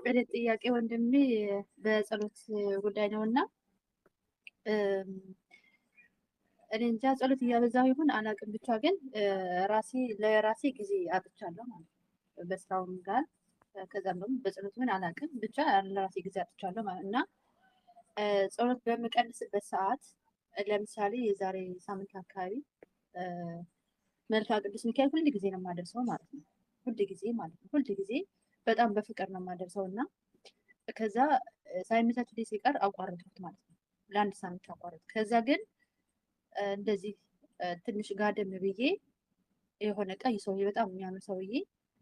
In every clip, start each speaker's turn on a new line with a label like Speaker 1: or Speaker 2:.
Speaker 1: ወደ ጥያቄ ወንድሜ በጸሎት ጉዳይ ነውና እኔ እንጃ ጸሎት እያበዛሁ ይሁን አላውቅም። ብቻ ግን ለራሴ ጊዜ አጥቻለሁ ማለት ነው። በስራውም ጋር ከዛም ደግሞ በጸሎት ምን አላውቅም። ብቻ ለራሴ ጊዜ አጥቻለሁ ማለት እና ጸሎት በምቀንስበት ሰዓት ለምሳሌ የዛሬ ሳምንት አካባቢ መልክዓ ቅዱስ ሚካኤል ሁል ጊዜ ነው የማደርሰው ማለት ነው። ሁል ጊዜ ማለት ነው። ሁል ጊዜ በጣም በፍቅር ነው የማደርሰው እና ከዛ ሳይመቻችልኝ ሲቀር አቋረጥኩት ማለት ነው። ለአንድ ሳምንት አቋረጥ። ከዛ ግን እንደዚህ ትንሽ ጋደም ብዬ የሆነ ቀይ ሰውዬ በጣም የሚያምር ሰውዬ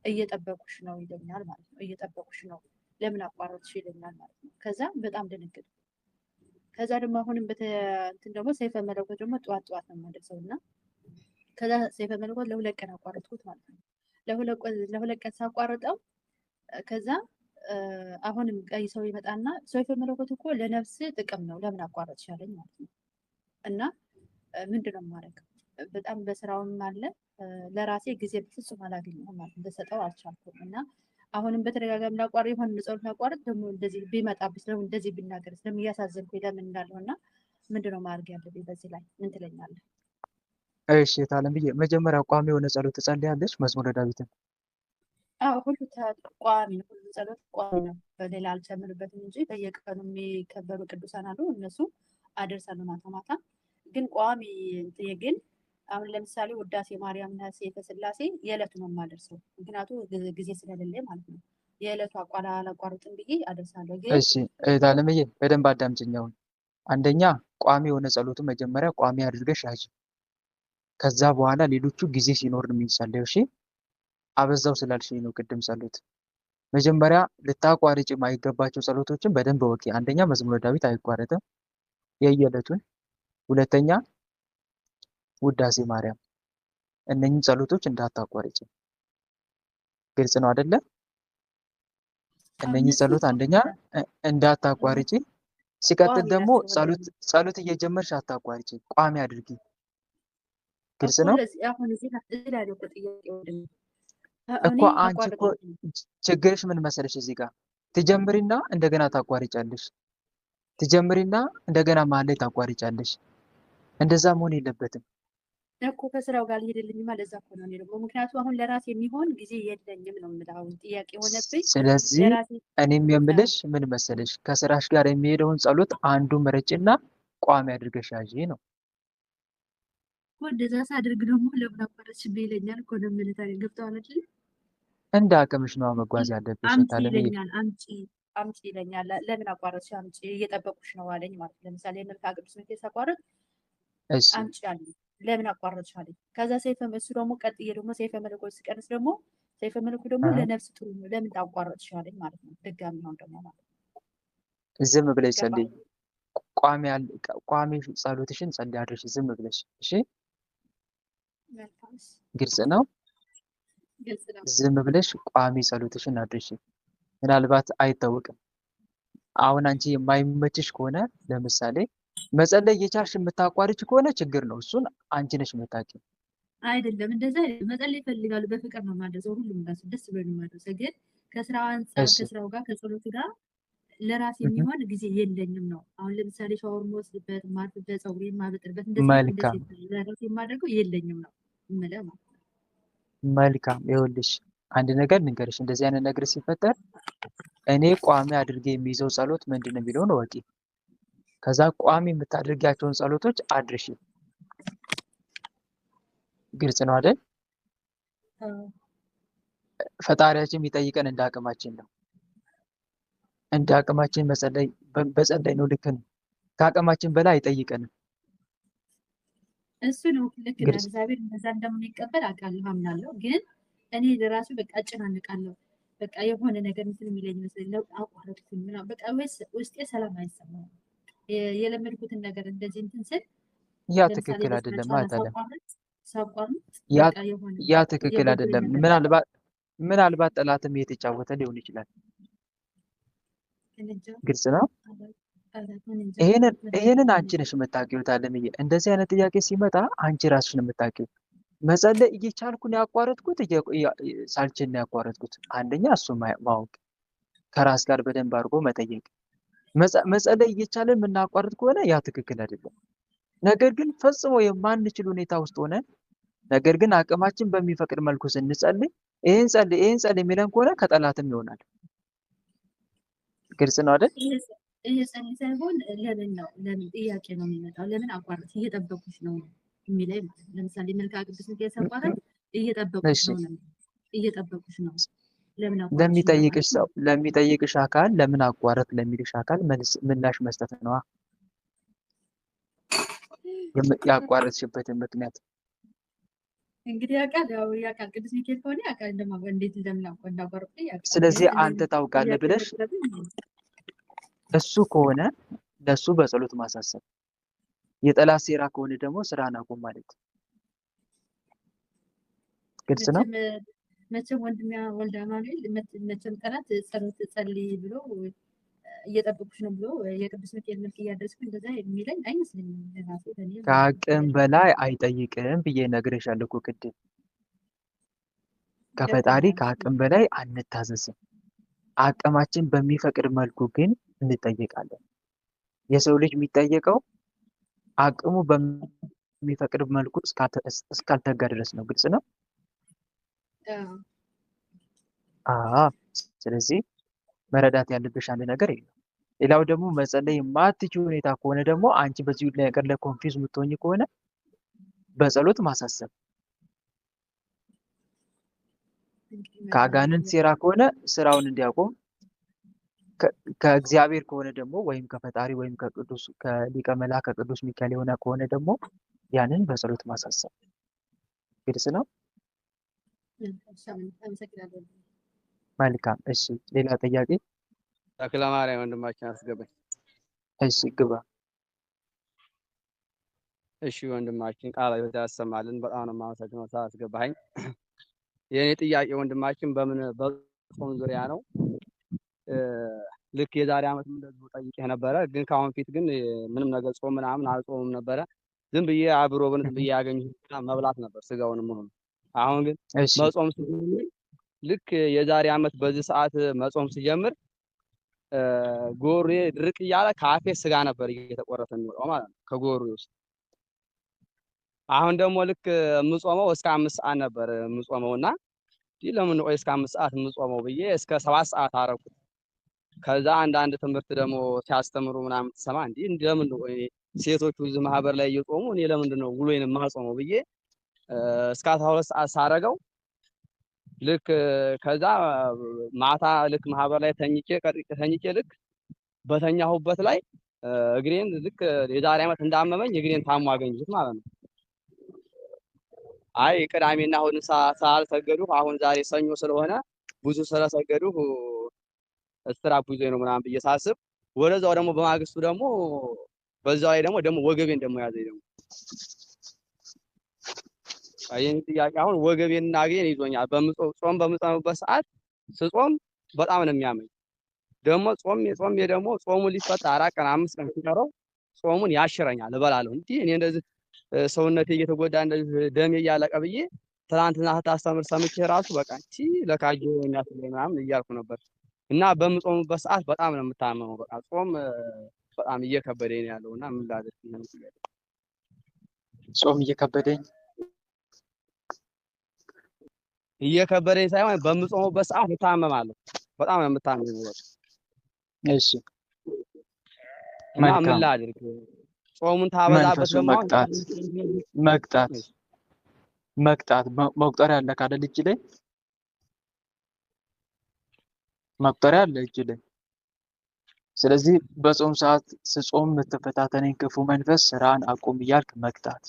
Speaker 1: እየጠበቁሽ ነው ይለኛል ማለት ነው። እየጠበቁሽ ነው ለምን አቋረጥሽ ይለኛል ማለት ነው። ከዛ በጣም ደነገጥኩ። ከዛ ደግሞ አሁንም እንትን ደግሞ ሰይፈ መለኮት ደግሞ ጠዋት ጠዋት ነው የማደርሰው እና ከዛ ሰይፈ መለኮት ለሁለት ቀን አቋረጥኩት ማለት ነው። ለሁለት ቀን ሳቋርጠው ከዛ አሁንም ቀይ ሰው ይመጣና ሰይፈ መለኮት እኮ ለነፍስ ጥቅም ነው ለምን አቋረጥሽ ያለኝ ማለት ነው። እና ምንድነው የማደርገው? በጣም በስራውም አለ ለራሴ ጊዜ በፍጹም አላገኘሁም ማለት እንደሰጠው አልቻልኩም። እና አሁንም በተደጋጋሚ ላቋርጥ የሆነ ጸሎት ላቋርጥ ደግሞ እንደዚህ ቢመጣብኝ ደግሞ እንደዚህ ቢናገር ለምን እያሳዘንኩኝ ለምን እንዳለው እና ምንድነው ማድረግ ያለብኝ በዚህ ላይ ምን ትለኛለህ?
Speaker 2: እሺ የታለም መጀመሪያ ቋሚ የሆነ ጸሎት ትጸልያለሽ? መዝሙረ ዳዊትን
Speaker 1: አዎ ሁሉ ቋሚ ነው። ሁሉ ጸሎት ቋሚ ነው። በሌላ አልጨምርበትም እንጂ በየቀኑ የሚከበሩ ቅዱሳን አሉ። እነሱ አደርሳለሁ ማታ ማታ። ግን ቋሚ ግን አሁን ለምሳሌ ውዳሴ ማርያም እና ሴተ ስላሴ የዕለቱ ነው የማደርሰው። ምክንያቱም ጊዜ ስለሌለ ማለት ነው። የዕለቱ አላቋርጥም ብዬ አደርሳለሁ። ግን
Speaker 2: እሺ የታለምዬ በደንብ አዳምጪኝ። አሁን አንደኛ ቋሚ የሆነ ጸሎቱ መጀመሪያ ቋሚ አድርገሽ ያዥ። ከዛ በኋላ ሌሎቹ ጊዜ ሲኖር ነው የሚጸለየው። እሺ አበዛው ስላልሽኝ ነው ቅድም ጸሎት መጀመሪያ ልታቋርጭ የማይገባቸው ጸሎቶችን በደንብ ወቂ። አንደኛ መዝሙረ ዳዊት አይቋረጥም የየዕለቱን። ሁለተኛ ውዳሴ ማርያም፣ እነኚህ ጸሎቶች እንዳታቋርጭ። ግልጽ ነው አይደለ? እነኚህ
Speaker 1: እነሱ
Speaker 2: ጸሎት አንደኛ እንዳታቋርጪ። ሲቀጥል
Speaker 1: ቋሚ
Speaker 2: ደግሞ
Speaker 1: ናቸው።
Speaker 2: ጸሎት እየጀመርሽ አታቋርጪ፣ ቋሚ አድርጊ። ግልጽ
Speaker 1: እኮ
Speaker 2: ነው
Speaker 1: አሁን እዚህ ላይ ነው እኮ ጥያቄው። እኔ
Speaker 2: እኮ። አንቺ እኮ
Speaker 1: አቋርጣለሁ።
Speaker 2: ችግርሽ ምን መሰለሽ? እዚህ ጋር ትጀምሪና እንደገና ታቋርጫለሽ፣ ትጀምሪና እንደገና መሀል ላይ ታቋርጫለሽ። እንደዛ መሆን የለበትም
Speaker 1: እኮ ከስራው ጋር ሊሄድልኝማ። ለዛ እኮ ነው እኔ ደግሞ ምክንያቱም አሁን ለራሴ የሚሆን ጊዜ የለኝም ነው የምልህ። አሁን ጥያቄ የሆነብኝ
Speaker 2: ስለዚህ
Speaker 1: ለራሴ
Speaker 2: እኔም የምልሽ ምን መሰለሽ፣ ከስራሽ ጋር የሚሄደውን ጸሎት አንዱ ምረጭና ቋሚ አድርገሽ ያዢ ነው።
Speaker 1: እንደዛ ሳደርግ ደግሞ ለምን አቋረጥሽብኝ ይለኛል እኮ ነው የምልህ። ታዲያ ገብቶሃል አይደል?
Speaker 2: እንደ አቅምሽ ነው መጓዝ ያለብሽ።
Speaker 1: አምጪ
Speaker 2: የታለምዬ
Speaker 1: ይለኛል። አምጪ ይለኛል። ለምን አቋረጥሽ? አምጪ እየጠበቁሽ ነው አለኝ ማለት ነው። ለምሳሌ መልክዓ ቅዱስ ሚካኤል ሳቋረጥ
Speaker 2: እሺ
Speaker 1: አምጪ አለኝ። ለምን አቋረጥሽ አለኝ። ከዛ እሱ ደግሞ ቀጥዬ ደግሞ ሰይፈ መለኮት ሲቀንስ ደግሞ ሰይፈ መለኮት ደግሞ ለነፍስ ጥሩ ነው ለምን ታቋረጥሽ አለኝ ማለት ነው። ድጋሚ አሁን ደግሞ ማለት ነው።
Speaker 2: ዝም ብለሽ ጸልይ።
Speaker 1: ገባህ?
Speaker 2: ቋሚ ጸሎትሽን ጸልይ አድርሽ ዝም ብለሽ። እሺ
Speaker 1: መልካም
Speaker 2: ግልጽ ነው።
Speaker 1: ግልጽ ነው።
Speaker 2: ዝም ብለሽ ቋሚ ጸሎትሽን አድርሽ። ምናልባት አይታወቅም፣ አሁን አንቺ የማይመችሽ ከሆነ ለምሳሌ መጸለይ እየቻልሽ የምታቋርጭ ከሆነ ችግር ነው። እሱን አንቺ ነሽ የምታውቂው።
Speaker 1: አይደለም እንደዛ አይደለም። መጸለይ ይፈልጋሉ። በፍቅር ነው የማደርሰው። ሁሉም ራሱ ደስ ብሎ ነው የማደርሰው። ግን ከስራው አንጻር
Speaker 2: እሺ
Speaker 1: ከስራው ጋር ከጸሎቱ ጋር ለራሴ የሚሆን ጊዜ የለኝም ነው። አሁን ለምሳሌ ሻወር የምወስድበት፣ ማርፍበት፣ ፀጉሬን የማበጥርበት እንደዚህ
Speaker 2: መልካም
Speaker 1: ለራሴ የማደርገው የለኝም ነው የምልህ ማለት ነው።
Speaker 2: መልካም። ይኸውልሽ አንድ ነገር ልንገርሽ፣ እንደዚህ አይነት ነገር ሲፈጠር እኔ ቋሚ አድርጌ የሚይዘው ጸሎት ምንድን ነው የሚለውን እወቂ። ከዛ ቋሚ የምታደርጊያቸውን ጸሎቶች አድርሽ። ግልጽ ነው አይደል? ፈጣሪያችን የሚጠይቀን እንደ አቅማችን ነው። እንደ አቅማችን በጸለይ ነው ልክ ነው። ከአቅማችን በላይ አይጠይቀንም።
Speaker 1: እሱ ነው ልክ ነው።
Speaker 2: ግልጽ
Speaker 1: እግዚአብሔር እንደዛ እንደሚቀበል አውቃለሁ፣ አምናለሁ። ግን እኔ ለራሱ በቃ እጨናንቃለሁ። በቃ የሆነ ነገር እንትን የሚለኝ ይመስለኝ አቋረጥኩኝ ምናምን በቃ ውስጤ ሰላም አይሰማም። የለመድኩትን ነገር እንደዚህ እንትን ስል
Speaker 2: ያ
Speaker 1: ለምሳሌ
Speaker 2: ትክክል
Speaker 1: በስራ
Speaker 2: አይደለም
Speaker 1: ጫና
Speaker 2: አይደለም።
Speaker 1: ሳቋርጥ
Speaker 2: ያ
Speaker 1: በቃ የሆነ
Speaker 2: ያ ትክክል
Speaker 1: የጎደለ
Speaker 2: አይደለም።
Speaker 1: ነገር
Speaker 2: ምናልባት ጠላትም እየተጫወተ ሊሆን ይችላል።
Speaker 1: እንጃ
Speaker 2: ግልጽ ነው።
Speaker 1: እንጃ
Speaker 2: ይሄንን አንቺ ነሽ የምታውቂው። ታለምዬ እንደዚህ አይነት ጥያቄ ሲመጣ አንቺ ራስሽ ነው የምታውቂው። መጸለይ እየቻልኩ ነው ያቋረጥኩት፣ ሳልችል ነው ያቋረጥኩት። አንደኛ እሱ ማወቅ፣ ከራስ ጋር በደንብ አድርጎ መጠየቅ። መጸለይ እየቻለ የምናቋርጥ ከሆነ ያ ትክክል አይደለም። ነገር ግን ፈጽሞ የማንችል ሁኔታ ውስጥ ሆነ ነገር ግን አቅማችን በሚፈቅድ መልኩ ስንጸልይ ይህን ጸልይ የሚለን ከሆነ ከጠላትም ይሆናል። ግልጽ ነው አይደል?
Speaker 1: እየጸለይ ሳይሆን ለምን ነው ለምን ጥያቄ ነው የሚመጣው። ለምን አቋርጥ እየጠበቁሽ ነው የሚለኝ ማለት ነው። ለምሳሌ መልክዓ ቅዱስ ሚካኤል ሲያቋርጥ እየጠበቁሽ
Speaker 2: እሺ
Speaker 1: ነው እየጠበቁሽ ነው ለምን አቋርጥ
Speaker 2: ለሚጠይቅሽ ሰው ለሚጠይቅሽ አካል ለምን አቋረጥ ለሚልሽ አካል ምላሽ መስጠት ነዋ። ያቋረጥሽበትን ምክንያት
Speaker 1: እንግዲህ ያውቃል ቅዱስ ሚካኤል ከሆነ ያውቃል እንዴት እንዳቋረጥ ያውቃል።
Speaker 2: ስለዚህ አንተ ታውቃለህ ብለሽ እሱ ከሆነ ለሱ በጸሎት ማሳሰብ፣ የጠላት ሴራ ከሆነ ደግሞ ስራን አቁም ማለት። ግልጽ ነው።
Speaker 1: መቼም ወንድሜ ወልደ አማኑኤል መቼም ጠላት ጸሎት ጸልይ ብሎ እየጠበቁሽ ነው ብሎ የቅዱስ ሚካኤል መልክ እያደረስኩ እንደዛ የሚለኝ አይመስለኝም። ራሴ
Speaker 2: ከአቅም በላይ አይጠይቅም ብዬ ነግሬሻለሁ እኮ ቅድም። ከፈጣሪ ከአቅም በላይ አንታዘዝም። አቅማችን በሚፈቅድ መልኩ ግን እንጠየቃለን። የሰው ልጅ የሚጠየቀው አቅሙ በሚፈቅድ መልኩ እስካልተጋ ድረስ ነው። ግልጽ ነው። ስለዚህ መረዳት ያለብሽ አንድ ነገር የለም። ሌላው ደግሞ መጸለይ የማትችል ሁኔታ ከሆነ ደግሞ አንቺ በዚህ ነገር ላይ ኮንፊውዝ የምትሆኝ ከሆነ በጸሎት ማሳሰብ። ከአጋንንት ሴራ ከሆነ ስራውን እንዲያቆም፣ ከእግዚአብሔር ከሆነ ደግሞ ወይም ከፈጣሪ ወይም ከሊቀ መላእክት ከቅዱስ ሚካኤል የሆነ ከሆነ ደግሞ ያንን በጸሎት ማሳሰብ። ግልጽ ነው። መልካም። እሺ ሌላ ጥያቄ?
Speaker 3: ተክለ ማርያም ወንድማችን አስገባኝ።
Speaker 2: እሺ ግባ።
Speaker 3: እሺ ወንድማችን ቃለ ሕይወት ያሰማልን። በጣም ነው የማመሰግነው ስላስገባኸኝ። የእኔ ጥያቄ ወንድማችን በጾም ዙሪያ ነው። ልክ የዛሬ ዓመት እንደዚሁ ጠይቄህ ነበረ፣ ግን ከአሁን ፊት ግን ምንም ነገር ጾም ምናምን አልጾምም ነበረ። ዝም ብዬ አብሮ ዝም ብዬ ያገኘሁት መብላት ነበር ስጋውንም ሆኖ። አሁን ግን መጾም ስጀምር ልክ የዛሬ ዓመት በዚህ ሰዓት መጾም ስጀምር ጎሬ ድርቅ እያለ ከአፌ ስጋ ነበር እየተቆረጠ የሚወጣው ማለት ነው ከጎሬ ውስጥ። አሁን ደግሞ ልክ የምጾመው እስከ 5 ሰዓት ነበር የምጾመው እና ለምን ነው እስከ 5 ሰዓት የምጾመው ብዬ እስከ 7 ሰዓት አደረኩት። ከዛ አንዳንድ ትምህርት ደግሞ ሲያስተምሩ ምናምን ትሰማ ለምን ነው ሴቶቹ እዚህ ማህበር ላይ እየጾሙ እኔ ለምንድን ነው ውሎዬን የማጾመው ብዬ እስከ 12 ሰዓት ሳረገው ልክ ከዛ ማታ ልክ ማህበር ላይ ተኝቼ ልክ በተኛሁበት ላይ እግሬን ልክ የዛሬ ዓመት እንዳመመኝ እግሬን ታሞ አገኘሁት ማለት ነው። አይ ቅዳሜና እሑድ ሳልሰገዱ አሁን ዛሬ ሰኞ ስለሆነ ብዙ ስለሰገዱ እስራት ብዙ ነው ምናምን ብዬ ሳስብ ወደዛው ደግሞ በማግስቱ ደግሞ በዛው ላይ ደግሞ ወገቤን ደግሞ ያዘኝ ደግሞ ይሄን ጥያቄ አሁን ወገቤንና እግሬን ይዞኛል። ጾም በምጾምበት ሰዓት ስጾም በጣም ነው የሚያመኝ። ደግሞ ጾም ደግሞ ጾሙ ሊፈታ 4 ቀን 5 ቀን ሲቀረው ጾሙን ያሽረኛል እበላለሁ። እኔ እንደዚህ ሰውነቴ እየተጎዳ እንደዚህ ደሜ እያለቀ ብዬ ትናንትና ታስተምር ሰምቼ ራሱ በቃ ለካጆ የሚያስለኝ ምናምን እያልኩ ነበር። እና በምጾምበት ሰዓት በጣም ነው የምታመመው። በቃ ጾም በጣም እየከበደኝ ነው ያለውና ምን ላድርግ?
Speaker 2: ጾም
Speaker 3: እየከበደኝ ሳይሆን በምጾምበት ሰዓት እታመማለሁ። በጣም ነው የምታመመው።
Speaker 2: እሺ
Speaker 3: እና ምን ላድርግ? ጾሙን ታበዛበት ደግሞ
Speaker 2: መቅጣት መቁጠሪያ አለ ካለ እጅ ላይ መቁጠሪያ አለ እጅ ላይ። ስለዚህ በጾም ሰዓት ስጾም የምትፈታተነኝ ክፉ መንፈስ ስራን አቁም እያልክ መቅጣት።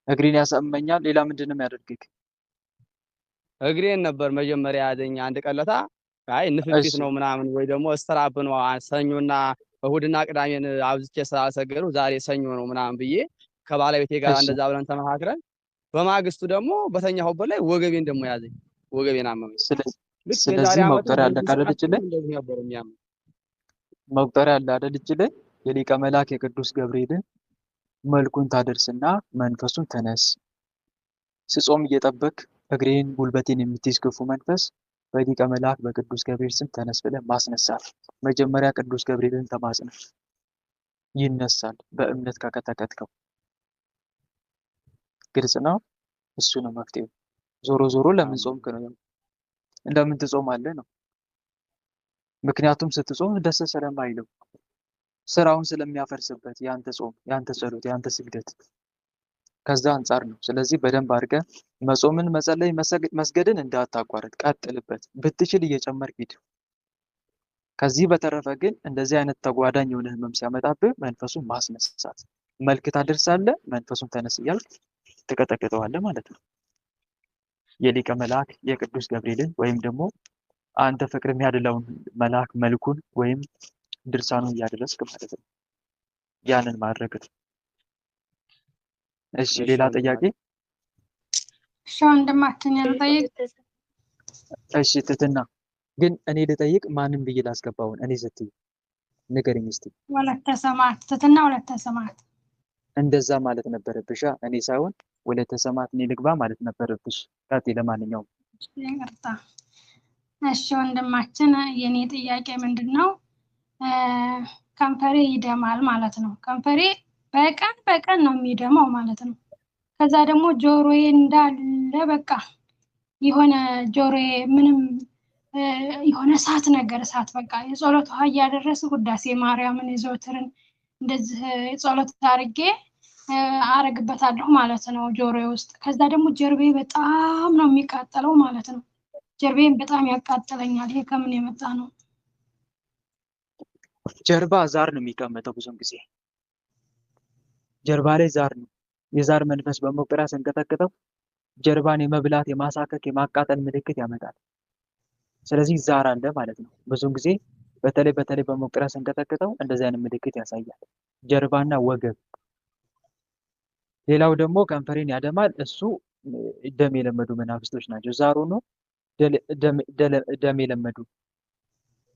Speaker 2: እግሬን ያሳመኛል። ሌላ ምንድን ነው የሚያደርግህ?
Speaker 3: እግሬን ነበር መጀመሪያ ያዘኝ አንድ ቀለታ። አይ ንፍፊት ነው ምናምን ወይ ደግሞ እስትራብ ነው ሰኞና እሑድና ቅዳሜን አብዝቼ ስላልሰገዱ ዛሬ ሰኞ ነው ምናምን ብዬ ከባለቤቴ ጋር እንደዛ ብለን ተመካክረን በማግስቱ ደግሞ በተኛሁበት ላይ ወገቤን ደግሞ ያዘኝ። ወገቤን አመመኝ።
Speaker 2: ስለዚህ መቁጠሪያ አለ ካለ እጅ ላይ መቁጠሪያ አለ አይደል? እጅ ላይ የሊቀ መላእክት የቅዱስ ገብርኤልን መልኩን ታደርስና መንፈሱን ተነስ ስጾም እየጠበቅ እግሬን ጉልበቴን የምትይዝ ክፉ መንፈስ በሊቀ መልአክ በቅዱስ ገብርኤል ስም ተነስ ብለህ ማስነሳት። መጀመሪያ ቅዱስ ገብርኤልን ተማጽነህ ይነሳል። በእምነት ከቀጠቀጥከው ግልጽ ነው። እሱ ነው መፍትሄው። ዞሮ ዞሮ ለምን ጾምክ ነው፣ እንደምን ትጾማለህ ነው። ምክንያቱም ስትጾም ደስ ስለማይለው ስራውን ስለሚያፈርስበት ያንተ ጾም፣ ያንተ ጸሎት፣ ያንተ ስግደት ከዛ አንጻር ነው። ስለዚህ በደንብ አድርገህ መጾምን፣ መጸለይ፣ መስገድን እንዳታቋርጥ ቀጥልበት። ብትችል እየጨመርክ ሂድ። ከዚህ በተረፈ ግን እንደዚህ አይነት ተጓዳኝ የሆነ ህመም ሲያመጣብህ መንፈሱን ማስነሳት። መልክ ታደርሳለህ፣ መንፈሱን ተነስ እያልክ ትቀጠቅጠዋለህ ማለት ነው። የሊቀ መልአክ የቅዱስ ገብርኤልን ወይም ደግሞ አንተ ፍቅር የሚያድለውን መልአክ መልኩን ወይም ድርሳኑን እያደረስክ ማለት ነው። ያንን ማድረግ ነው። እሺ ሌላ ጥያቄ?
Speaker 4: እሺ ወንድማችን ያልጠይቅ።
Speaker 2: እሺ ትትና ግን እኔ ልጠይቅ ማንም ብዬ ላስገባውን እኔ ስትይ ንገረኝ እስቲ።
Speaker 4: ወለተ ሰማዕት ትትና ወለተ ሰማዕት
Speaker 2: እንደዛ ማለት ነበረብሽ። እኔ ሳይሆን ወለተ ሰማዕት እኔ ልግባ ማለት ነበረብሽ። ታቲ ለማንኛውም
Speaker 4: ይቅርታ። እሺ ወንድማችን የኔ ጥያቄ ምንድነው? ከንፈሬ ይደማል ማለት ነው። ከንፈሬ በቀን ነው የሚደማው ማለት ነው። ከዛ ደግሞ ጆሮዬ እንዳለ በቃ የሆነ ጆሮዬ ምንም የሆነ እሳት ነገር እሳት በቃ የጸሎት ውሃ እያደረስኩ ውዳሴ ማርያምን የዘወትርን እንደዚህ ጸሎት አድርጌ አረግበታለሁ ማለት ነው ጆሮዬ ውስጥ። ከዛ ደግሞ ጀርባዬ በጣም ነው የሚቃጠለው ማለት ነው። ጀርባዬን በጣም ያቃጥለኛል። ይሄ ከምን የመጣ ነው?
Speaker 2: ጀርባ ዛር ነው የሚቀመጠው። ብዙም ጊዜ ጀርባ ላይ ዛር ነው። የዛር መንፈስ በመቁጠሪያ ስንቀጠቅጠው ጀርባን የመብላት የማሳከክ የማቃጠል ምልክት ያመጣል። ስለዚህ ዛር አለ ማለት ነው። ብዙውን ጊዜ በተለይ በመቁጠሪያ ስንቀጠቅጠው እንደዚህ አይነት ምልክት ያሳያል። ጀርባና ወገብ። ሌላው ደግሞ ከንፈሬን ያደማል። እሱ ደም የለመዱ መናፍስቶች ናቸው። ዛሩ ነው ደም የለመዱ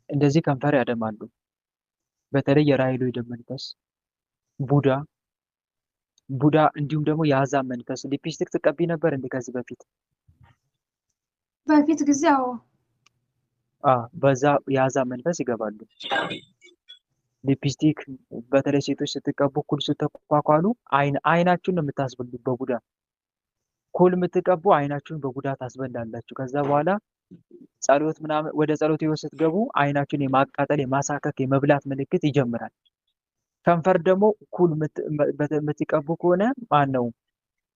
Speaker 2: እንደዚህ ከንፈር ያደማሉ። በተለይ የራይሉ የደም መንፈስ፣ ቡዳ እንዲሁም ደግሞ የአሕዛብ መንፈስ። ሊፕስቲክ ትቀቢ ነበር እንዴ ከዚህ በፊት?
Speaker 4: በፊት ጊዜው
Speaker 2: በዛ የአሕዛብ መንፈስ ይገባሉ። ሊፕስቲክ በተለይ ሴቶች ስትቀቡ ኩል ስትኳኳሉ አይናችሁን ነው የምታስበሉት በቡዳ። ኩል የምትቀቡ አይናችሁን በቡዳ ታስበላላችሁ። ከዛ በኋላ ጸሎት ምናምን ወደ ጸሎት ህይወት ስትገቡ አይናችሁን የማቃጠል የማሳከክ የመብላት ምልክት ይጀምራል። ከንፈር ደግሞ ኩል የምትቀቡ ከሆነ ማን ነው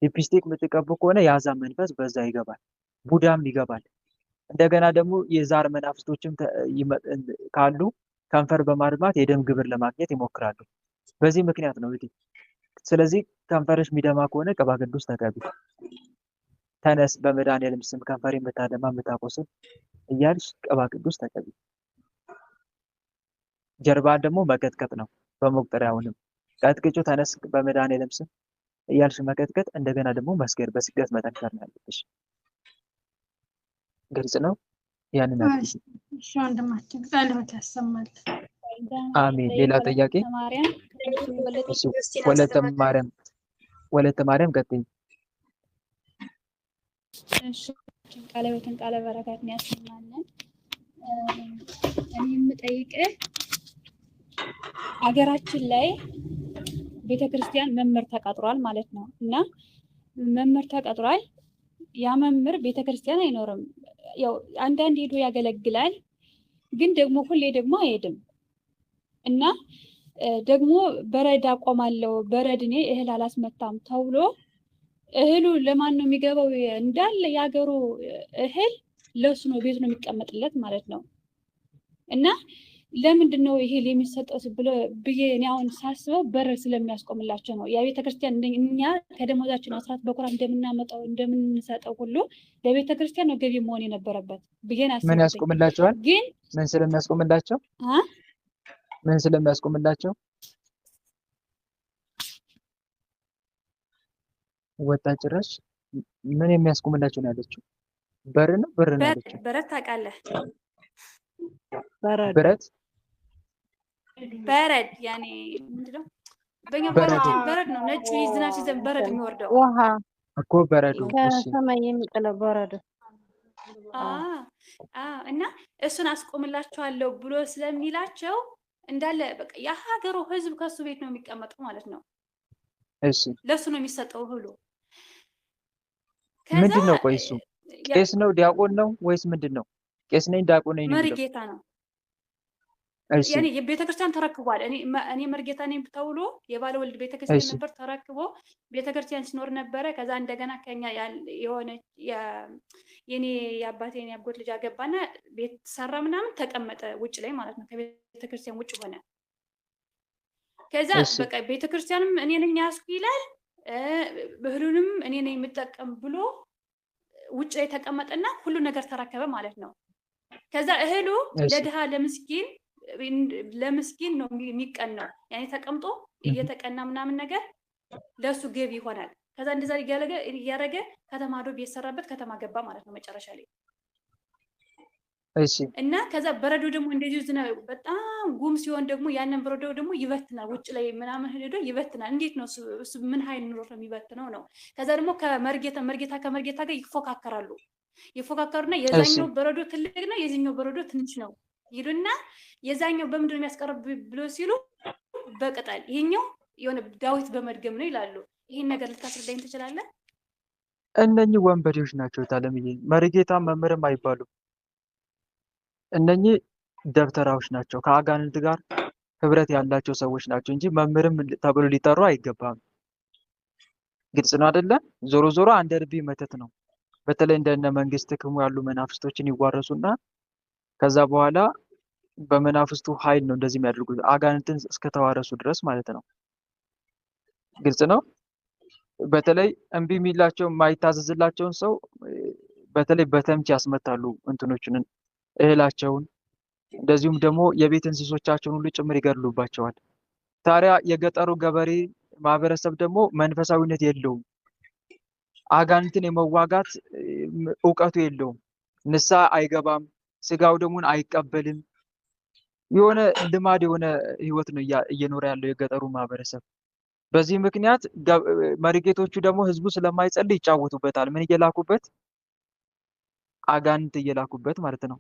Speaker 2: ሊፕስቲክ የምትቀቡ ከሆነ የአሕዛብ መንፈስ በዛ ይገባል፣ ቡዳም ይገባል። እንደገና ደግሞ የዛር መናፍስቶችም ካሉ ከንፈር በማድማት የደም ግብር ለማግኘት ይሞክራሉ። በዚህ ምክንያት ነው እንግዲህ። ስለዚህ ከንፈርሽ የሚደማ ከሆነ ቅባ ቅዱስ ተቀቢ። ተነስ በመድኃኒዓለም ስም ከንፈር የምታደማ የምታቆስል እያልሽ ቅባ ቅዱስ ተቀቢ። ጀርባን ደግሞ መቀጥቀጥ ነው። በመቁጠሪያውንም ቀጥቅጩ። ተነስ በመድኃኒዓለም ስም እያልሽ መቀጥቀጥ፣ እንደገና ደግሞ መስገድ፣ በስግደት መጠንከር ነው ያለብሽ። ግልጽ ነው። ያንን አድርጊ።
Speaker 4: እሺ ወንድማችን ጸሎት ያሰማል።
Speaker 2: አሜን። ሌላ ጥያቄ? ወለተ ማርያም ቀጥይ።
Speaker 5: እሺ ቃለ ሕይወትን ቃለ በረከትን ያሰማልን። እኔ የምጠይቅህ ሀገራችን ላይ ቤተክርስቲያን መምህር ተቀጥሯል ማለት ነው እና መምህር ተቀጥሯል። ያ መምህር ቤተክርስቲያን አይኖርም። ያው አንዳንድ ሄዶ ያገለግላል፣ ግን ደግሞ ሁሌ ደግሞ አይሄድም እና ደግሞ በረድ አቆማለሁ፣ በረድ እኔ እህል አላስመታም ተብሎ እህሉ ለማን ነው የሚገባው? እንዳለ የሀገሩ እህል ለሱ ነው፣ ቤቱ ነው የሚቀመጥለት ማለት ነው። እና ለምንድን ነው ይሄ የሚሰጠው ብዬ እኔ አሁን ሳስበው በረድ ስለሚያስቆምላቸው ነው። ያ ቤተክርስቲያን እኛ ከደሞዛችን አስራት በኩራት እንደምናመጣው እንደምንሰጠው ሁሉ ለቤተክርስቲያን ነው ገቢ መሆን የነበረበት ብዬ አስበው።
Speaker 2: ምን ያስቆምላቸዋል?
Speaker 5: ግን
Speaker 2: ምን ስለሚያስቆምላቸው? ምን ስለሚያስቆምላቸው? ወጣ ጭራሽ ምን የሚያስቆምላቸው ነው ያለችው? በር ነው ብር ነው ያለችው።
Speaker 5: በረት ታውቃለህ?
Speaker 2: ብረት
Speaker 5: በረድ ያኔ ምንድነው? በእኛ ባህላችን በረድ ነው። ነጩ ዝናብ ሲዘንብ በረድ የሚወርደው
Speaker 6: ውሃ
Speaker 2: እኮ በረዶ።
Speaker 6: ከሰማይ የሚጥለው በረዶ
Speaker 5: እና እሱን አስቆምላቸዋለሁ ብሎ ስለሚላቸው እንዳለ በቃ የሀገሩ ህዝብ ከሱ ቤት ነው የሚቀመጠው ማለት ነው።
Speaker 2: እሺ
Speaker 5: ለሱ ነው የሚሰጠው እህሉ። ከዛ
Speaker 2: ምንድን ነው? ቆይ እሱ ቄስ ነው ዲያቆን ነው ወይስ ምንድን ነው? ቄስ ነኝ ዲያቆን ነኝ
Speaker 5: መሪ
Speaker 2: የሚለው?
Speaker 5: ጌታ ነው።
Speaker 2: እሺ
Speaker 5: ያኔ የቤተክርስቲያን ተረክቧል። እኔ መርጌታ ነኝ ተብሎ የባለ ወልድ ቤተክርስቲያን
Speaker 2: እሺ
Speaker 5: ነበር ተረክቦ ቤተክርስቲያን ሲኖር ነበረ። ከዛ እንደገና ከኛ የሆነ የኔ የአባቴን ያጎት ልጅ አገባና ቤት ሰራ ምናምን ተቀመጠ ውጭ ላይ ማለት ነው። ከቤተክርስቲያን ውጭ ሆነ። ከዛ
Speaker 2: እሺ
Speaker 5: በቃ ቤተክርስቲያንም እኔ ነኝ ያስኩ ይላል፣ እህሉንም እኔ ነኝ የምጠቀም ብሎ ውጭ ላይ ተቀመጠና ሁሉ ነገር ተረከበ ማለት ነው። ከዛ እህሉ
Speaker 2: እሺ
Speaker 5: ለድሃ ለምስኪን ነው የሚቀናው። ያኔ ተቀምጦ እየተቀና ምናምን ነገር ለሱ ገቢ ይሆናል። ከዛ እንደዛ እያደረገ ከተማ ሄዶ ቤት ሰራበት፣ ከተማ ገባ ማለት ነው መጨረሻ ላይ።
Speaker 2: እሺ
Speaker 5: እና ከዛ በረዶ ደግሞ እንደዚህ በጣም ጉም ሲሆን ደግሞ ያንን በረዶ ደግሞ ይበትናል፣ ውጭ ላይ ምናምን ሄዶ ይበትናል። እንዴት ነው እሱ ምን ኃይል ኑሮት ነው የሚበትነው ነው። ከዛ ደግሞ ከመርጌታ ጋር ይፎካከራሉ። ይፎካከሩና የዛኛው በረዶ ትልቅ ነው፣ የዚህኛው በረዶ ትንሽ ነው ይሉና የዛኛው በምንድን ነው የሚያስቀርብ ብሎ ሲሉ በቅጠል፣ ይሄኛው የሆነ ዳዊት በመድገም ነው ይላሉ። ይሄን ነገር ልታስረዳኝ ትችላለህ?
Speaker 2: እነኚህ ወንበዴዎች ናቸው ታለምዬ። መሪጌታ መምህርም አይባሉም። እነኚህ ደብተራዎች ናቸው። ከአጋንንት ጋር ህብረት ያላቸው ሰዎች ናቸው እንጂ መምህርም ተብሎ ሊጠሩ አይገባም። ግልጽ ነው አይደለ? ዞሮ ዞሮ አንድ እርቢ መተት ነው። በተለይ እንደነ መንግስት ክሙ ያሉ መናፍስቶችን ይዋረሱና ከዛ በኋላ በመናፍስቱ ኃይል ነው እንደዚህ የሚያደርጉት አጋንንትን እስከተዋረሱ ድረስ ማለት ነው። ግልጽ ነው። በተለይ እምቢ የሚላቸው የማይታዘዝላቸውን ሰው በተለይ በተምች ያስመታሉ እንትኖችን እህላቸውን፣ እንደዚሁም ደግሞ የቤት እንስሶቻቸውን ሁሉ ጭምር ይገድሉባቸዋል። ታዲያ የገጠሩ ገበሬ ማህበረሰብ ደግሞ መንፈሳዊነት የለውም። አጋንንትን የመዋጋት እውቀቱ የለውም። ንስሐ አይገባም። ስጋው ደሙን አይቀበልም። የሆነ ልማድ የሆነ ህይወት ነው እየኖረ ያለው የገጠሩ ማህበረሰብ። በዚህ ምክንያት መሪጌቶቹ ደግሞ ህዝቡ ስለማይጸልይ ይጫወቱበታል። ምን እየላኩበት? አጋንንት እየላኩበት ማለት ነው።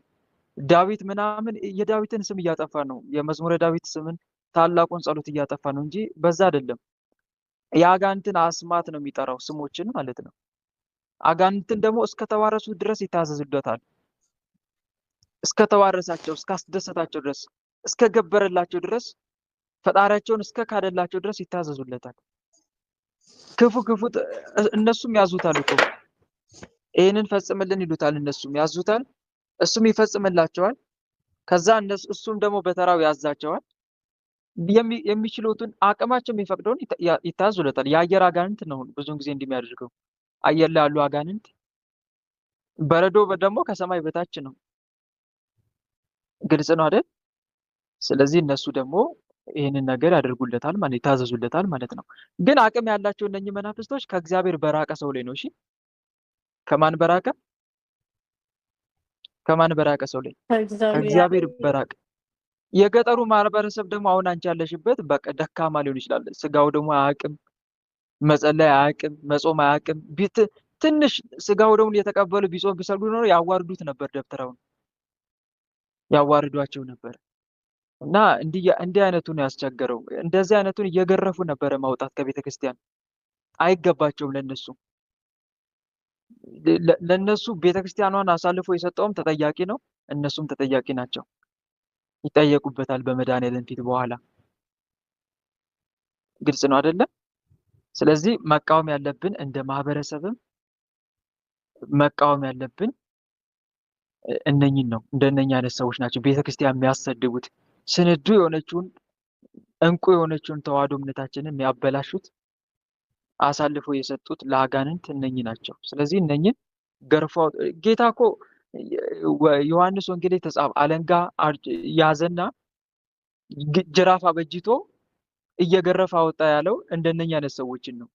Speaker 2: ዳዊት ምናምን የዳዊትን ስም እያጠፋ ነው። የመዝሙረ ዳዊት ስምን ታላቁን ጸሎት እያጠፋ ነው እንጂ በዛ አይደለም። የአጋንንትን አስማት ነው የሚጠራው ስሞችን ማለት ነው። አጋንንትን ደግሞ እስከተዋረሱ ድረስ ይታዘዙለታል። እስከተዋረሳቸው እስካስደሰታቸው ድረስ እስከገበረላቸው ድረስ ፈጣሪያቸውን እስከካደላቸው ድረስ ይታዘዙለታል። ክፉ እነሱም ያዙታል እኮ ይህንን ፈጽምልን ይሉታል። እነሱም ያዙታል፣ እሱም ይፈጽምላቸዋል። ከዛ እሱም ደግሞ በተራው ያዛቸዋል። የሚችሉትን አቅማቸው የሚፈቅደውን ይታዙለታል። የአየር አጋንንት ነው ብዙውን ጊዜ እንደሚያደርገው። አየር ላይ ያሉ አጋንንት፣ በረዶ ደግሞ ከሰማይ በታች ነው። ግልጽ ነው አይደል? ስለዚህ እነሱ ደግሞ ይህንን ነገር ያደርጉለታል ማለት ይታዘዙለታል ማለት ነው። ግን አቅም ያላቸው እነኚህ መናፍስቶች ከእግዚአብሔር በራቀ ሰው ላይ ነው። እሺ ከማን በራቀ? ከማን በራቀ ሰው ላይ? ከእግዚአብሔር በራቀ። የገጠሩ ማህበረሰብ ደግሞ አሁን አንቺ ያለሽበት በቃ ደካማ ሊሆን ይችላል። ስጋው ደግሞ አያውቅም፣ መጸለይ አያውቅም፣ መጾም አያውቅም። ትንሽ ስጋው ደግሞ የተቀበሉ ቢጾም ቢሰግዱ ኖሮ ያዋርዱት ነበር፣ ደብተራውን ያዋርዷቸው ነበር። እና እንዲህ አይነቱን ያስቸገረው እንደዚህ አይነቱን እየገረፉ ነበረ ማውጣት ከቤተ ክርስቲያን። አይገባቸውም ለነሱ ለነሱ ቤተክርስቲያኗን አሳልፎ የሰጠውም ተጠያቂ ነው፣ እነሱም ተጠያቂ ናቸው። ይጠየቁበታል በመድኃኒዓለም ፊት በኋላ። ግልጽ ነው አይደለም? ስለዚህ መቃወም ያለብን እንደ ማህበረሰብም መቃወም ያለብን እነኝን ነው። እንደነኛ አይነት ሰዎች ናቸው ቤተክርስቲያን የሚያሰድቡት። ስንዱ የሆነችውን እንቁ የሆነችውን ተዋህዶ እምነታችንን የሚያበላሹት አሳልፎ የሰጡት ለአጋንንት እነኚህ ናቸው። ስለዚህ እነኝን ገርፈው ጌታ እኮ ዮሐንስ ወንጌል ተጻፈ አለንጋ ያዘና ጅራፍ አበጅቶ እየገረፈ አወጣ ያለው እንደነኛ አይነት ሰዎችን ነው።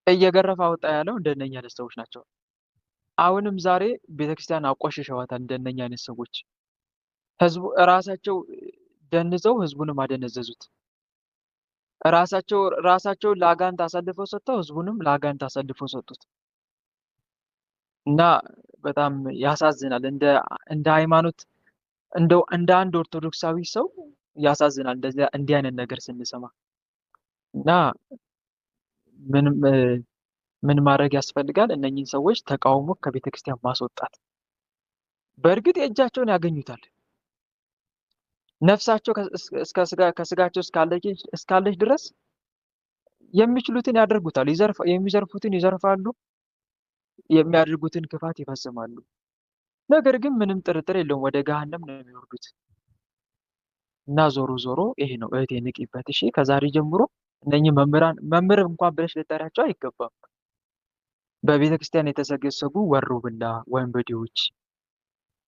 Speaker 2: እየገረፈ አወጣ ያለው እንደነኛ አይነት ሰዎች ናቸው። አሁንም ዛሬ ቤተክርስቲያን አቆሽሸዋታል እንደነኛ አይነት ሰዎች። ህዝቡ ራሳቸው ደንዘው ህዝቡንም አደነዘዙት። ራሳቸውን ለአጋንንት አሳልፈው ሰጥተው ህዝቡንም ለአጋንንት አሳልፈው ሰጡት። እና በጣም ያሳዝናል። እንደ ሃይማኖት እንደ አንድ ኦርቶዶክሳዊ ሰው ያሳዝናል እንዲህ አይነት ነገር ስንሰማ እና ምንም ምን ማድረግ ያስፈልጋል? እነኚህን ሰዎች ተቃውሞ ከቤተ ክርስቲያን ማስወጣት። በእርግጥ የእጃቸውን ያገኙታል። ነፍሳቸው ከስጋቸው እስካለች ድረስ የሚችሉትን ያደርጉታል። የሚዘርፉትን ይዘርፋሉ፣ የሚያደርጉትን ክፋት ይፈጽማሉ። ነገር ግን ምንም ጥርጥር የለውም ወደ ገሃነም ነው የሚወርዱት። እና ዞሮ ዞሮ ይሄ ነው። እህቴ ንቂበት፣ እሺ። ከዛሬ ጀምሮ እነኚህ መምህር እንኳን ብለሽ ልጠሪያቸው አይገባም። በቤተ ክርስቲያን የተሰገሰጉ ወሮበላ ወንበዴዎች፣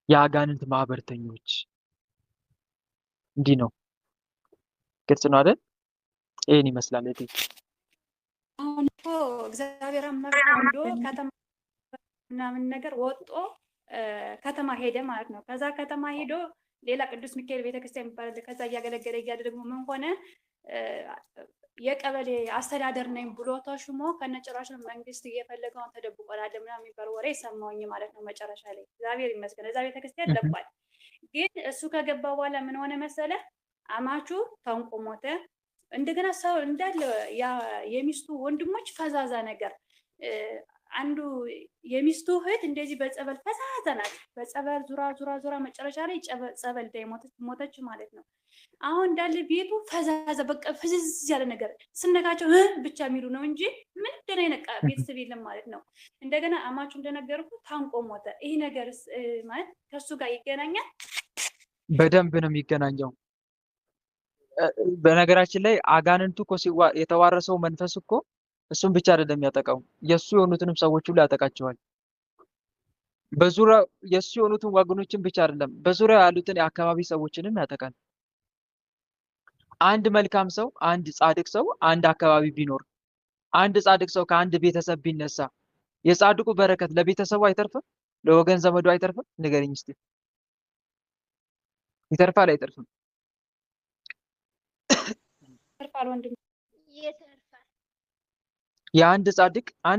Speaker 2: የአጋንንት ማህበርተኞች። እንዲህ ነው። ግልጽ ነው አይደል? ይሄን ይመስላል እህቴ።
Speaker 5: አሁን እኮ እግዚአብሔር አመርቶ ከተማ ምናምን ነገር ወጦ ከተማ ሄደ ማለት ነው። ከዛ ከተማ ሄዶ ሌላ ቅዱስ ሚካኤል ቤተክርስቲያን የሚባል ከዛ እያገለገለ እያለ ደግሞ ምን ሆነ? የቀበሌ አስተዳደር ነኝ ብሎ ተሹሞ ከነጭራሽ መንግስት እየፈለገውን ተደብቆናል ምናምን የሚባል ወሬ ሰማሁኝ ማለት ነው። መጨረሻ ላይ እግዚአብሔር ይመስገን እዛ ቤተክርስቲያን ለቋል። ግን እሱ ከገባ በኋላ ምን ሆነ መሰለ? አማቹ ታንቆ ሞተ። እንደገና ሰው እንዳለ የሚስቱ ወንድሞች ፈዛዛ ነገር አንዱ የሚስቱ እህት እንደዚህ በጸበል ፈዛዛ ናት። በጸበል ዙራ መጨረሻ ላይ ጸበል ላይ ሞተች ማለት ነው። አሁን እንዳለ ቤቱ ፈዛዛ በቃ ፍዝዝ ያለ ነገር ስነካቸው ብቻ የሚሉ ነው እንጂ ምን ደህና የነቃ ቤተሰብ የለም ማለት ነው። እንደገና አማቹ እንደነገርኩ ታንቆ ሞተ። ይሄ ነገር ማለት ከሱ ጋር ይገናኛል?
Speaker 2: በደንብ ነው የሚገናኘው። በነገራችን ላይ አጋንንቱ እኮ የተዋረሰው መንፈስ እኮ እሱን ብቻ አይደለም ያጠቃው፣ የሱ የሆኑትንም ሰዎች ሁሉ ያጠቃቸዋል። በዙሪያው የሱ የሆኑትን ወገኖችን ብቻ አይደለም፣ በዙሪያው ያሉትን የአካባቢ ሰዎችንም ያጠቃል። አንድ መልካም ሰው፣ አንድ ጻድቅ ሰው አንድ አካባቢ ቢኖር፣ አንድ ጻድቅ ሰው ከአንድ ቤተሰብ ቢነሳ የጻድቁ በረከት ለቤተሰቡ አይተርፍም? ለወገን ዘመዱ አይተርፍም? ንገረኝ እስቲ። ይተርፋል አይተርፍም?
Speaker 5: ይተርፋል ወንድም፣
Speaker 6: ይተርፋል።
Speaker 2: የአንድ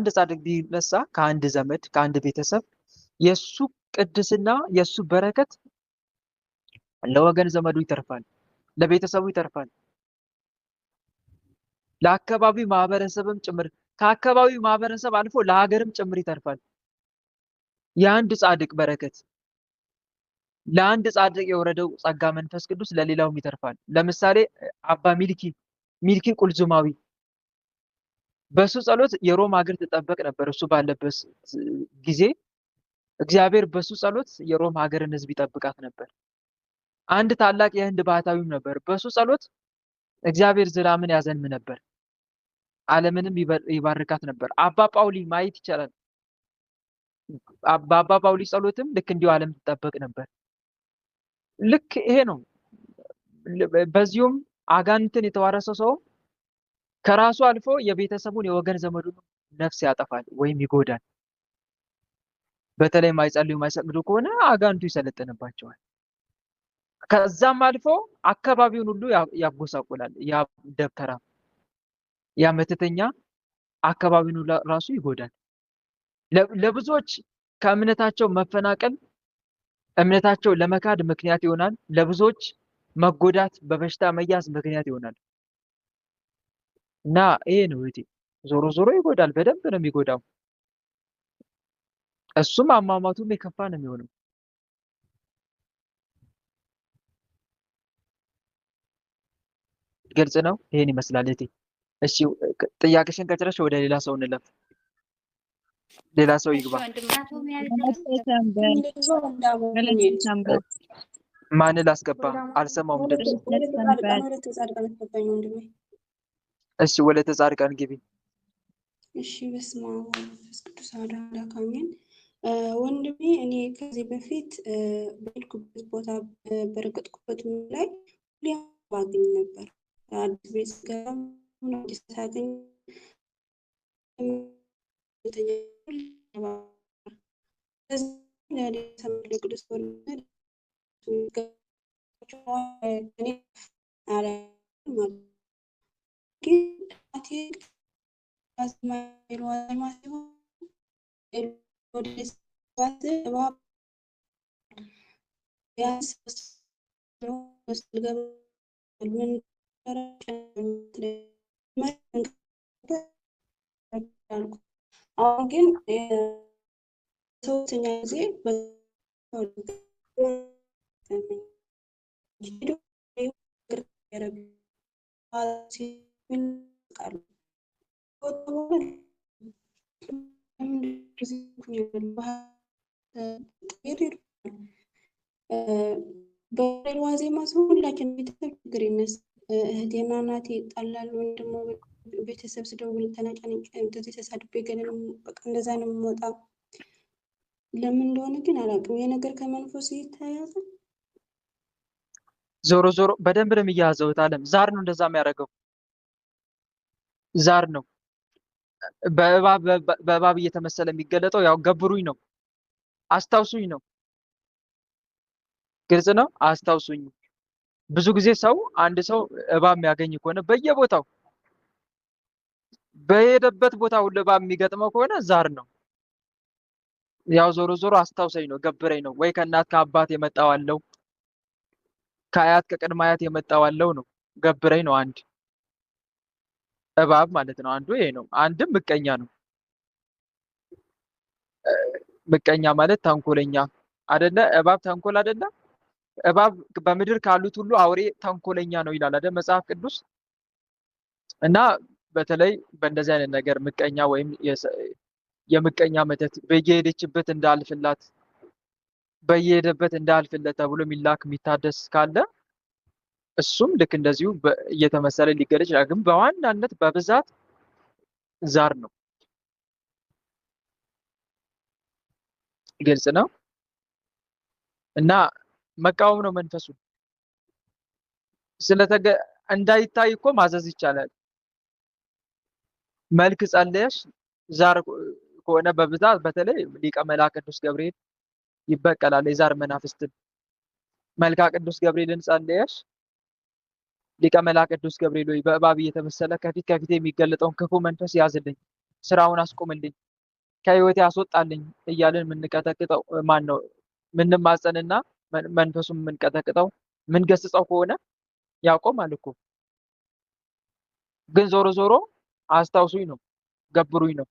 Speaker 2: ጻድቅ ቢነሳ ከአንድ ዘመድ ከአንድ ቤተሰብ የሱ ቅድስና የሱ በረከት ለወገን ዘመዱ ይተርፋል፣ ለቤተሰቡ ይተርፋል፣ ለአካባቢው ማህበረሰብም ጭምር፣ ከአካባቢው ማህበረሰብ አልፎ ለሀገርም ጭምር ይተርፋል። የአንድ ጻድቅ በረከት ለአንድ ጻድቅ የወረደው ጸጋ መንፈስ ቅዱስ ለሌላውም ይተርፋል። ለምሳሌ አባ ሚልኪ ቁልዝማዊ በሱ ጸሎት የሮም ሀገር ትጠበቅ ነበር። እሱ ባለበት ጊዜ እግዚአብሔር በሱ ጸሎት የሮም ሀገርን ሕዝብ ይጠብቃት ነበር። አንድ ታላቅ የህንድ ባህታዊም ነበር። በሱ ጸሎት እግዚአብሔር ዝናምን ያዘንም ነበር፣ ዓለምንም ይባርካት ነበር። አባ ጳውሊ ማየት ይቻላል። በአባ ጳውሊ ጸሎትም ልክ እንዲሁ ዓለም ትጠበቅ ነበር። ልክ ይሄ ነው። በዚሁም አጋንንትን የተዋረሰ ሰው ከራሱ አልፎ የቤተሰቡን የወገን ዘመዱን ነፍስ ያጠፋል ወይም ይጎዳል። በተለይ ማይጸልዩ ማይሰግዱ ከሆነ አጋንንቱ ይሰለጥንባቸዋል። ከዛም አልፎ አካባቢውን ሁሉ ያጎሳቁላል። ያ ደብተራ ያ መተተኛ አካባቢውን ራሱ ይጎዳል። ለብዙዎች ከእምነታቸው መፈናቀል እምነታቸው ለመካድ ምክንያት ይሆናል። ለብዙዎች መጎዳት በበሽታ መያዝ ምክንያት ይሆናል። እና ይሄ ነው እህቴ፣ ዞሮ ዞሮ ይጎዳል። በደንብ ነው የሚጎዳው። እሱም አሟሟቱም የከፋ ነው የሚሆነው። ግልጽ ነው። ይሄን ይመስላል እህቴ። እሺ ጥያቄሽን ከጨረስሽ ወደ ሌላ ሰው እንለፍ። ሌላ ሰው ይግባ። ማን ላስገባ? አልሰማውም ድምፅ። እሺ ወለተ ጻድቃን ግቢ።
Speaker 7: እሺ በስመ አብ ወመንፈስ ቅዱስ አሐዱ አምላክ አሜን። ወንድሜ እኔ ከዚህ በፊት በሄድኩበት ቦታ በረገጥኩበት ላይ ሁሌ ባገኝ ነበር። አዲስ ቤት ስገባ አዲስ ሳገኝ ቅዱስ እባብ ቢያንስ አሁን ግን ሶስተኛ ጊዜ በሬል ዋዜማ ሰው ሁላችን ቤተሰብ ችግር ይነሳ እህቴና እናቴ ይጣላሉ። ወይም ደግሞ ቤተሰብ ስደውል ተነጫነጭ እንደዚህ ተሳድቤ ገደል በቃ እንደዛ ነው የምወጣው። ለምን እንደሆነ ግን አላውቅም። የነገር ከመንፈሱ ይታያል።
Speaker 2: ዞሮ ዞሮ በደንብ ነው የሚያያዘው። አለም ዛር ነው እንደዛ የሚያደርገው ዛር ነው። በእባብ እየተመሰለ የሚገለጠው ያው ገብሩኝ ነው፣ አስታውሱኝ ነው። ግልጽ ነው። አስታውሱኝ። ብዙ ጊዜ አንድ ሰው እባብ የሚያገኝ ከሆነ በየቦታው በሄደበት ቦታ ሁሉ እባብ የሚገጥመው ከሆነ ዛር ነው። ያው ዞሮ ዞሮ አስታውሰኝ ነው፣ ገብረኝ ነው። ወይ ከእናት ከአባት የመጣው አለው፣ ከአያት ከቅድመ አያት የመጣው አለው ነው። ገብረኝ ነው አንድ እባብ ማለት ነው። አንዱ ይሄ ነው። አንድም ምቀኛ ነው። ምቀኛ ማለት ተንኮለኛ አይደለ? እባብ ተንኮል አይደለ? እባብ በምድር ካሉት ሁሉ አውሬ ተንኮለኛ ነው ይላል አይደል መጽሐፍ ቅዱስ። እና በተለይ በእንደዚህ አይነት ነገር ምቀኛ ወይም የምቀኛ መተት በየሄደችበት እንዳልፍላት በየሄደበት እንዳልፍለት ተብሎ የሚላክ የሚታደስ ካለ እሱም ልክ እንደዚሁ እየተመሰለ ሊገለጽ ይችላል። ግን በዋናነት በብዛት ዛር ነው። ግልጽ ነው። እና መቃወም ነው መንፈሱ። እንዳይታይ እኮ ማዘዝ ይቻላል። መልክ ጸለየሽ ዛር ከሆነ በብዛት በተለይ ሊቀ መላእክት ቅዱስ ገብርኤል ይበቀላል የዛር መናፍስትን። መልካ ቅዱስ ገብርኤልን ጸለየሽ ሊቀ መላእክት ቅዱስ ገብርኤል ሆይ በእባብ እየተመሰለ ከፊት የሚገለጠውን ክፉ መንፈስ ያዝልኝ፣ ስራውን አስቆምልኝ፣ ከህይወቴ ያስወጣልኝ እያልን የምንቀጠቅጠው ማን ነው? ምንማጸንና መንፈሱን የምንቀጠቅጠው ምንገስጸው ከሆነ ያቆማል እኮ። ግን ዞሮ ዞሮ አስታውሱኝ ነው፣ ገብሩኝ ነው።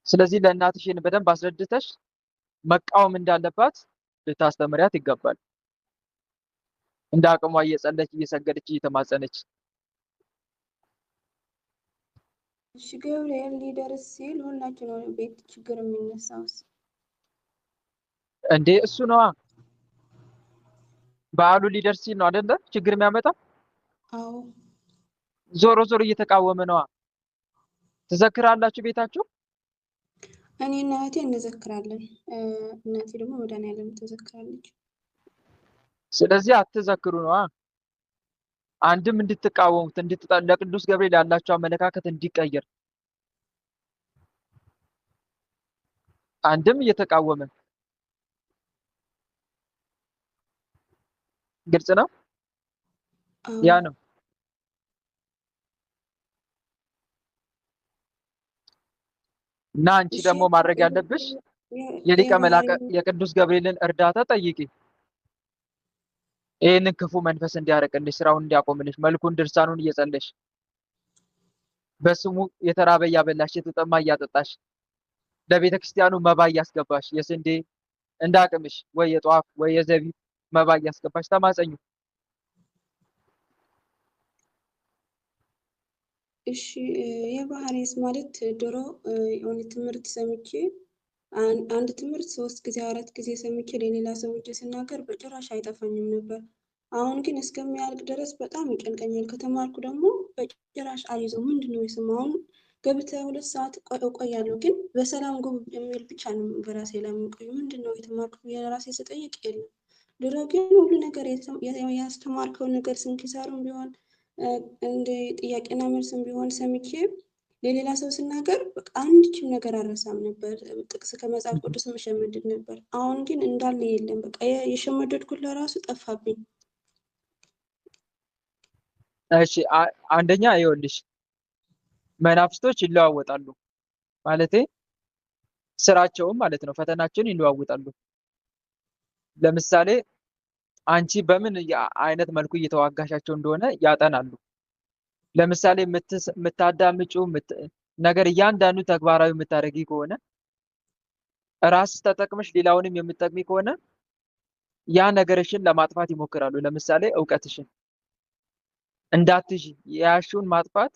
Speaker 2: ስለዚህ ለእናትሽን በደንብ አስረድተሽ መቃወም እንዳለባት ልታስተምሪያት ይገባል። እንደ አቅሟ እየጸለች እየሰገደች እየተማጸነች።
Speaker 7: እሺ ገብርኤል ሊደርስ ሲል ሁላችን ነው ቤት ችግር የሚነሳውስ
Speaker 2: እንዴ? እሱ ነዋ። በዓሉ ሊደርስ ሲል ነው አይደለ ችግር የሚያመጣ?
Speaker 7: አዎ።
Speaker 2: ዞሮ ዞሮ እየተቃወመ ነዋ። ትዘክራላችሁ ቤታችሁ?
Speaker 7: እኔና እህቴ እንዘክራለን። እናቴ ደግሞ መድኃኒዓለም ትዘክራለች።
Speaker 2: ስለዚህ አትዘክሩ ነዋ። አንድም እንድትቃወሙት ለቅዱስ ገብርኤል ያላቸው አመለካከት እንዲቀየር፣ አንድም እየተቃወመ። ግልጽ ነው። ያ ነው። እና አንቺ ደግሞ ማድረግ ያለብሽ የሊቀ መላእክት የቅዱስ ገብርኤልን እርዳታ ጠይቂ። ይህንን ክፉ መንፈስ እንዲያርቅልሽ፣ ስራውን እንዲያቆምልሽ፣ መልኩን ድርሳኑን እየጸለሽ በስሙ የተራበ እያበላሽ የተጠማ እያጠጣሽ ለቤተ ክርስቲያኑ መባ እያስገባሽ የስንዴ እንደ አቅምሽ ወይ የጧፍ ወይ የዘቢብ መባ እያስገባሽ ተማጸኙ።
Speaker 7: እሺ የባህሪስ ማለት ድሮ የሆነ ትምህርት ሰምቼ አንድ ትምህርት 3 ጊዜ 4 ጊዜ ሰምቼ ለሌላ ሰዎች ስናገር በጭራሽ አይጠፋኝም ነበር። አሁን ግን እስከሚያልቅ ድረስ በጣም ይጨንቀኛል። ከተማርኩ ደግሞ በጭራሽ አልይዘው። ምንድነው የሰማውን ገብተህ 2 ሰዓት እቆያለሁ፣ ግን በሰላም ግቡ የሚል ብቻ ነው በራሴ ላይ የምቆየው። ምንድነው የተማርኩት የራሴ ስጠይቅ የለም። ድሮ ግን ሁሉ ነገር ያስተማርከው ነገር ስንክሳሩም ቢሆን እንደ ጥያቄና መልስም ቢሆን ሰምቼ ለሌላ ሰው ስናገር በቃ አንድችም ነገር አልረሳም ነበር። ጥቅስ ከመጽሐፍ ቅዱስ መሸመድድ ነበር። አሁን ግን እንዳለ የለም። በቃ የሸመደድኩት ለራሱ ጠፋብኝ።
Speaker 2: እሺ አንደኛ ይኸውልሽ መናፍስቶች ይለዋወጣሉ። ማለቴ ስራቸውም ማለት ነው ፈተናቸውን ይለዋውጣሉ። ለምሳሌ አንቺ በምን አይነት መልኩ እየተዋጋሻቸው እንደሆነ ያጠናሉ። ለምሳሌ የምታዳምጪው ነገር እያንዳንዱ ተግባራዊ የምታደርጊ ከሆነ ራስ ተጠቅመሽ ሌላውንም የምትጠቅሚ ከሆነ ያ ነገርሽን ለማጥፋት ይሞክራሉ። ለምሳሌ እውቀትሽን እንዳትይዥ የያዝሽውን ማጥፋት፣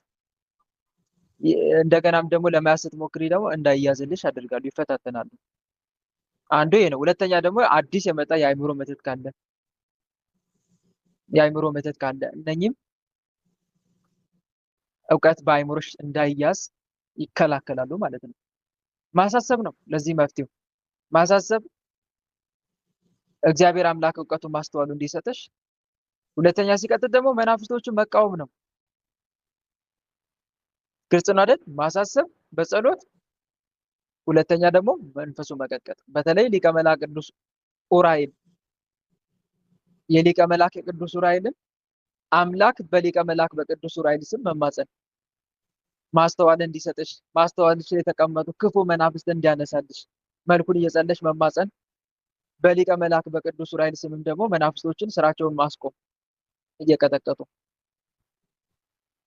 Speaker 2: እንደገናም ደግሞ ለመያዝ ስትሞክሪ ደግሞ እንዳይያዝልሽ ያደርጋሉ፣ ይፈታተናሉ። አንዱ ይሄ ነው። ሁለተኛ ደግሞ አዲስ የመጣ የአእምሮ መተት ካለ እነኚህም እውቀት በአእምሮሽ እንዳይያዝ ይከላከላሉ ማለት ነው። ማሳሰብ ነው ለዚህ መፍትሄው። ማሳሰብ እግዚአብሔር አምላክ እውቀቱን ማስተዋሉ እንዲሰጥሽ። ሁለተኛ ሲቀጥል ደግሞ መናፍስቶቹን መቃወም ነው። ግልጽ ነው አይደል? ማሳሰብ በጸሎት፣ ሁለተኛ ደግሞ መንፈሱ መቀጥቀጥ። በተለይ ሊቀ መላእክት ቅዱስ ኡራኤል የሊቀ መላእክት የቅዱስ ኡራኤልን አምላክ በሊቀ መላእክት በቅዱስ ኡራኤል ስም መማፀን፣ ማስተዋል እንዲሰጥሽ፣ ማስተዋልሽ የተቀመጡ ክፉ መናፍስት እንዲያነሳልሽ መልኩን እየጸለሽ መማፀን፣ በሊቀ መላእክት በቅዱስ ኡራኤል ስምም ደግሞ መናፍስቶችን ስራቸውን ማስቆም እየቀጠቀጡ።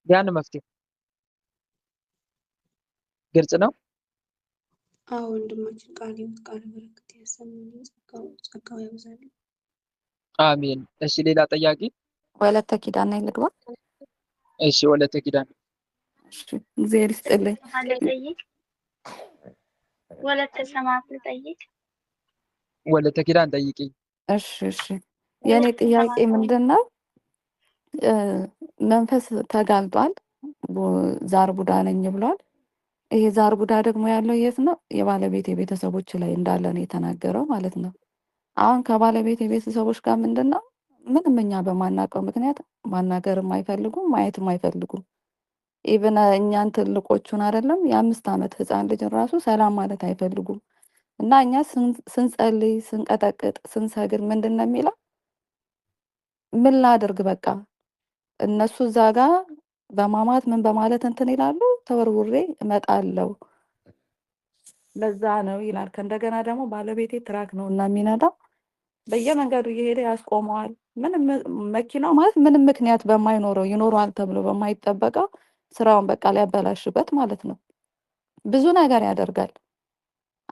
Speaker 2: ያን መፍትሄ ግልጽ ነው።
Speaker 7: አዎ ወንድማችን ቃል ሕይወት ቃል በረከት ያሰማልን፣ ጸጋው ያብዛልን።
Speaker 2: አሜን። እሺ ሌላ ጥያቄ?
Speaker 6: ወለተ ኪዳን ነኝ ልግባ?
Speaker 2: እሺ ወለተ ኪዳን።
Speaker 6: እሺ እግዚአብሔር ይስጥልኝ።
Speaker 8: ልጠይቅ? ወለተ ሰማዕት ልጠይቅ?
Speaker 2: ወለተ ኪዳን ጠይቂ።
Speaker 6: እሺ የኔ ጥያቄ ምንድነው? መንፈስ ተጋልጧል፣ ዛር ቡዳ ነኝ ብሏል። ይሄ ዛር ቡዳ ደግሞ ያለው የት ነው? የባለቤት ቤተሰቦች ላይ እንዳለ ነው የተናገረው ማለት ነው። አሁን ከባለቤት ቤተሰቦች ጋር ምንድነው ምንም እኛ በማናውቀው ምክንያት ማናገርም አይፈልጉም፣ ማየትም አይፈልጉም። ኢቭን እኛን ትልቆቹን አይደለም የ5 ዓመት ህፃን ልጅ ራሱ ሰላም ማለት አይፈልጉም። እና እኛ ስንጸልይ፣ ስንቀጠቅጥ፣ ስንሰግድ ምንድን ነው የሚለው? ምን ላድርግ በቃ እነሱ እዛ ጋር በማማት ምን በማለት እንትን ይላሉ፣ ተወርውሬ እመጣለሁ ለዛ ነው ይላል። ከእንደገና ደግሞ ባለቤቴ ትራክ ነው እና የሚነዳው በየመንገዱ እየሄደ ያስቆመዋል። ምንም መኪናው ማለት ምንም ምክንያት በማይኖረው ይኖረዋል ተብሎ በማይጠበቀው ስራውን በቃ ሊያበላሽበት ማለት ነው። ብዙ ነገር ያደርጋል።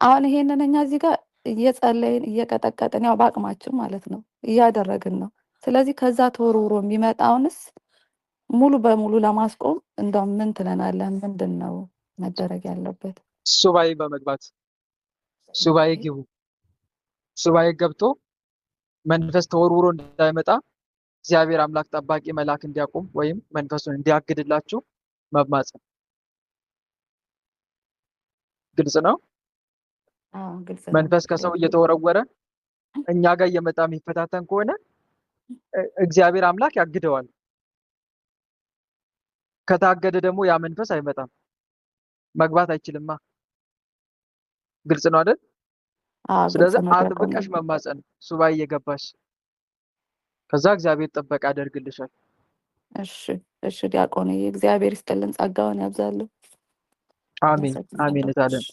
Speaker 6: አሁን ይሄንን እኛ እዚህ ጋር እየጸለይን እየቀጠቀጥን ያው በአቅማችን ማለት ነው እያደረግን ነው። ስለዚህ ከዛ ተወርውሮ የሚመጣውንስ ሙሉ በሙሉ ለማስቆም እንደው ምን ትለናለህ? ምንድን ነው መደረግ ያለበት?
Speaker 2: ሱባኤ በመግባት ሱባኤ ግቡ። ሱባኤ ገብቶ መንፈስ ተወርውሮ እንዳይመጣ እግዚአብሔር አምላክ ጠባቂ መልአክ እንዲያቆም ወይም መንፈሱን እንዲያግድላችሁ መማፀን። ግልጽ ነው።
Speaker 6: ግልጽ
Speaker 2: መንፈስ ከሰው እየተወረወረ እኛ ጋር እየመጣ የሚፈታተን ከሆነ እግዚአብሔር አምላክ ያግደዋል። ከታገደ ደግሞ ያ መንፈስ አይመጣም፣ መግባት አይችልማ። ግልጽ ነው አይደል? ስለዚህ አጥብቀሽ መማፀን ሱባኤ እየገባሽ ከዛ እግዚአብሔር ጥበቃ ያደርግልሻል።
Speaker 6: እሺ ዲያቆን እግዚአብሔር ይስጥልን፣ ጸጋውን ያብዛልን።
Speaker 2: አሜን አሜን ታለን።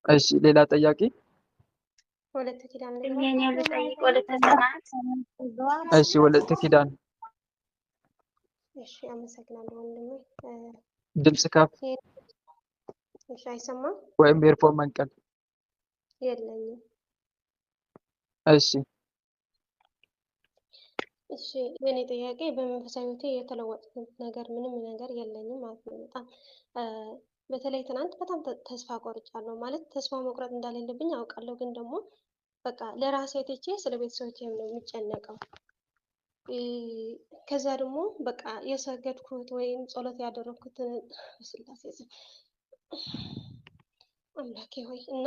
Speaker 2: እሺ ሌላ ጥያቄ?
Speaker 8: ወለተ ኪዳን ለኛው ልጠይቅ? ወለተ ሰማዕት።
Speaker 2: እሺ ወለተ ኪዳን።
Speaker 8: እሺ አመሰግናለሁ ወንድሜ።
Speaker 2: ድምጽ ከፍ።
Speaker 8: እሺ አይሰማም
Speaker 2: ወይም ኤርፎን መንቀል?
Speaker 8: የለኝም። እሺ የኔ ጥያቄ በመንፈሳዊ ሕይወቴ የተለወጥኩት ነገር ምንም ነገር የለኝም ማለት ነው። በጣም በተለይ ትናንት በጣም ተስፋ ቆርጫለሁ። ማለት ተስፋ መቁረጥ እንዳሌለብኝ አውቃለሁ፣ ግን ደግሞ በቃ ለራሴ ትቼ ስለ ቤተሰቦቼ ነው የሚጨነቀው። ከዛ ደግሞ በቃ የሰገድኩት ወይም ጸሎት ያደረኩት ስላሴ አምላኬ ሆይ እና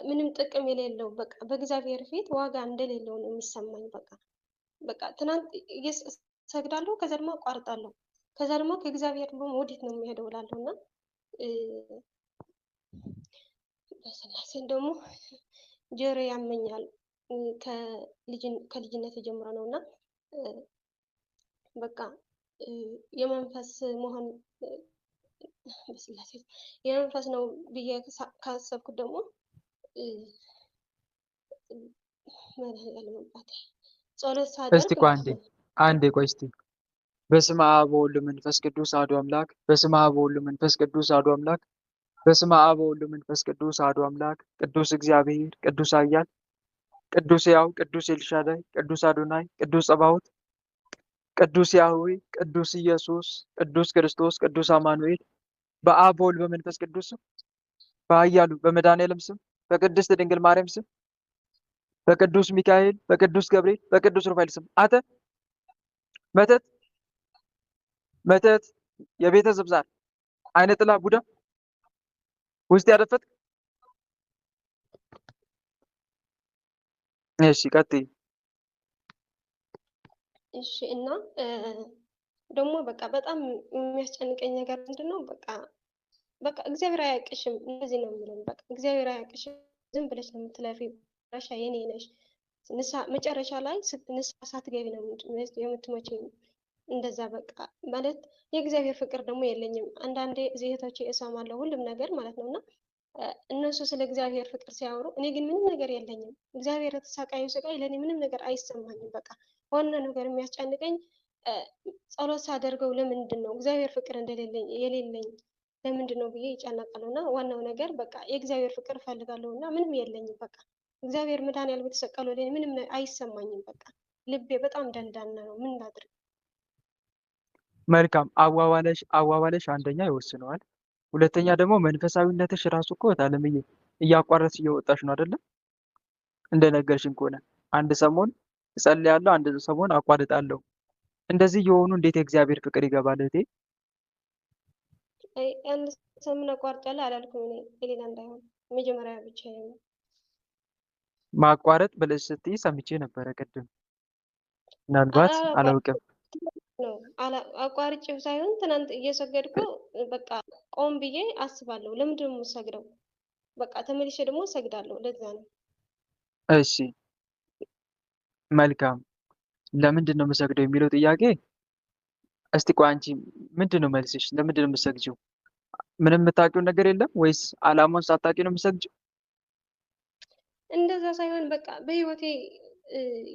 Speaker 8: ምንም ጥቅም የሌለው በቃ በእግዚአብሔር ፊት ዋጋ እንደሌለው ነው የሚሰማኝ። በቃ ትናንት ሰግዳለሁ፣ ከዛ ደግሞ አቋርጣለሁ፣ ከዛ ደግሞ ከእግዚአብሔር ደግሞ ወዴት ነው የሚሄደው እላለሁ እና በስላሴን ደግሞ ጆሮ ያመኛል ከልጅነት ጀምሮ ነው እና በቃ የመንፈስ መሆን በስላሴ የመንፈስ ነው ብዬ ካሰብኩት ደግሞ መድኃኒዓለም አባቴ ጸሎት
Speaker 2: እስቲ
Speaker 8: ሳደርግ
Speaker 2: ቆይ
Speaker 8: ማለት ነው።
Speaker 2: አንዴ ቆይ እስቲ በስመ አብ ወወልድ ወመንፈስ ቅዱስ አሐዱ አምላክ። በስመ አብ ወወልድ ወመንፈስ ቅዱስ አሐዱ አምላክ። በስመ አብ ወወልድ ወመንፈስ ቅዱስ አሐዱ አምላክ። ቅዱስ እግዚአብሔር፣ ቅዱስ ኃያል፣ ቅዱስ ሕያው፣ ቅዱስ ኤልሻዳይ፣ ቅዱስ አዶናይ፣ ቅዱስ ጸባዖት፣ ቅዱስ ያህዌ፣ ቅዱስ ኢየሱስ፣ ቅዱስ ክርስቶስ፣ ቅዱስ አማኑኤል በአብ በወልድ በመንፈስ ቅዱስ ስም በኃያሉ በመድኃኔዓለም ስም በቅድስት ድንግል ማርያም ስም በቅዱስ ሚካኤል በቅዱስ ገብርኤል በቅዱስ ሩፋኤል ስም አንተ መተት የቤተሰብ ዛር አይነ ጥላ ቡዳ ውስጥ ያደፈጥ እሺ ቀጥይ።
Speaker 8: እሺ እና ደግሞ በቃ በጣም የሚያስጨንቀኝ ነገር ምንድን ነው? በቃ እግዚአብሔር አያውቅሽም፣ እንደዚህ ነው የሚለው። በቃ እግዚአብሔር አያውቅሽም፣ ዝም ብለሽ ነው የምትለፊው፣ መጨረሻ የኔ ነሽ። መጨረሻ ላይ ንስሐ ሳትገቢ ነው የምትሞቺው። እንደዛ በቃ ማለት የእግዚአብሔር ፍቅር ደግሞ የለኝም። አንዳንዴ እዚህ እህቶቼ እሰማለሁ ሁሉም ነገር ማለት ነው እና እነሱ ስለ እግዚአብሔር ፍቅር ሲያወሩ እኔ ግን ምንም ነገር የለኝም። እግዚአብሔር የተሰቃየው ስቃይ ለእኔ ምንም ነገር አይሰማኝም። በቃ ዋና ነገር የሚያስጨንቀኝ ጸሎት ሳደርገው ለምንድን ነው እግዚአብሔር ፍቅር የሌለኝ ለምንድን ነው ብዬ ይጨነቃለሁ። እና ዋናው ነገር በቃ የእግዚአብሔር ፍቅር እፈልጋለሁ እና ምንም የለኝም። በቃ እግዚአብሔር መድኃኒዓለም የተሰቀለው ለእኔ ምንም አይሰማኝም። በቃ ልቤ በጣም ደንዳና ነው። ምን ላድርግ?
Speaker 2: መልካም አዋዋለሽ አንደኛ ይወስነዋል። ሁለተኛ ደግሞ መንፈሳዊነትሽ ራሱ እኮ ታለምዬ እያቋረጥሽ እየወጣሽ ነው አይደለም? እንደነገርሽን ከሆነ አንድ ሰሞን እጸልያለሁ፣ አንድ ሰሞን አቋርጣለሁ። እንደዚህ የሆኑ እንዴት የእግዚአብሔር ፍቅር ይገባል እህቴ?
Speaker 8: አንድ ሰሞን አቋርጫለሁ አላልኩም እኔ የሌላ እንዳይሆን መጀመሪያ ብቻ ነው
Speaker 2: ማቋረጥ ብለሽ ስትይ ሰምቼ ነበረ ቅድም። ምናልባት አላውቅም
Speaker 8: ነው አቋርጬው ሳይሆን ትናንት እየሰገድኩ በቃ ቆም ብዬ አስባለሁ። ለምንድን ነው የምሰግደው? በቃ ተመልሼ ደግሞ እሰግዳለሁ። ለዛ ነው።
Speaker 2: እሺ መልካም። ለምንድን ነው የምሰግደው የሚለው ጥያቄ እስቲ ቆይ አንቺ ምንድን ነው መልስሽ? ለምንድን ነው የምሰግጂው? ምንም የምታውቂው ነገር የለም ወይስ አላማውን ሳታውቂ ነው የምሰግጂው?
Speaker 8: እንደዛ ሳይሆን በቃ በህይወቴ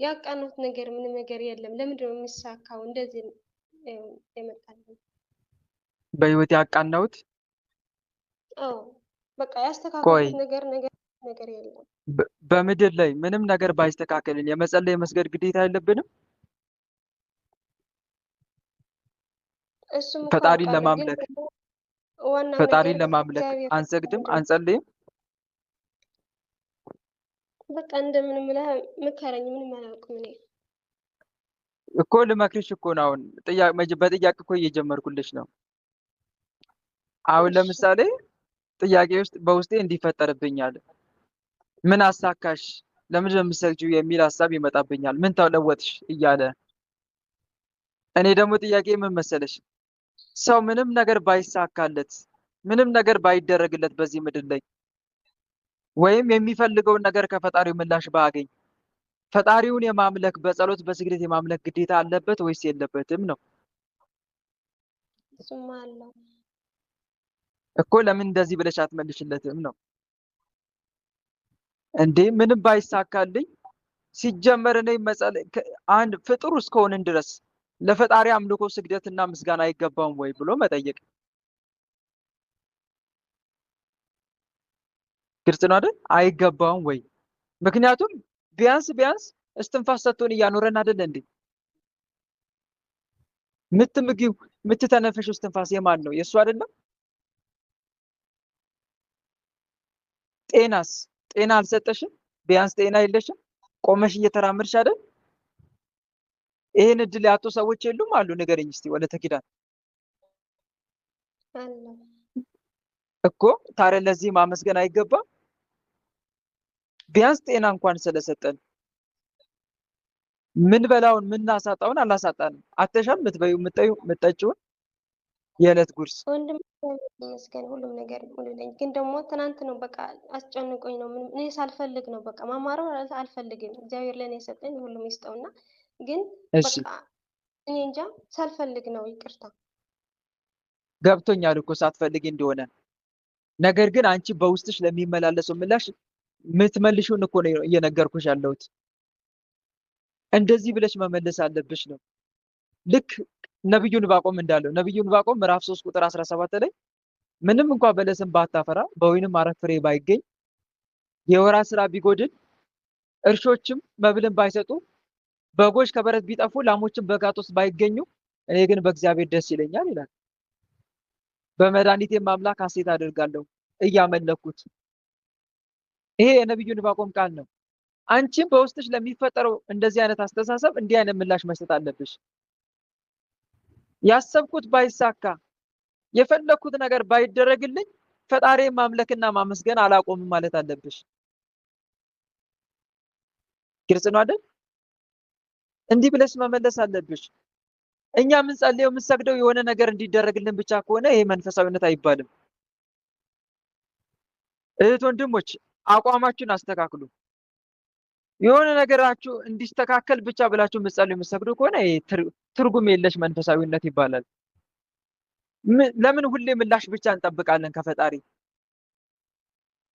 Speaker 8: ያቃናሁት ነገር ምንም ነገር የለም። ለምንድን ነው የሚሳካው? እንደዚህ የመጣልኝ
Speaker 2: በህይወቴ ያቃናሁት?
Speaker 8: አዎ በቃ ያስተካከልኩት ነገር የለም።
Speaker 2: በምድር ላይ ምንም ነገር ባይስተካከልን የመጸለይ የመስገድ ግዴታ የለብንም?
Speaker 8: እሱም
Speaker 2: ፈጣሪን ለማምለክ አንሰግድም አንጸልይም?
Speaker 8: በቃ እንደምንም ብለህ ምከረኝ። ምንም አላውቅም እኔ
Speaker 2: እኮ ልመክርሽ እኮ ነው። አሁን በጥያቄ እኮ እየጀመርኩልሽ ነው። አሁን ለምሳሌ ጥያቄ ውስጥ በውስጤ እንዲፈጠርብኛል ምን አሳካሽ፣ ለምንድን ነው የምትሰግጂው የሚል ሀሳብ ይመጣብኛል። ምን ተለወጥሽ እያለ እኔ ደግሞ ጥያቄ ምን መሰለሽ፣ ሰው ምንም ነገር ባይሳካለት ምንም ነገር ባይደረግለት በዚህ ምድር ላይ ወይም የሚፈልገውን ነገር ከፈጣሪው ምላሽ ባያገኝ ፈጣሪውን የማምለክ በጸሎት በስግደት የማምለክ ግዴታ አለበት ወይስ የለበትም ነው?
Speaker 8: እሱማ አለው
Speaker 2: እኮ። ለምን እንደዚህ ብለሽ አትመልሽለትም ነው እንዴ? ምንም ባይሳካልኝ ሲጀመር እኔ አንድ ፍጡር እስከሆንን ድረስ ለፈጣሪ አምልኮ ስግደትና ምስጋና አይገባም ወይ ብሎ መጠየቅ ግልጽ ነው አይደል? አይገባውም ወይ? ምክንያቱም ቢያንስ እስትንፋስ ሰጥቶን እያኖረን አይደል እንዴ? የምትተነፍሽው እስትንፋስ የማን ነው? የእሱ አይደለም? ጤና አልሰጠሽም? ቢያንስ ጤና የለሽም? ቆመሽ እየተራመድሽ አይደል? ይሄን እድል ያጡ ሰዎች የሉም አሉ? ንገረኝ እስቲ ወለተ ኪዳን እኮ። ታዲያ ለዚህ ማመስገን አይገባም? ቢያንስ ጤና እንኳን ስለሰጠን ምን በላውን ምን ናሳጣውን አላሳጣንም። አተሻል ምትበዩ ምጠጪውን የዕለት ጉርስ
Speaker 8: ወንድም ይመስገን ሁሉም ነገር ሁሉልኝ። ግን ደግሞ ትናንት ነው በቃ አስጨንቆኝ ነው። ምን እኔ ሳልፈልግ ነው በቃ ማማረው አልፈልግም። እግዚአብሔር ለኔ የሰጠኝ ሁሉም ይስጠውና ግን በቃ እኔ እንጃ ሳልፈልግ ነው። ይቅርታ
Speaker 2: ገብቶኛል እኮ ሳትፈልጊ እንደሆነ። ነገር ግን አንቺ በውስጥሽ ለሚመላለሰው ምላሽ የምትመልሺውን እኮ ነው እየነገርኩሽ ያለሁት። እንደዚህ ብለሽ መመለስ አለብሽ ነው። ልክ ነብዩ ዕንባቆም እንዳለው ነብዩ ዕንባቆም ምዕራፍ 3 ቁጥር 17 ላይ ምንም እንኳን በለስም ባታፈራ በወይንም አረግ ፍሬ ባይገኝ የወራት ስራ ቢጎድል እርሾችም መብልን ባይሰጡ በጎች ከበረት ቢጠፉ ላሞችም በጋጥ ውስጥ ባይገኙ እኔ ግን በእግዚአብሔር ደስ ይለኛል ይላል። በመድኃኒቴም አምላክ ሐሴት አደርጋለሁ እያመለኩት። ይሄ የነብዩ ዕንባቆም ቃል ነው። አንቺም በውስጥሽ ለሚፈጠረው እንደዚህ አይነት አስተሳሰብ እንዲህ አይነት ምላሽ መስጠት አለብሽ። ያሰብኩት ባይሳካ የፈለኩት ነገር ባይደረግልኝ ፈጣሪን ማምለክና ማመስገን አላቆምም ማለት አለብሽ። ግልጽ ነው አይደል? እንዲህ ብለሽ መመለስ አለብሽ። እኛ የምንጸልየው የምንሰግደው የሆነ ነገር እንዲደረግልን ብቻ ከሆነ ይሄ መንፈሳዊነት አይባልም። እህት ወንድሞች አቋማችሁን አስተካክሉ። የሆነ ነገራችሁ እንዲስተካከል ብቻ ብላችሁ የምትጸልዩ የምትሰግዱ ከሆነ ይሄ ትርጉም የለሽ መንፈሳዊነት ይባላል። ለምን ሁሌ ምላሽ ብቻ እንጠብቃለን ከፈጣሪ?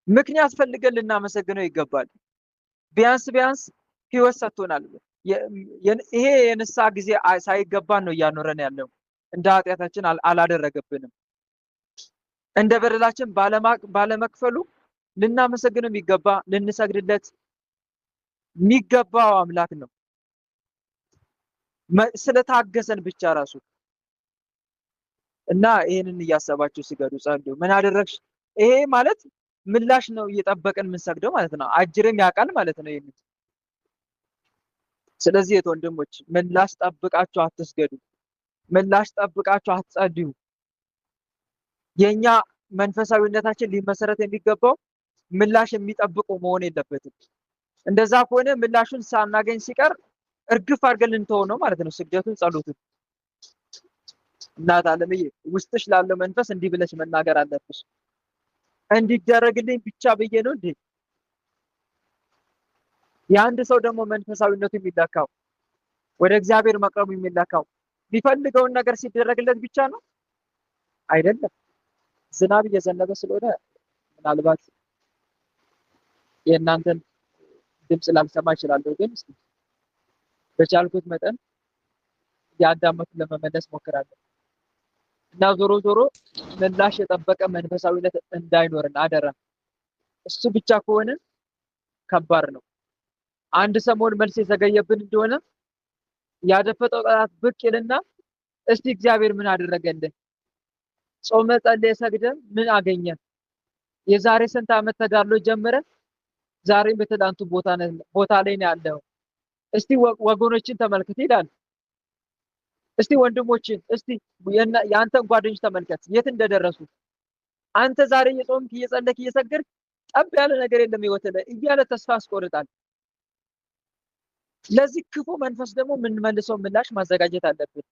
Speaker 2: ምክንያት ፈልገን ልናመሰግነው ይገባል። ቢያንስ ህይወት ሰጥቶናል። ይሄ የንስሐ ጊዜ ሳይገባን ነው እያኖረን ያለው። እንደ ኃጢአታችን አላደረገብንም። እንደ በደላችን ባለመክፈሉ ልናመሰግነው የሚገባ ልንሰግድለት የሚገባው አምላክ ነው። ስለታገሰን ብቻ ራሱ እና ይሄንን እያሰባችሁ ስገዱ፣ ጸልዩ። ምን አደረግሽ? ይሄ ማለት ምላሽ ነው እየጠበቅን የምንሰግደው ማለት ነው። አጅርም ያውቃል ማለት ነው ይሄን። ስለዚህ ወንድሞች ምላሽ ጠብቃችሁ አትስገዱ። ምላሽ ጠብቃችሁ አትጸልዩ። የኛ መንፈሳዊነታችን ሊመሰረት የሚገባው ምላሽ የሚጠብቁ መሆን የለበትም። እንደዛ ከሆነ ምላሹን ሳናገኝ ሲቀር እርግፍ አድርገን ልንተው ነው ማለት ነው ስግደቱን፣ ጸሎቱን። እናት አለምዬ ውስጥሽ ላለው መንፈስ እንዲህ ብለሽ መናገር አለብሽ። እንዲደረግልኝ ብቻ ብዬ ነው እንዴ? የአንድ ሰው ደግሞ መንፈሳዊነቱ የሚለካው ወደ እግዚአብሔር መቅረቡ የሚለካው ቢፈልገውን ነገር ሲደረግለት ብቻ ነው አይደለም። ዝናብ እየዘነበ ስለሆነ ምናልባት የእናንተን ድምፅ ላልሰማ እችላለሁ፣ ግን በቻልኩት መጠን ያዳመጡ ለመመለስ ሞክራለሁ። እና ዞሮ ምላሽ የጠበቀ መንፈሳዊነት እንዳይኖርን አደራ። እሱ ብቻ ከሆነ ከባድ ነው። አንድ ሰሞን መልስ የዘገየብን እንደሆነ ያደፈጠው ጠላት ብቅ ይልና እስቲ እግዚአብሔር ምን አደረገልህ? ጾመ ጸለየ ሰግደ ምን አገኘ? የዛሬ ስንት ዓመት ተጋድሎ ጀመረ፣ ዛሬም በትላንቱ ቦታ ላይ ነው ያለው። እስቲ ወገኖችን ተመልከት ይላል። እስቲ ወንድሞችን፣ እስቲ የአንተን ጓደኞች ተመልከት የት እንደደረሱ። አንተ ዛሬ እየጾምክ እየጸለይክ እየሰገድክ ጠብ ያለ ነገር የለም ህይወት ላይ እያለ ተስፋ አስቆርጣል። ለዚህ ክፉ መንፈስ ደግሞ የምንመልሰው ምላሽ ማዘጋጀት አለብን።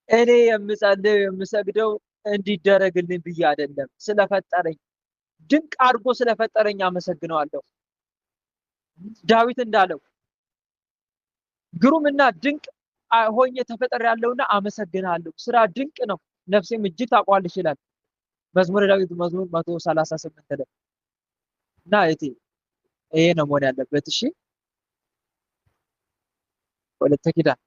Speaker 2: እኔ የምጸልየው የምሰግደው እንዲደረግልኝ ብዬ አይደለም፣ ስለፈጠረኝ ድንቅ አድርጎ ስለፈጠረኝ አመሰግነዋለሁ። ዳዊት እንዳለው ግሩምና ድንቅ ሆኜ ተፈጥሬያለሁና አመሰግናለሁ። ስራ ድንቅ ነው፣ ነፍሴም እጅግ ታውቋለች ይላል መዝሙረ ዳዊት መዝሙር 138 ላይ። እና ይሄ ነው መሆን ያለበት። እሺ ወለተ ኪዳን።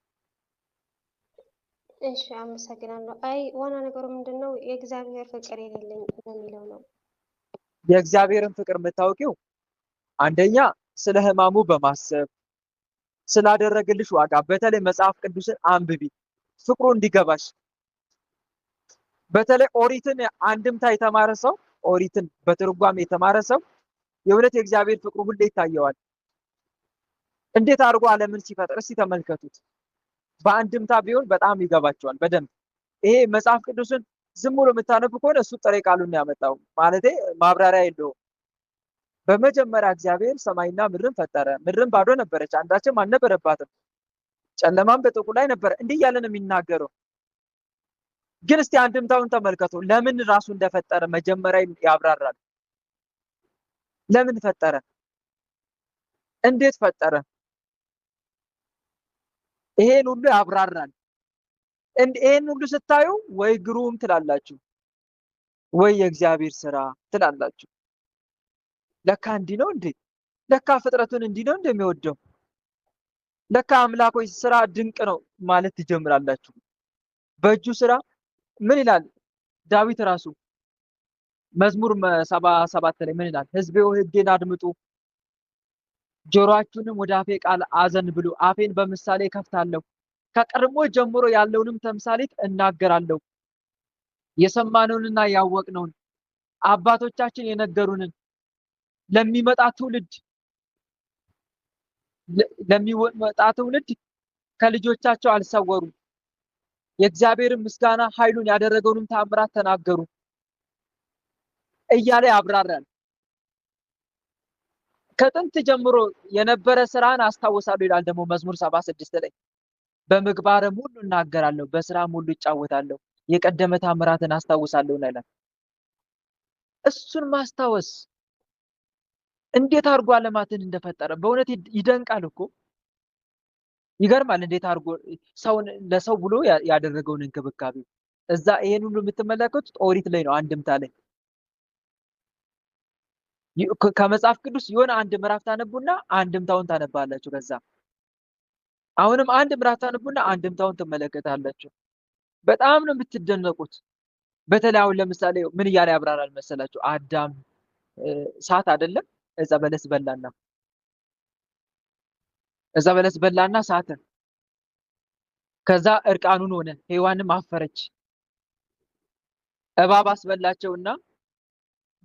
Speaker 8: እሺ አመሰግናለሁ። አይ ዋና ነገሩ ምንድነው የእግዚአብሔር ፍቅር የሌለኝ የሚለው ነው።
Speaker 2: የእግዚአብሔርን ፍቅር የምታውቂው አንደኛ ስለ ሕማሙ በማሰብ ስላደረግልሽ ዋጋ፣ በተለይ መጽሐፍ ቅዱስን አንብቢ ፍቅሩ እንዲገባሽ። በተለይ ኦሪትን አንድምታ የተማረ ሰው፣ ኦሪትን በትርጓሜ የተማረ ሰው የእውነት የእግዚአብሔር ፍቅሩ ሁሌ ይታየዋል። እንዴት አድርጎ ዓለምን ሲፈጥር እስቲ ተመልከቱት። በአንድምታ ቢሆን በጣም ይገባቸዋል በደንብ። ይሄ መጽሐፍ ቅዱስን ዝም ብሎ የምታነብ ከሆነ እሱ ጥሬ ቃሉን ያመጣው ማለቴ ማብራሪያ የለውም። በመጀመሪያ እግዚአብሔር ሰማይና ምድርን ፈጠረ። ምድርን ባዶ ነበረች፣ አንዳችም አልነበረባትም፣ ጨለማም በጥቁር ላይ ነበረ። እንዲህ እያለ ነው የሚናገረው። ግን እስቲ አንድምታውን ተመልከቱ። ለምን ራሱ እንደፈጠረ መጀመሪያ ያብራራል። ለምን ፈጠረ? እንዴት ፈጠረ? ይሄን ሁሉ ያብራራል። ይሄን ሁሉ ስታዩ ወይ ግሩም ትላላችሁ፣ ወይ የእግዚአብሔር ስራ ትላላችሁ። ለካ እንዲህ ነው እንዴ? ለካ ፍጥረቱን እንዲህ ነው እንደሚወደው፣ ለካ አምላኮች ስራ ድንቅ ነው ማለት ትጀምራላችሁ። በእጁ ስራ ምን ይላል ዳዊት ራሱ መዝሙር 77 ላይ ምን ይላል? ሕዝቤ ሆይ ሕጌን አድምጡ፣ ጆሮአችሁንም ወደ አፌ ቃል አዘንብሉ። አፌን በምሳሌ ከፍታለሁ፣ ከቀድሞ ጀምሮ ያለውንም ተምሳሌት እናገራለሁ። የሰማነውንና ያወቅነውን አባቶቻችን የነገሩንን ለሚመጣ ትውልድ ከልጆቻቸው አልሰወሩም። የእግዚአብሔርን ምስጋና ኃይሉን ያደረገውንም ተአምራት ተናገሩ እያለ ያብራራል። ከጥንት ጀምሮ የነበረ ስራን አስታውሳለሁ ይላል ደግሞ መዝሙር 76 ላይ በምግባርም ሁሉ እናገራለሁ፣ በስራም ሁሉ እጫወታለሁ፣ የቀደመ ተአምራትን አስታውሳለሁ ይላል። እሱን ማስታወስ እንዴት አድርጎ ዓለማትን እንደፈጠረ በእውነት ይደንቃል እኮ። ይገርማል እንዴት አድርጎ ሰውን ለሰው ብሎ ያደረገውን እንክብካቤ። እዛ ይሄን ሁሉ የምትመለከቱት ኦሪት ላይ ነው፣ አንድምታ ላይ ከመጽሐፍ ቅዱስ የሆነ አንድ ምዕራፍ ታነቡና አንድምታውን ታነባላችሁ። ከዛ አሁንም አንድ ምዕራፍ ታነቡና አንድምታውን ትመለከታላችሁ። በጣም ነው የምትደነቁት። በተለይ አሁን ለምሳሌ ምን እያለ ያብራራል መሰላችሁ? አዳም ሳት አይደለም ዕፀ በለስ በላና ሳተ። ከዛ እርቃኑን ሆነ፣ ሔዋንም አፈረች። እባብ አስበላቸውና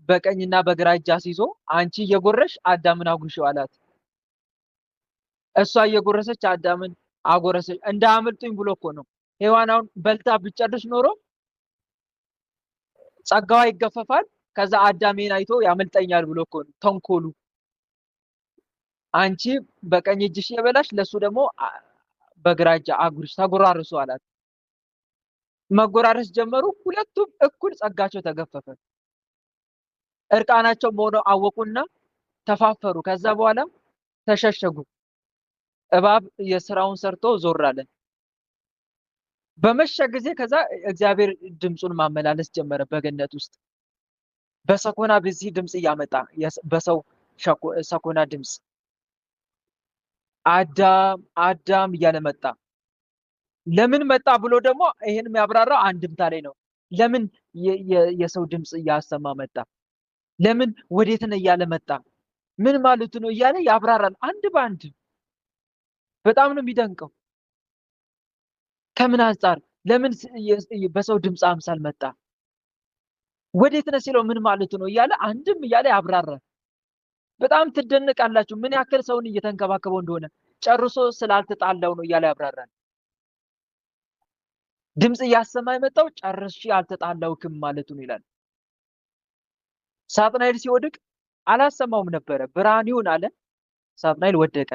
Speaker 2: በቀኝና በግራ እጅ አስይዞ አንቺ እየጎረሽ አዳምን አጉርሺው አላት። እሷ እየጎረሰች አዳምን አጎረሰች። እንዳያመልጡኝ ብሎ እኮ ነው። ሔዋን አሁን በልታ ብጨርስ ኖሮ ጸጋዋ ይገፈፋል። ከዛ አዳሜን አይቶ ያመልጠኛል ብሎ እኮ ነው ተንኮሉ። አንቺ በቀኝ እጅሽ የበላሽ ለሱ ደግሞ በግራ እጅ አጉርሽ፣ ተጎራርሱ አላት። መጎራረስ ጀመሩ። ሁለቱም እኩል ጸጋቸው ተገፈፈ። እርቃናቸው መሆኑን አወቁና ተፋፈሩ። ከዛ በኋላ ተሸሸጉ። እባብ የስራውን ሰርቶ ዞር አለ። በመሸ ጊዜ ከዛ እግዚአብሔር ድምፁን ማመላለስ ጀመረ በገነት ውስጥ በሰኮና በዚህ ድምፅ እያመጣ በሰው ሰኮና ድምፅ አዳም አዳም እያለ መጣ። ለምን መጣ ብሎ ደግሞ ይሄን የሚያብራራው አንድምታ ላይ ነው። ለምን የሰው ድምፅ እያሰማ መጣ? ለምን ወዴት ነው እያለ መጣ? ምን ማለቱ ነው እያለ ያብራራል አንድ በአንድ። በጣም ነው የሚደንቀው። ከምን አንጻር ለምን በሰው ድምፅ አምሳል መጣ? ወዴት ነው ሲለው ምን ማለቱ ነው እያለ አንድም እያለ ያብራራል። በጣም ትደነቃላችሁ ምን ያክል ሰውን እየተንከባከበው እንደሆነ። ጨርሶ ስላልተጣላው ነው እያለ ያብራራል። ድምፅ እያሰማ የመጣው ጨርሼ አልተጣላውክም ማለቱ ነው ይላል። ሳጥናኤል ሲወድቅ አላሰማውም ነበረ። ብርሃን ይሁን አለ፣ ሳጥናኤል ወደቀ።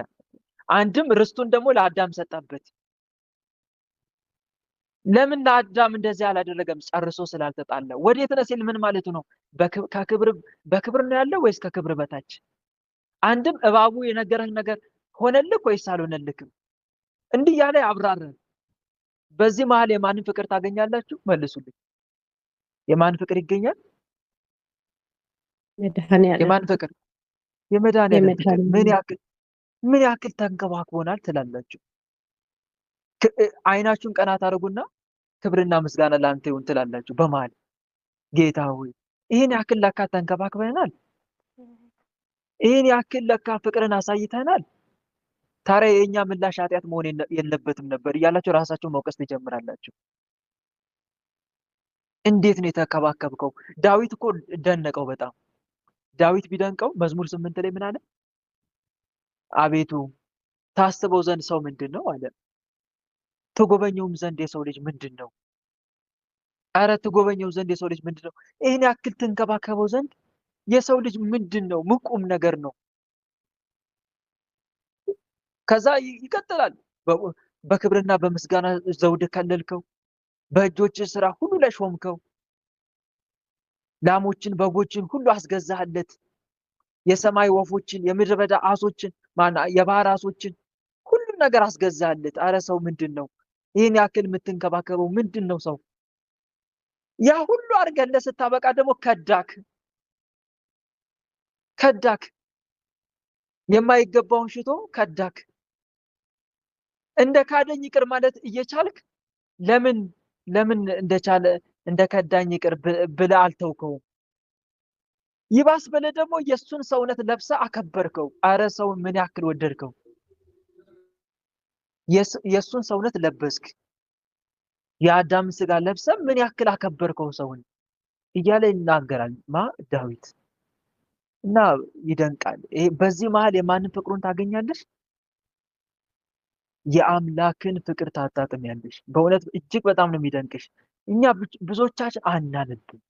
Speaker 2: አንድም ርስቱን ደግሞ ለአዳም ሰጣበት። ለምን ለአዳም እንደዚህ አላደረገም? ጨርሶ ስላልተጣላው። ወዴት ነው ሲል ምን ማለቱ ነው? በክብር ነው ያለው ወይስ ከክብር በታች? አንድም እባቡ የነገረህ ነገር ሆነልክ ወይስ አልሆነልክም? እንዲህ ያለ ያብራራል። በዚህ መሀል የማንን ፍቅር ታገኛላችሁ? መልሱልኝ። የማን ፍቅር ይገኛል? የማን ፍቅር? የመድኃኒዓለም ፍቅር። ምን ያክል ተንከባክቦናል ትላላችሁ? አይናችሁን ቀና ታደርጉና ክብርና ምስጋና ለአንተ ይሁን ትላላችሁ። በመሀል ጌታ ሆይ ይሄን ያክል ለካ ተንከባክበናል፣ ይሄን ያክል ለካ ፍቅርን አሳይተናል። ታዲያ የኛ ምላሽ ኃጢአት መሆን የለበትም ነበር እያላችሁ ራሳችሁን መውቀስ ትጀምራላችሁ። እንዴት ነው የተከባከብከው? ዳዊት እኮ ደነቀው በጣም። ዳዊት ቢደንቀው መዝሙር 8 ላይ ምን አለ? አቤቱ ታስበው ዘንድ ሰው ምንድን ነው አለ። ትጎበኘውም ዘንድ የሰው ልጅ ምንድን ነው? አረ ትጎበኘው ዘንድ የሰው ልጅ ምንድን ነው? ይህን ያክል ትንከባከበው ዘንድ የሰው ልጅ ምንድን ነው? ምን ቁም ነገር ነው? ከዛ ይቀጥላል። በክብርና በምስጋና ዘውድ ከለልከው፣ በእጆች ስራ ሁሉ ላይ ሾምከው፣ ላሞችን በጎችን ሁሉ አስገዛህለት፣ የሰማይ ወፎችን የምድረ በዳ አሶችን የባህር አሶችን ሁሉ ነገር አስገዛህለት። አረ ሰው ምንድን ነው? ይህን ያክል የምትንከባከበው ምንድን ነው ሰው? ያ ሁሉ አድርገህ ስታበቃ ደግሞ ከዳክ፣ የማይገባውን ሽቶ ከዳክ። እንደ ካደኝ ይቅር ማለት እየቻልክ ለምን እንደ ከዳኝ ይቅር ብለህ አልተውከውም? ይባስ ብለህ ደግሞ የእሱን ሰውነት ለብሰህ አከበርከው። አረ ሰው ምን ያክል ወደድከው? የእሱን ሰውነት ለበስክ፣ የአዳም ስጋ ለብሰህ ምን ያክል አከበርከው ሰውን እያለ ይናገራል ዳዊት። እና ይደንቃል። በዚህ መሀል የማንን ፍቅሩን ታገኛለሽ? የአምላክን ፍቅር ታጣጥሚያለሽ። በእውነት እጅግ በጣም ነው የሚደንቅሽ። እኛ ብዙዎቻችን አናነብም።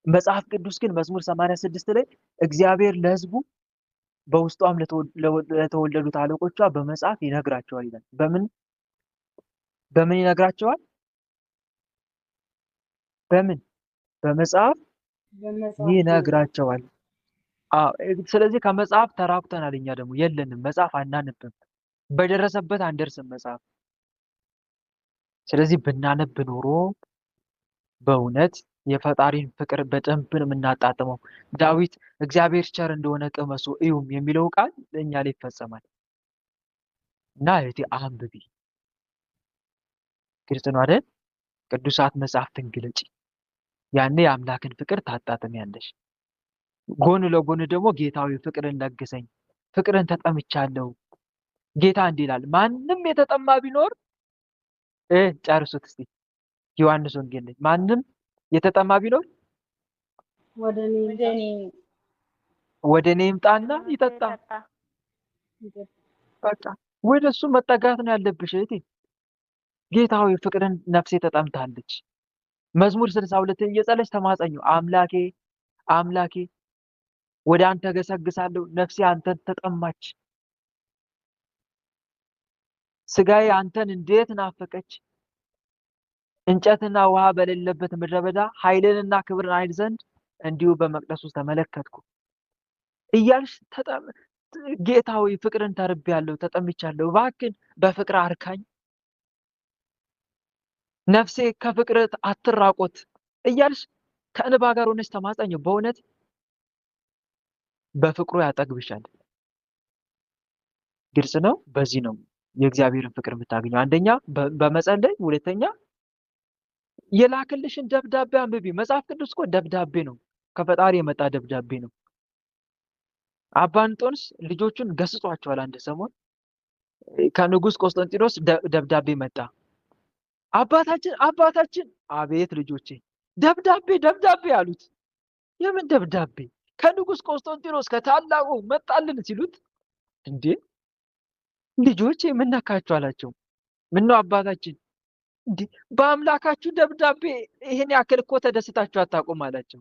Speaker 2: መጽሐፍ ቅዱስ ግን መዝሙር 86 ላይ እግዚአብሔር ለሕዝቡ በውስጧም ለተወለዱት አለቆቿ በመጽሐፍ ይነግራቸዋል ይላል። በምን ይነግራቸዋል? በመጽሐፍ ይነግራቸዋል። ስለዚህ ከመጽሐፍ ተራቁተናል። እኛ ደግሞ የለንም፣ መጽሐፍ አናነብም፣ በደረሰበት አንደርስም መጽሐፍ። ስለዚህ ብናነብ ኖሮ በእውነት የፈጣሪን ፍቅር በደንብ ነው የምናጣጥመው። ዳዊት እግዚአብሔር ቸር እንደሆነ ቅመሱ እዩም የሚለው ቃል ለእኛ ላይ ይፈጸማል። እና እህቴ አንብቢ። ግልጽ ነው አይደል? ቅዱሳት መጽሐፍትን ግለጪ። ያኔ የአምላክን ፍቅር ታጣጥሚያለሽ። ጎን ለጎን ደግሞ ጌታዊ ፍቅርን ለግሰኝ፣ ፍቅርን ተጠምቻለሁ። ጌታ እንዲህ ይላል፣ ማንም የተጠማ ቢኖር ጨርሱት እስቲ ዮሐንስ ወንጌል ላይ ማንም የተጠማ ቢኖር ወደ እኔ ይምጣና ይጠጣ። በቃ ወደ እሱ መጠጋት ነው ያለብሽ እህቴ። ጌታዊ ፍቅርን ነፍሴ ተጠምታለች። መዝሙር 62 እየጸለች ተማጸኙ፣ አምላኬ ወደ አንተ ገሰግሳለሁ፣ ነፍሴ አንተን ተጠማች። ስጋዬ አንተን እንዴት ናፈቀች። እንጨትና ውሃ በሌለበት ምድረ በዳ ኃይልንና ክብርን አይል ዘንድ እንዲሁ በመቅደስ ውስጥ ተመለከትኩ እያልሽ ጌታዊ ፍቅርን ተርቤያለሁ፣ ተጠምቻለሁ፣ እባክን በፍቅር አርካኝ፣ ነፍሴ ከፍቅር አትራቆት እያልሽ ከእንባ ጋር ሆነሽ ተማጸኝ። በእውነት በፍቅሩ ያጠግብሻል። ግልጽ ነው። በዚህ ነው የእግዚአብሔርን ፍቅር የምታገኘው። አንደኛ በመጸለይ፣ ሁለተኛ የላክልሽን ደብዳቤ አንብቢ። መጽሐፍ ቅዱስ እኮ ደብዳቤ ነው፣ ከፈጣሪ የመጣ ደብዳቤ ነው። አባ እንጦንስ ልጆቹን ገስጿቸዋል። አንድ ሰሞን ከንጉሥ ቆስጠንጢኖስ ደብዳቤ መጣ። አባታችን፣ አቤት ልጆቼ፣ ደብዳቤ አሉት። የምን ደብዳቤ? ከንጉሥ ቆስጠንጢኖስ ከታላቁ መጣልን ሲሉት፣ እንዴ ልጆቼ ምን ነካችሁ አላቸው። ምነው አባታችን፣ እንዴ በአምላካችሁ ደብዳቤ ይሄን ያክል እኮ ተደስታችሁ አታውቁም አላቸው።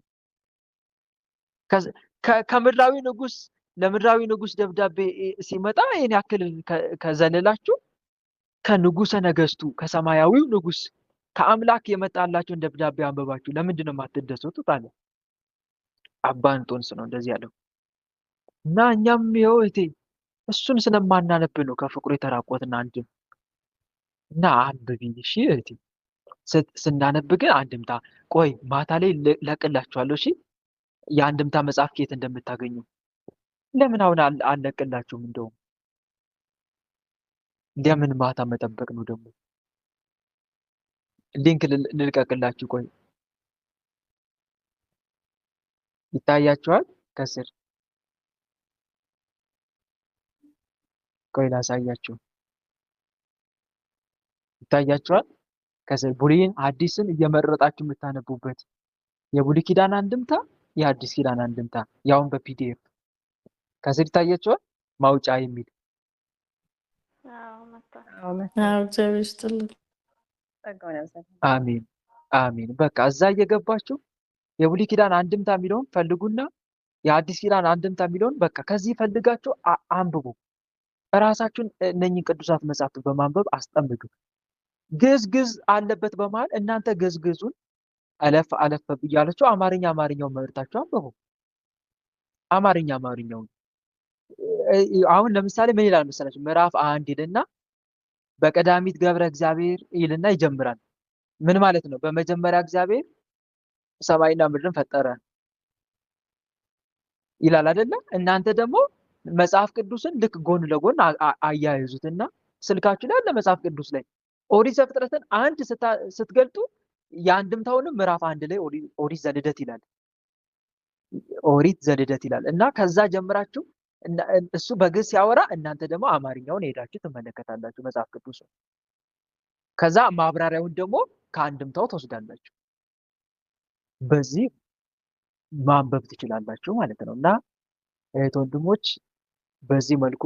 Speaker 2: ከምድራዊ ንጉሥ ለምድራዊ ንጉሥ ደብዳቤ ሲመጣ ይሄን ያክል ከዘለላችሁ ከንጉሠ ነገሥቱ ከሰማያዊው ንጉሥ ከአምላክ የመጣላቸውን ደብዳቤ አንበባችሁ ለምንድን ነው የማትደሰቱት አለ። አባ እንጦንስ ነው እንደዚህ ያለው። እና እኛም ይኸው እህቴ እሱን ስለማናነብ ነው ከፍቅሩ የተራቆትን አንድም እና አንብቢ እሺ እህቴ። ስናነብ ግን አንድምታ ቆይ ማታ ላይ ለቅላችኋለሁ እሺ። የአንድምታ መጽሐፍ ከየት እንደምታገኙ ለምን አሁን አልለቅላችሁም? እንደውም ለምን ማታ መጠበቅ ነው ደግሞ? ሊንክ ልልቀቅላችሁ። ቆይ ይታያችኋል ከስር። ቆይ ላሳያችሁ። ይታያችኋል ከስር ብሉይን ሐዲስን እየመረጣችሁ የምታነቡበት የብሉይ ኪዳን አንድምታ፣ የሐዲስ ኪዳን አንድምታ ያውን በፒዲኤፍ ከስር ይታያችኋል። ማውጫ የሚል አሜን አሜን። በቃ እዛ እየገባችሁ የብሉይ ኪዳን አንድምታ የሚለውን ፈልጉና የሐዲስ ኪዳን አንድምታ የሚለውን በቃ ከዚህ ፈልጋችሁ አንብቡ። እራሳችሁን እነኝን ቅዱሳት መጻሕፍት በማንበብ አስጠምዱ። ግዕዝ አለበት በመሃል እናንተ ግዕዙን አለፍ እያላችሁ አማርኛውን መርጣችሁ አንብቡ። አማርኛውን አሁን ለምሳሌ ምን ይላል መሰላችሁ? ምዕራፍ 1 ይልና በቀዳሚት ገብረ እግዚአብሔር ይልና ይጀምራል። ምን ማለት ነው? በመጀመሪያ እግዚአብሔር ሰማይና ምድርን ፈጠረ ይላል አይደለ? እናንተ ደግሞ መጽሐፍ ቅዱስን ልክ ጎን ለጎን አያይዙትና ስልካችሁ ላይ አለ መጽሐፍ ቅዱስ ላይ ኦሪት ዘፍጥረትን አንድ ስትገልጡ የአንድምታውንም ምዕራፍ 1 ላይ ኦሪት ዘልደት ይላል። ኦሪት ዘልደት ይላል እና ከዛ ጀምራችሁ እሱ በግዕዝ ሲያወራ እናንተ ደግሞ አማርኛውን ሄዳችሁ ትመለከታላችሁ መጽሐፍ ቅዱስ። ከዛ ማብራሪያውን ደግሞ ከአንድምታው ትወስዳላችሁ። በዚህ ማንበብ ትችላላችሁ ማለት ነው። እና እህት ወንድሞች በዚህ መልኩ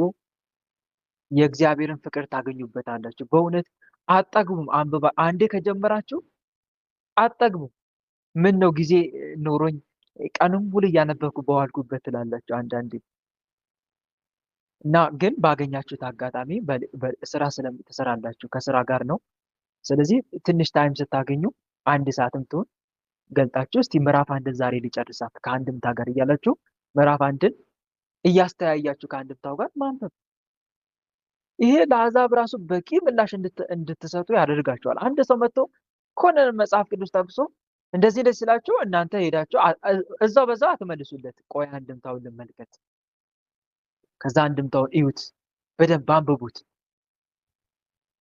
Speaker 2: የእግዚአብሔርን ፍቅር ታገኙበታላችሁ። በእውነት አጠግቡም። አንብባ አንዴ ከጀመራችሁ አጠግቡም። ምን ነው ጊዜ ኖሮኝ ቀኑን ሙሉ እያነበብኩ በዋልኩበት ትላላችሁ አንዳንዴ። እና ግን ባገኛችሁት አጋጣሚ ስራ ስለምትሰራላችሁ ከስራ ጋር ነው። ስለዚህ ትንሽ ታይም ስታገኙ 1 ሰዓትም ትሆን ገልጣችሁ እስቲ ምዕራፍ 1 ዛሬ ሊጨርሳት ከአንድምታ ጋር እያላችሁ ምዕራፍ 1ን እያስተያያችሁ ከአንድምታው ጋር ማንበብ። ይሄ ለአሕዛብ ራሱ በቂ ምላሽ እንድትሰጡ ያደርጋቸዋል። አንድ ሰው መጥቶ ኮነ መጽሐፍ ቅዱስ ጠቅሶ እንደዚህ ደስ ይላችሁ እናንተ ሄዳችሁ እዛው በዛው አትመልሱለት። ቆይ አንድምታውን ልመልከት። ከዛ አንድምታውን እዩት፣ በደንብ አንብቡት።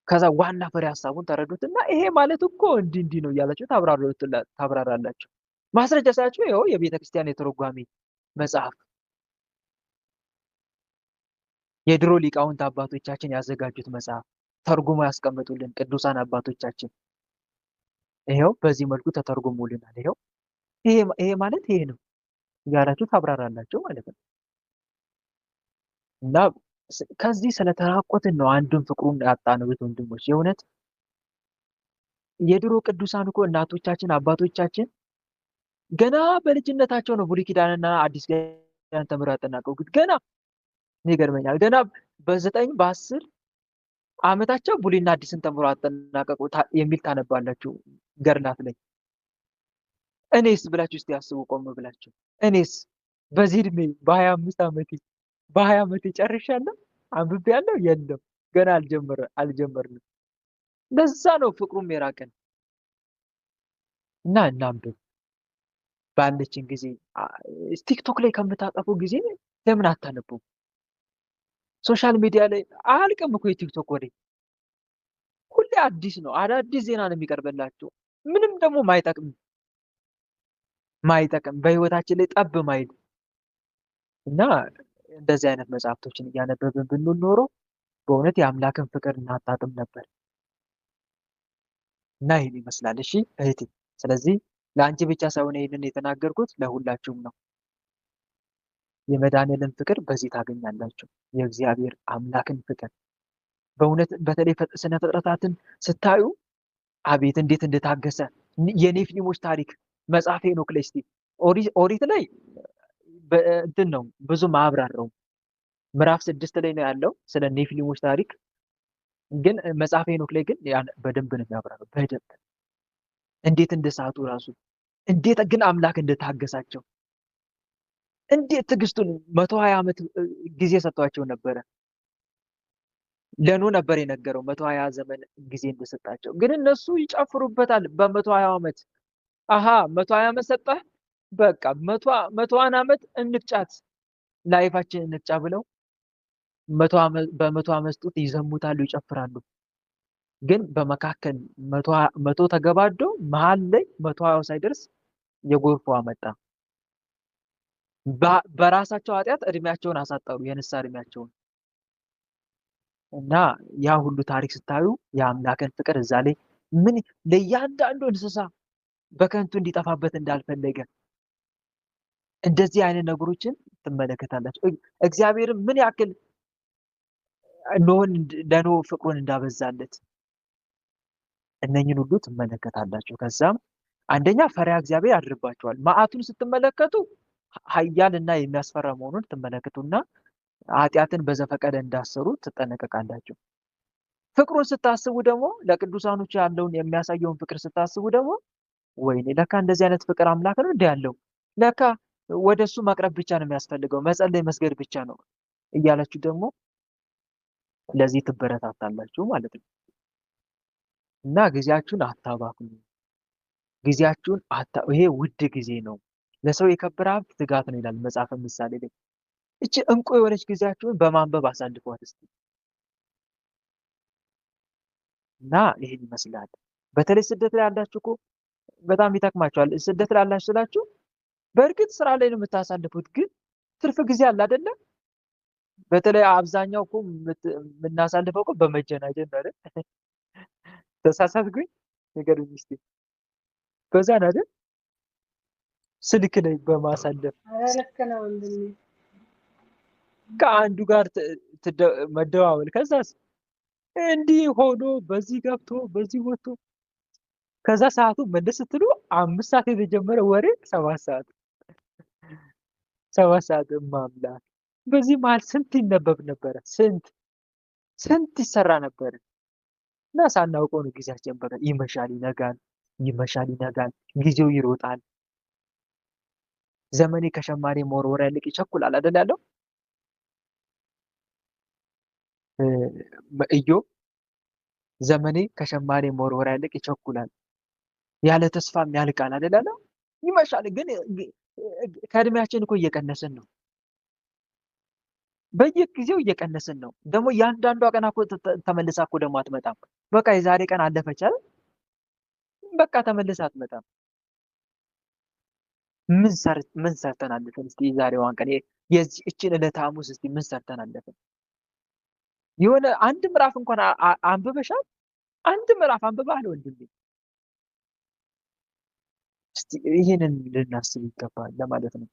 Speaker 2: ከዛ ዋና ፍሬ ሀሳቡን ተረዱትና ይሄ ማለት እኮ እንዲህ ነው እያላችሁ ታብራራላችሁ። ማስረጃ ሳያችሁ ይኸው የቤተ ክርስቲያን የተረጓሚ መጽሐፍ የድሮ ሊቃውንት አባቶቻችን ያዘጋጁት መጽሐፍ ተርጉሞ ያስቀምጡልን ቅዱሳን አባቶቻችን ይሄው በዚህ መልኩ ተተርጉሞልናል። ይሄው ይሄ ማለት ይሄ ነው እያላችሁ ታብራራላችሁ ማለት ነው። እና ከዚህ ስለተራቆትን ነው አንዱን ፍቅሩን ያጣነው ወንድሞች። የእውነት የድሮ ቅዱሳን እኮ እናቶቻችን አባቶቻችን ገና በልጅነታቸው ነው ብሉይ ኪዳንና አዲስ ኪዳን ተምረው ያጠናቀቁት። ገና ይገርመኛል። ገና በ9 በ10 ዓመታቸው ብሉይና አዲስን ተምረው አጠናቀቁ የሚል ታነባላችሁ ገርላት ላይ። እኔስ ብላችሁ እስቲ ያስቡ ቆም ብላችሁ። እኔስ በዚህ እድሜ በ25 ዓመቴ በ20 ዓመቴ ጨርሻለሁ አንብቤያለሁ? የለም ገና አልጀመርንም። ለዛ ነው ፍቅሩም የራቀን። እና እናንብብ ባለችን ጊዜ። ቲክቶክ ላይ ከምታጠፉ ጊዜ ለምን አታነቡ? ሶሻል ሚዲያ ላይ አያልቅም እኮ የቲክቶክ ወሬ፣ ሁሌ አዲስ ነው፣ አዳዲስ ዜና ነው የሚቀርብላችሁ። ምንም ደግሞ ማይጠቅም በህይወታችን ላይ ጠብ ማይል እና እንደዚህ አይነት መጽሐፍቶችን እያነበብን ብንኖር ኖሮ በእውነት የአምላክን ፍቅር እናጣጥም ነበር። እና ይህን ይመስላል። እሺ እህቴ፣ ስለዚህ ለአንቺ ብቻ ሳይሆን ይህንን የተናገርኩት ለሁላችሁም ነው። የመድኃኒዓለም ፍቅር በዚህ ታገኛላችሁ፣ የእግዚአብሔር አምላክን ፍቅር። በእውነት በተለይ ስነ ፍጥረታትን ስታዩ አቤት እንዴት እንደታገሰ። የኔፊሊሞች ታሪክ መጽሐፈ ሄኖክ ላይ እስቲ ኦሪት ላይ እንትን ነው ብዙ ማብራራው ምዕራፍ 6 ላይ ነው ያለው ስለ ኔፊሊሞች ታሪክ። ግን መጽሐፈ ሄኖክ ላይ ግን በደንብ ነው የሚያብራራው። በደንብ እንዴት እንደሳቱ ራሱ እንዴት ግን አምላክ እንደታገሳቸው እንዴት ትዕግስቱን 120 ዓመት ጊዜ ሰጥቷቸው ነበረ። ለኖ ነበር የነገረው 120 ዘመን ጊዜ እንደሰጣቸው። ግን እነሱ ይጨፍሩበታል በ120 ዓመት። አሃ 120 ዓመት ሰጠህ፣ በቃ 100 ዓመት እንቅጫት፣ ላይፋችን እንቅጫ ብለው በ100 ዓመት ውስጥ ይዘሙታሉ፣ ይጨፍራሉ። ግን በመካከል 100 ተገባዶ መሀል ላይ 120 ሳይደርስ የጎርፉ አመጣ። በራሳቸው ኃጢአት እድሜያቸውን አሳጠሩ፣ የንስሐ እድሜያቸውን። እና ያ ሁሉ ታሪክ ስታዩ የአምላክን ፍቅር እዛ ላይ ምን ለእያንዳንዱ እንስሳ በከንቱ እንዲጠፋበት እንዳልፈለገ እንደዚህ አይነት ነገሮችን ትመለከታላችሁ። እግዚአብሔርም ምን ያክል ለኖህ ፍቅሩን እንዳበዛለት እነኝን ሁሉ ትመለከታላችሁ። ከዛም አንደኛ ፈሪሃ እግዚአብሔር ያድርባቸዋል። መዓቱን ስትመለከቱ ኃያል እና የሚያስፈራ መሆኑን ትመለከቱና ኃጢአትን በዘፈቀደ እንዳሰሩ ትጠነቀቃላችሁ። ፍቅሩን ስታስቡ ደግሞ ለቅዱሳኖች ያለውን የሚያሳየውን ፍቅር ስታስቡ ደግሞ ወይኔ ለካ እንደዚህ አይነት ፍቅር አምላክ ነው እንደ ያለው፣ ለካ ወደሱ መቅረብ ብቻ ነው የሚያስፈልገው፣ መጸለይ መስገድ ብቻ ነው እያላችሁ ደግሞ ለዚህ ትበረታታላችሁ ማለት ነው። እና ጊዜያችሁን አታባክኑ። ጊዜያችሁን ይሄ ውድ ጊዜ ነው። ለሰው የከበረ ሀብት ትጋት ነው ይላል መጽሐፈ ምሳሌ ላይ። እቺ እንቁ የሆነች ጊዜያችሁን በማንበብ አሳልፏት እስቲ። እና ይሄን ይመስላል። በተለይ ስደት ላይ ያላችሁ እኮ በጣም ይጠቅማችኋል። ስደት ላይ ያላችሁ ስላችሁ በእርግጥ ስራ ላይ ነው የምታሳልፉት፣ ግን ትርፍ ጊዜ አለ አይደለ? በተለይ አብዛኛው እኮ የምናሳልፈው እኮ በመጀናጀን ነው አይደል? ተሳሳትኩኝ? ንገሩኝ እስቲ። በዛ ነው አይደል? ስልክ ላይ በማሳለፍ
Speaker 7: ልክ ነው ወንድሜ።
Speaker 2: ከአንዱ ጋር መደዋወል፣ ከዛስ እንዲህ ሆኖ በዚህ ገብቶ በዚህ ወጥቶ፣ ከዛ ሰዓቱ መለስ ስትሉ 5 ሰዓት የተጀመረ ወሬ 7 ሰዓት ማምላክ። በዚህ መሀል ስንት ይነበብ ነበረ፣ ስንት ይሰራ ነበረ። እና ሳናውቀው ነው ጊዜያችን በቃ ይመሻል ይነጋል፣ ይመሻል ይነጋል፣ ጊዜው ይሮጣል። ዘመኔ ከሸማኔ መወርወሪያ ይልቅ ይቸኩላል አይደል ያለው ኢዮብ። ዘመኔ ከሸማኔ መወርወሪያ ይልቅ ይቸኩላል፣ ያለ ተስፋም ያልቃል አይደል ያለው። ይመሻል፣ ግን ከእድሜያችን እኮ እየቀነስን ነው። በየጊዜው እየቀነስን ነው። ደግሞ ያንዳንዷ ቀን እኮ ተመልሳ እኮ ደግሞ አትመጣም። በቃ የዛሬ ቀን አለፈች አይደል? በቃ ተመልሳ አትመጣም። ምን ሰርተን አለፈን? እስቲ የዛሬዋን ቀን እችን ዕለተ ሐሙስ እስቲ ምን ሰርተን አለፈን? የሆነ አንድ ምዕራፍ እንኳን አንብበሻል? አንድ ምዕራፍ አንብበሃል ወንድሜ? እስቲ ይህንን ልናስብ ይገባል ለማለት ነው።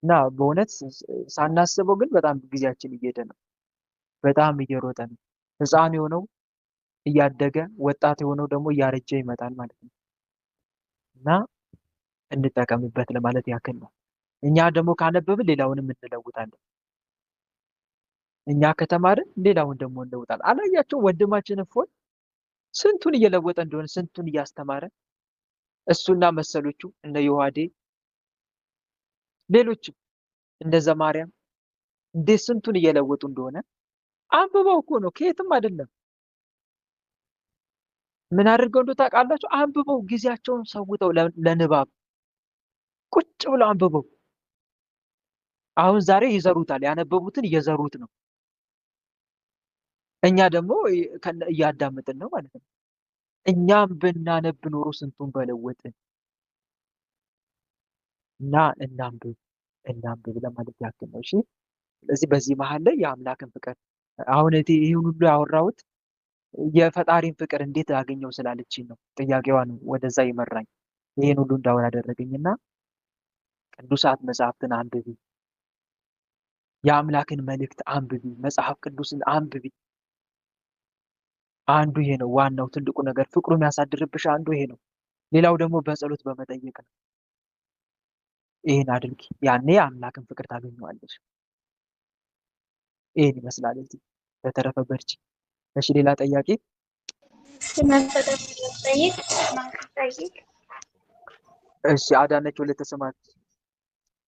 Speaker 2: እና በእውነት ሳናስበው ግን በጣም ጊዜያችን እየሄደ ነው፣ በጣም እየሮጠ ነው። ሕፃን የሆነው እያደገ፣ ወጣት የሆነው ደግሞ እያረጀ ይመጣል ማለት ነው። እና እንጠቀምበት ለማለት ያክል ነው። እኛ ደግሞ ካነበብን ሌላውንም እንለውጣለን። እኛ ከተማርን ሌላውን ደግሞ እንለውጣለን። አላያቸው ወንድማችን እፎይ ስንቱን እየለወጠ እንደሆነ፣ ስንቱን እያስተማረ፣ እሱና መሰሎቹ እነ ዮሐዴ ሌሎችም እንደ ዘማርያም እንዴት ስንቱን እየለወጡ እንደሆነ አንብበው እኮ ነው፣ ከየትም አይደለም። ምን አድርገው እንደው ታውቃላችሁ? አንብበው ጊዜያቸውን ሰውተው ለንባብ ቁጭ ብለው አንብበው። አሁን ዛሬ ይዘሩታል፣ ያነበቡትን እየዘሩት ነው። እኛ ደግሞ እያዳመጥን ነው ማለት ነው። እኛም ብናነብ ኖሮ ስንቱን በለወጥን። እና እናንብብ ለማለት ያክል ነው። እሺ፣ ስለዚህ በዚህ መሀል ላይ የአምላክን ፍቅር አሁን ይህን ሁሉ ያወራሁት የፈጣሪን ፍቅር እንዴት አገኘው ስላለችኝ ነው። ጥያቄዋን ወደዛ ይመራኝ ይህን ሁሉ እንዳወራ ያደረገኝና ቅዱሳት መጽሐፍትን አንብቢ፣ የአምላክን መልእክት አንብቢ፣ መጽሐፍ ቅዱስን አንብቢ። አንዱ ይሄ ነው ዋናው ትልቁ ነገር፣ ፍቅሩ የሚያሳድርብሽ አንዱ ይሄ ነው። ሌላው ደግሞ በጸሎት በመጠየቅ ነው። ይህን አድርጊ፣ ያኔ የአምላክን ፍቅር ታገኘዋለሽ። ይህን ይመስላል። እዚህ በተረፈ በርቺ። እሺ፣ ሌላ ጥያቄ? እሺ፣ አዳነች ወለተ ሰማያት።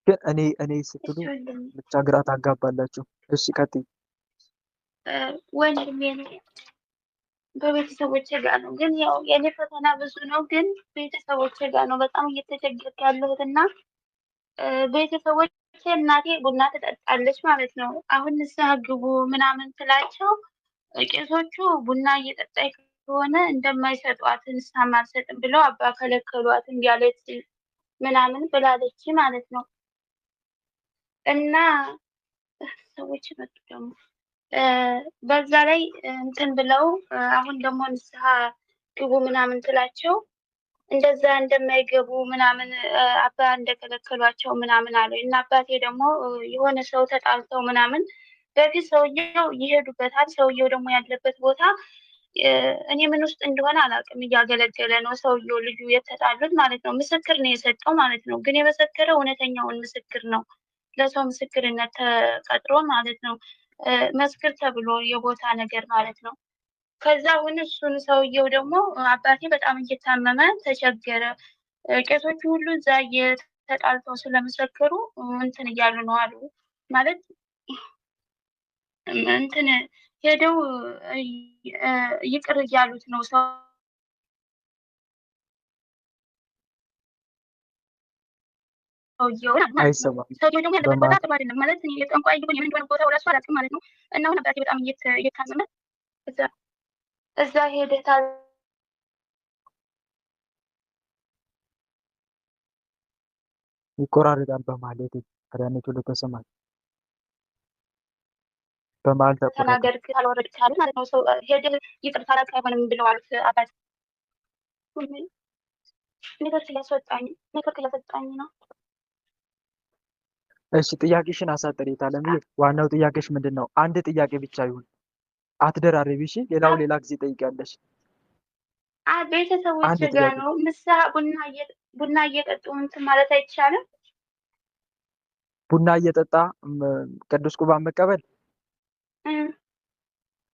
Speaker 2: ግን እኔ ስትሉ ብቻ ግራ ታጋባላችሁ። እሺ፣ ቀጥይ።
Speaker 9: ወንድሜ በቤተሰቦቼ ጋር ነው፣ ግን ያው የኔ ፈተና ብዙ ነው። ግን ቤተሰቦቼ ጋር ነው በጣም እየተቸገርኩ ያለሁት እና ቤተሰቦቼ እናቴ ቡና ትጠጣለች ማለት ነው። አሁን ንስሐ ግቡ ምናምን ስላቸው ቄሶቹ ቡና እየጠጣች ከሆነ እንደማይሰጧት ንስሐም አልሰጥም ብለው አባ ከለከሏት፣ እምቢ አለች ምናምን ብላለች ማለት ነው። እና ሰዎች መጡ ደግሞ በዛ ላይ እንትን ብለው አሁን ደግሞ ንስሐ ግቡ ምናምን ትላቸው እንደዛ እንደማይገቡ ምናምን አባ እንደከለከሏቸው ምናምን አለ እና አባቴ ደግሞ የሆነ ሰው ተጣልተው ምናምን በፊት ሰውየው ይሄዱበታል። ሰውየው ደግሞ ያለበት ቦታ እኔ ምን ውስጥ እንደሆነ አላውቅም፣ እያገለገለ ነው ሰውየው። ልጁ የተጣሉት ማለት ነው። ምስክር ነው የሰጠው ማለት ነው። ግን የመሰከረው እውነተኛውን ምስክር ነው። ለሰው ምስክርነት ተቀጥሮ ማለት ነው። መስክር ተብሎ የቦታ ነገር ማለት ነው። ከዛ አሁን እሱን ሰውየው ደግሞ አባቴ በጣም እየታመመ ተቸገረ። ቄሶቹ ሁሉ እዛ እየተጣልተው ስለመሰከሩ እንትን እያሉ ነው አሉ ማለት እንትን ሄደው ይቅር እያሉት ነው ሰውየውን ማለት ነው።
Speaker 2: አይሰማም።
Speaker 9: ሰውየው ደግሞ ያለበት ቦታ
Speaker 2: በመሀል
Speaker 9: ጥሩ አይደለም ማለት የጠንቋይ ይሁን የምን እንደሆነ ቦታው እራሱ አላውቅም ማለት ነው። እና አሁን አባቴ በጣም እየታመመ እዛ ሄደህ
Speaker 2: ይቆራረጣል። በመሀል አዳነች ሁሉ ተሰማል። በመሀል ተቆረጠ።
Speaker 9: ተናገር ካልወረድ ካለ ማለት ነው። ሰው ሄደህ ይቅርታ ላክ አይሆንም ብለው አሉት አባት። ኔትወርክ እያስወጣኝ ነው።
Speaker 2: እሺ ጥያቄሽን አሳጥሪ ታለም። ዋናው ጥያቄሽ ምንድን ነው? አንድ ጥያቄ ብቻ ይሁን፣ አትደራረቢ። እሺ ሌላው ሌላ ጊዜ ጠይቂያለሽ።
Speaker 9: ቤተሰቦች ጋር ነው ንስሐ ቡና እየጠጡ እንትን ማለት አይቻልም።
Speaker 2: ቡና እየጠጣ ቅዱስ ቁርባን መቀበል።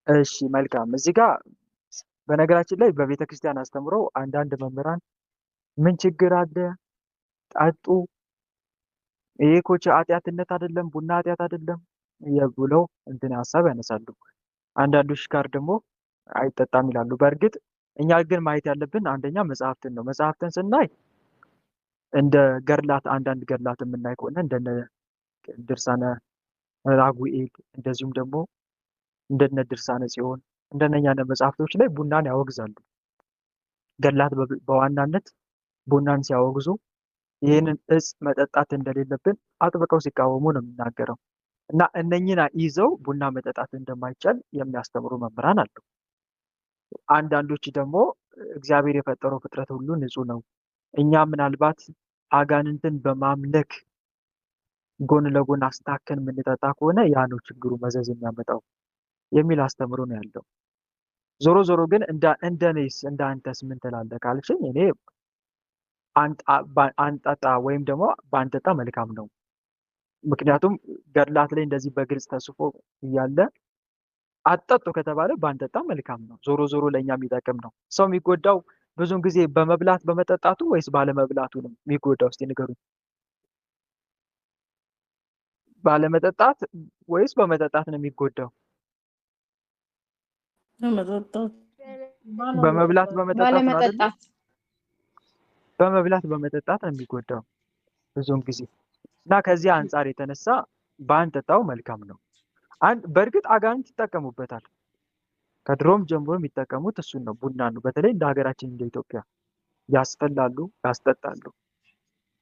Speaker 2: እሺ መልካም። እዚህ ጋር በነገራችን ላይ በቤተ ክርስቲያን አስተምሮ አንዳንድ መምህራን ምን ችግር አለ ጠጡ፣ ይሄ እኮ ኃጢአትነት አይደለም፣ ቡና ኃጢአት አይደለም ብለው እንትን ሀሳብ ያነሳሉ። አንዳንዶች ጋር ደግሞ አይጠጣም ይላሉ። በእርግጥ እኛ ግን ማየት ያለብን አንደኛ መጽሐፍትን ነው። መጽሐፍትን ስናይ እንደ ገድላት አንዳንድ ገድላት የምናይ ከሆነ እንደነ ድርሳነ ራጉኤል እንደዚሁም ደግሞ እንደነ ድርሳነ ጽዮን እንደነኛ መጽሐፍቶች ላይ ቡናን ያወግዛሉ። ገድላት በዋናነት ቡናን ሲያወግዙ ይህንን እጽ መጠጣት እንደሌለብን አጥብቀው ሲቃወሙ ነው የሚናገረው። እና እነኝና ይዘው ቡና መጠጣት እንደማይቻል የሚያስተምሩ መምህራን አሉ። አንዳንዶች ደግሞ እግዚአብሔር የፈጠረው ፍጥረት ሁሉ ንጹህ ነው፣ እኛ ምናልባት አጋንንትን በማምለክ ጎን ለጎን አስታከን የምንጠጣ ከሆነ ያ ነው ችግሩ መዘዝ የሚያመጣው የሚል አስተምሮ ነው ያለው። ዞሮ ዞሮ ግን እንደኔስ እንዳንተስ ምን ትላለህ ካልሽኝ እኔ አንጠጣ ወይም ደግሞ ባንጠጣ መልካም ነው። ምክንያቱም ገድላት ላይ እንደዚህ በግልጽ ተጽፎ እያለ አጠጡ ከተባለ ባንጠጣ መልካም ነው። ዞሮ ዞሮ ለእኛ የሚጠቅም ነው። ሰው የሚጎዳው ብዙውን ጊዜ በመብላት በመጠጣቱ ወይስ ባለመብላቱ ነው የሚጎዳው? እስኪ ንገሩኝ። ባለመጠጣት ወይስ በመጠጣት ነው የሚጎዳው? በመብላት በመጠጣት ነው አይደል? በመብላት በመጠጣት ነው የሚጎዳው ብዙውን ጊዜ እና ከዚህ አንጻር የተነሳ ባንጠጣው መልካም ነው። በእርግጥ አጋንንት ይጠቀሙበታል። ከድሮም ጀምሮ የሚጠቀሙት እሱን ነው፣ ቡና ነው። በተለይ እንደ ሀገራችን እንደ ኢትዮጵያ ያስፈላሉ፣ ያስጠጣሉ።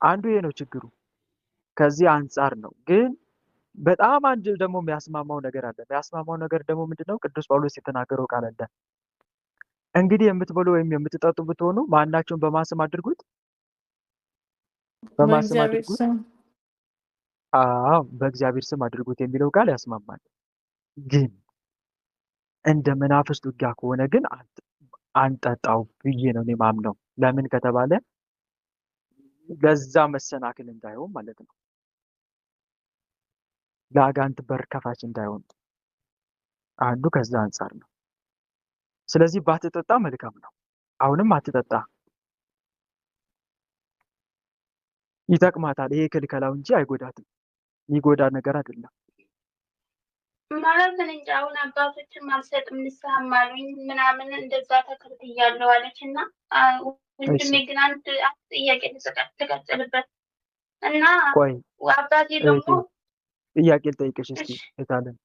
Speaker 2: አንዱ ይሄ ነው ችግሩ። ከዚህ አንጻር ነው። ግን በጣም አንድ ደግሞ የሚያስማማው ነገር አለ። የሚያስማማው ነገር ደግሞ ምንድነው? ቅዱስ ጳውሎስ የተናገረው ቃል አለ። እንግዲህ የምትበሉ ወይም የምትጠጡ ብትሆኑ ማናቸውን በማስም አድርጉት፣ በማስም አድርጉት። በእግዚአብሔር ስም አድርጉት የሚለው ቃል ያስማማል። ግን እንደ መናፍስት ውጊያ ከሆነ ግን አንጠጣው ብዬ ነው እኔ ማምነው። ለምን ከተባለ ለዛ መሰናክል እንዳይሆን ማለት ነው። ለአጋንንት በር ከፋች እንዳይሆን አንዱ ከዛ አንጻር ነው። ስለዚህ ባትጠጣ መልካም ነው። አሁንም አትጠጣ፣ ይጠቅማታል። ይሄ ክልከላው እንጂ አይጎዳትም። የሚጎዳ ነገር አይደለም
Speaker 9: ማለት ነው እንጂ አሁን አባቶችም አልሰጥም ንስሐም አሉኝ ምናምን እንደዛ ተከትያለሁ አለች እና ወንድሜ ግን አንድ ጥያቄ ተቀጥልበት እና አባቴ ደግሞ
Speaker 2: ጥያቄ ልጠይቅሽ እስኪ እታለን።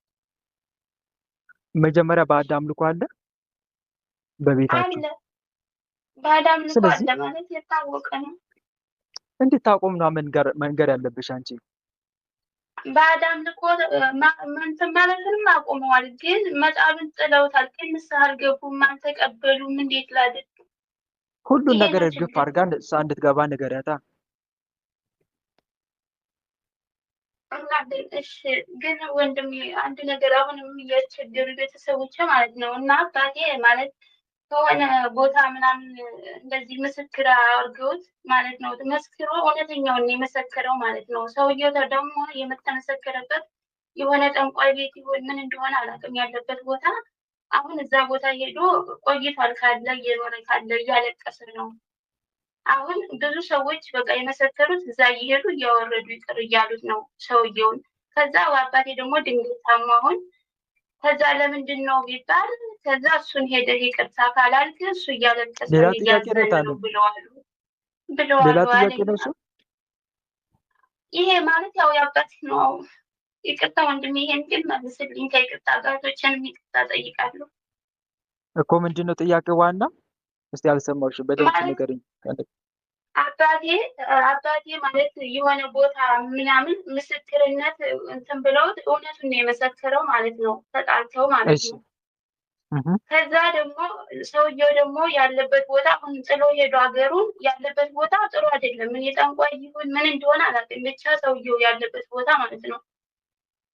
Speaker 2: መጀመሪያ ባዕድ አምልኮ አለ በቤታችሁ?
Speaker 9: አለ ባዕድ አምልኮ አለ ማለት የታወቀ ነው።
Speaker 2: እንድታቆም ነው መንገር ያለብሽ አንቺ።
Speaker 9: ባዕድ አምልኮ እንትን ማለትንም አቁመዋል፣ ግን መጣብን ጥለውታል። ግን ንስሐ አልገቡም፣ አልተቀበሉም። እንዴት ላድርግ?
Speaker 2: ሁሉን ነገር እርግፍ አድርጋ እሷ እንድትገባ ንገሪያታ።
Speaker 9: እሺ ግን ወንድም አንድ ነገር አሁንም እያስቸገሩ ቤተሰቦች ማለት ነው እና አባቴ ማለት ከሆነ ቦታ ምናምን እንደዚህ ምስክር አድርገውት ማለት ነው መስክሮ እውነተኛውን የመሰከረው ማለት ነው። ሰውየው ደግሞ የምተመሰከረበት የሆነ ጠንቋይ ቤት ይሆን ምን እንደሆነ አላውቅም ያለበት ቦታ። አሁን እዛ ቦታ ሄዶ ቆይቷል ካለ እየኖረ ካለ እያለቀሰ ነው። አሁን ብዙ ሰዎች በቃ የመሰከሩት እዛ እየሄዱ እያወረዱ ይቅር እያሉት ነው ሰውየውን። ከዛ አባቴ ደግሞ ድንገት ታሞ አሁን ከዛ ለምንድን ነው ቢባል ከዛ እሱን ሄደህ ይቅርታ ካላልክ እሱ እያለቀሰ እያዘነ ነው ብለዋሉ።
Speaker 2: ሌላ ጥያቄ ነው እሱ
Speaker 9: ይሄ ማለት ያው የአባትህ ነው። ይቅርታ ወንድሜ፣ ይሄን ግን መልስልኝ። ከይቅርታ ጋር እህቶችንም ይቅርታ ጠይቃለሁ።
Speaker 2: እኮ ምንድን ነው ጥያቄው ዋና? እስቲ አልሰማሁሽም፣ በደንብ
Speaker 9: ማለት
Speaker 2: ንገሪኝ።
Speaker 9: አባቴ ማለት የሆነ ቦታ ምናምን ምስክርነት እንትን ብለውት እውነቱን ነው የመሰከረው ማለት ነው። ተጣልተው ማለት
Speaker 2: እሺ
Speaker 9: ነው። ከዛ ደግሞ ሰውየው ደግሞ ያለበት ቦታ አሁን ጥሎ ሄዶ ሀገሩን ያለበት ቦታ ጥሩ አይደለም። እኔ ጠንቋይ ይሁን ምን እንደሆነ አላውቅም፣ ብቻ ሰውየው ያለበት ቦታ ማለት ነው።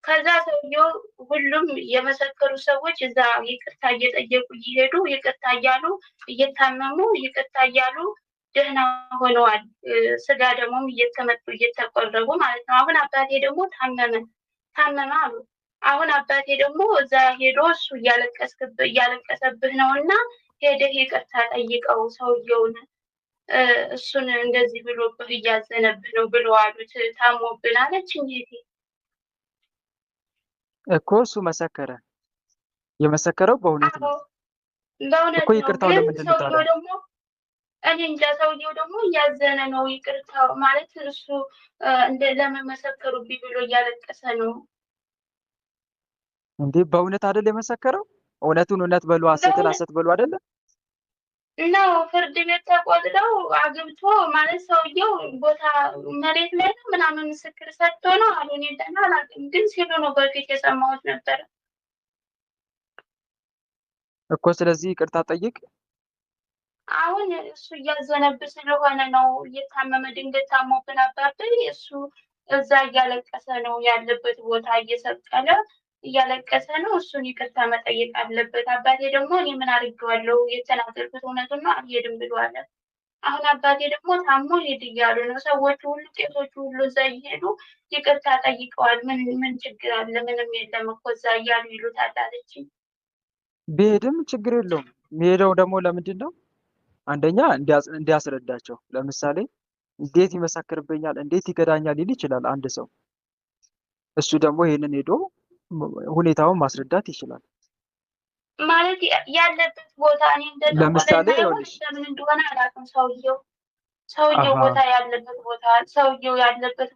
Speaker 9: ከዛ ሰውየው ሁሉም የመሰከሩ ሰዎች እዛ ይቅርታ እየጠየቁ እየሄዱ ይቅርታ እያሉ እየታመሙ ይቅርታ እያሉ ደህና ሆነዋል። ስጋ ደግሞም እየተመጡ እየተቆረቡ ማለት ነው። አሁን አባቴ ደግሞ ታመመ አሉ። አሁን አባቴ ደግሞ እዛ ሄዶ እሱ እያለቀሰብህ ነው እና ሄደህ ይቅርታ ጠይቀው ሰውየውን እሱን እንደዚህ ብሎብህ እያዘነብህ ነው ብሎ አሉት። ታሞብን አለች እንዴት
Speaker 2: እኮ እሱ መሰከረ። የመሰከረው በእውነት ነው
Speaker 9: በእውነት
Speaker 2: እኮ።
Speaker 9: ነው።
Speaker 2: ይቅርታው
Speaker 9: ግን
Speaker 2: ለምንድን ነው
Speaker 9: ሰውየው
Speaker 2: ታዲያ?
Speaker 9: ደግሞ እኔ እንጃ፣ ሰውየው ደግሞ እያዘነ ነው። ይቅርታው ማለት እሱ እንደ ለመመሰከሩብኝ ብሎ እያለቀሰ ነው።
Speaker 2: እንዴ በእውነት አይደል የመሰከረው? እውነቱን እውነት በሉ ሐሰትን ሐሰት በሉ አይደለ?
Speaker 9: ነው ፍርድ ቤት ተቆጥረው አግብቶ ማለት ሰውየው ቦታ መሬት ላይ ነው ምናምን ምስክር ሰጥቶ ነው አሉ። እኔ ደህና አላውቅም፣ ግን ሲሉ ነው በፊት የሰማሁት ነበረ
Speaker 2: እኮ። ስለዚህ ይቅርታ ጠይቅ።
Speaker 9: አሁን እሱ እያዘነብህ ስለሆነ ነው። እየታመመ ድንገት ታሞብን አባብኝ እሱ እዛ እያለቀሰ ነው ያለበት ቦታ እየሰቀለ እያለቀሰ ነው። እሱን ይቅርታ መጠየቅ አለበት። አባቴ ደግሞ እኔ ምን አድርጌዋለሁ? የተናገርኩት እውነቱን ነው፣ አልሄድም ብሏል። አሁን አባቴ ደግሞ ታሞ ሄድ እያሉ ነው ሰዎቹ ሁሉ፣ ቄሶቹ ሁሉ እዛ እየሄዱ ይቅርታ ጠይቀዋል። ምን ችግር አለ? ምንም የለም እኮ እዛ እያሉ ይሉታል አለችኝ።
Speaker 2: ቢሄድም ችግር የለውም። የሚሄደው ደግሞ ለምንድን ነው? አንደኛ እንዲያስረዳቸው። ለምሳሌ እንዴት ይመሰክርብኛል፣ እንዴት ይከዳኛል ሊል ይችላል አንድ ሰው። እሱ ደግሞ ይሄንን ሄዶ ሁኔታውን ማስረዳት ይችላል።
Speaker 9: ማለት ያለበት ቦታ እኔ
Speaker 2: ለምሳሌ
Speaker 9: ለምን እንደሆነ አላውቅም። ሰውየው ቦታ ያለበት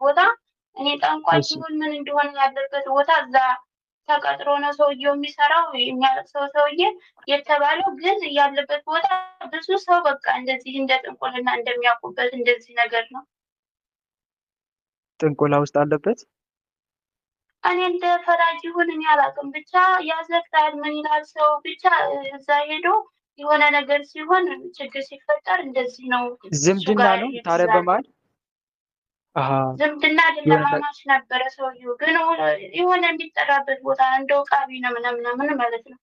Speaker 9: ቦታ እኔ ጠንቋይ ሲሆን ምን እንደሆነ ያለበት ቦታ እዛ ተቀጥሮ ነው ሰውየው የሚሰራው የሚያለቅሰው ሰውዬ የተባለው። ግን ያለበት ቦታ ብዙ ሰው በቃ እንደዚህ እንደ ጥንቁልና እንደሚያውቁበት እንደዚህ ነገር ነው።
Speaker 2: ጥንቁላ ውስጥ አለበት።
Speaker 9: እኔ እንደ ፈራጅ ይሁን እኔ አላውቅም፣ ብቻ ያዘግታል። ምን ይላል ሰው ብቻ እዛ ሄዶ የሆነ ነገር ሲሆን ችግር ሲፈጠር እንደዚህ ነው።
Speaker 2: ዝምድና ነው ታዲያ በማለት
Speaker 9: ዝምድና አይደለም አማች ነበረ ሰውየው። ግን የሆነ የሚጠራበት ቦታ እንደው ቃቢ ነው ምናምን ማለት ነው።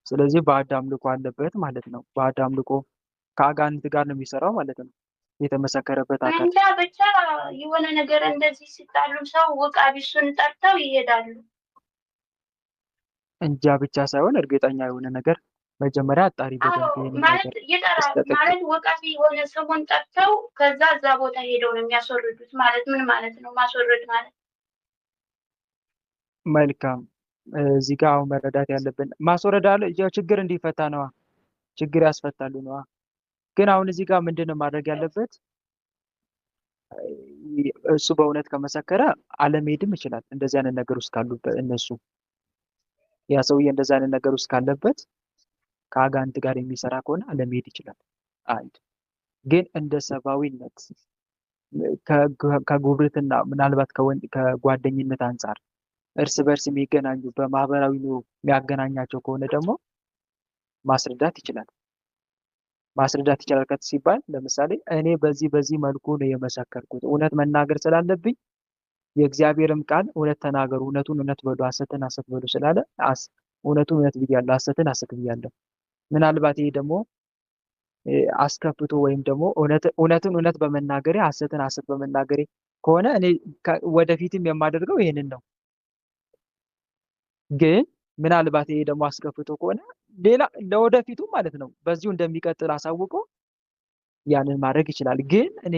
Speaker 2: ስለዚህ ባዕድ አምልኮ አለበት ማለት ነው። ባዕድ አምልኮ ከአጋንንት ጋር ነው የሚሰራው ማለት ነው። የተመሰከረበት አካል
Speaker 9: እንጃ ብቻ የሆነ ነገር እንደዚህ ሲጣሉ ሰው ውቃቢ እሱን ጠርተው ይሄዳሉ።
Speaker 2: እንጃ ብቻ ሳይሆን እርግጠኛ የሆነ ነገር መጀመሪያ አጣሪ በደንብ
Speaker 9: ማለት ይጠራል ማለት ወቃቢ የሆነ ሰውን ጠርተው ከዛ እዛ ቦታ ሄደው ነው የሚያስወርዱት። ማለት ምን ማለት ነው ማስወረድ ማለት?
Speaker 2: መልካም። እዚህ ጋር አሁን መረዳት ያለብን ማስወረድ አለ ችግር እንዲፈታ ነዋ። ችግር ያስፈታሉ ነዋ። ግን አሁን እዚህ ጋር ምንድን ነው ማድረግ ያለበት? እሱ በእውነት ከመሰከረ አለመሄድም ይችላል። እንደዚህ አይነት ነገር ውስጥ ካሉበት እነሱ ያ ሰውዬ እንደዚህ አይነት ነገር ውስጥ ካለበት ከአጋንንት ጋር የሚሰራ ከሆነ አለመሄድ ይችላል። አንድ ግን እንደ ሰብአዊነት ከጉርብትና ምናልባት ከጓደኝነት አንጻር እርስ በርስ የሚገናኙ በማህበራዊ ኑሮ የሚያገናኛቸው ከሆነ ደግሞ ማስረዳት ይችላል። ማስረዳት ይችላል ሲባል ለምሳሌ እኔ በዚህ መልኩ ነው የመሰከርኩት፣ እውነት መናገር ስላለብኝ የእግዚአብሔርም ቃል እውነት ተናገሩ፣ እውነቱን እውነት በሉ፣ ሐሰትን ሐሰት በሉ ስላለ እውነቱን እውነት ብያለሁ፣ ሐሰትን ሐሰት ብያለሁ። ምናልባት ይሄ ደግሞ አስከፍቶ ወይም ደግሞ እውነትን እውነት በመናገሬ ሐሰትን ሐሰት በመናገሬ ከሆነ እኔ ወደፊትም የማደርገው ይሄንን ነው። ግን ምናልባት ይሄ ደግሞ አስከፍቶ ከሆነ ሌላ ለወደፊቱ ማለት ነው በዚሁ እንደሚቀጥል አሳውቆ ያንን ማድረግ ይችላል። ግን እኔ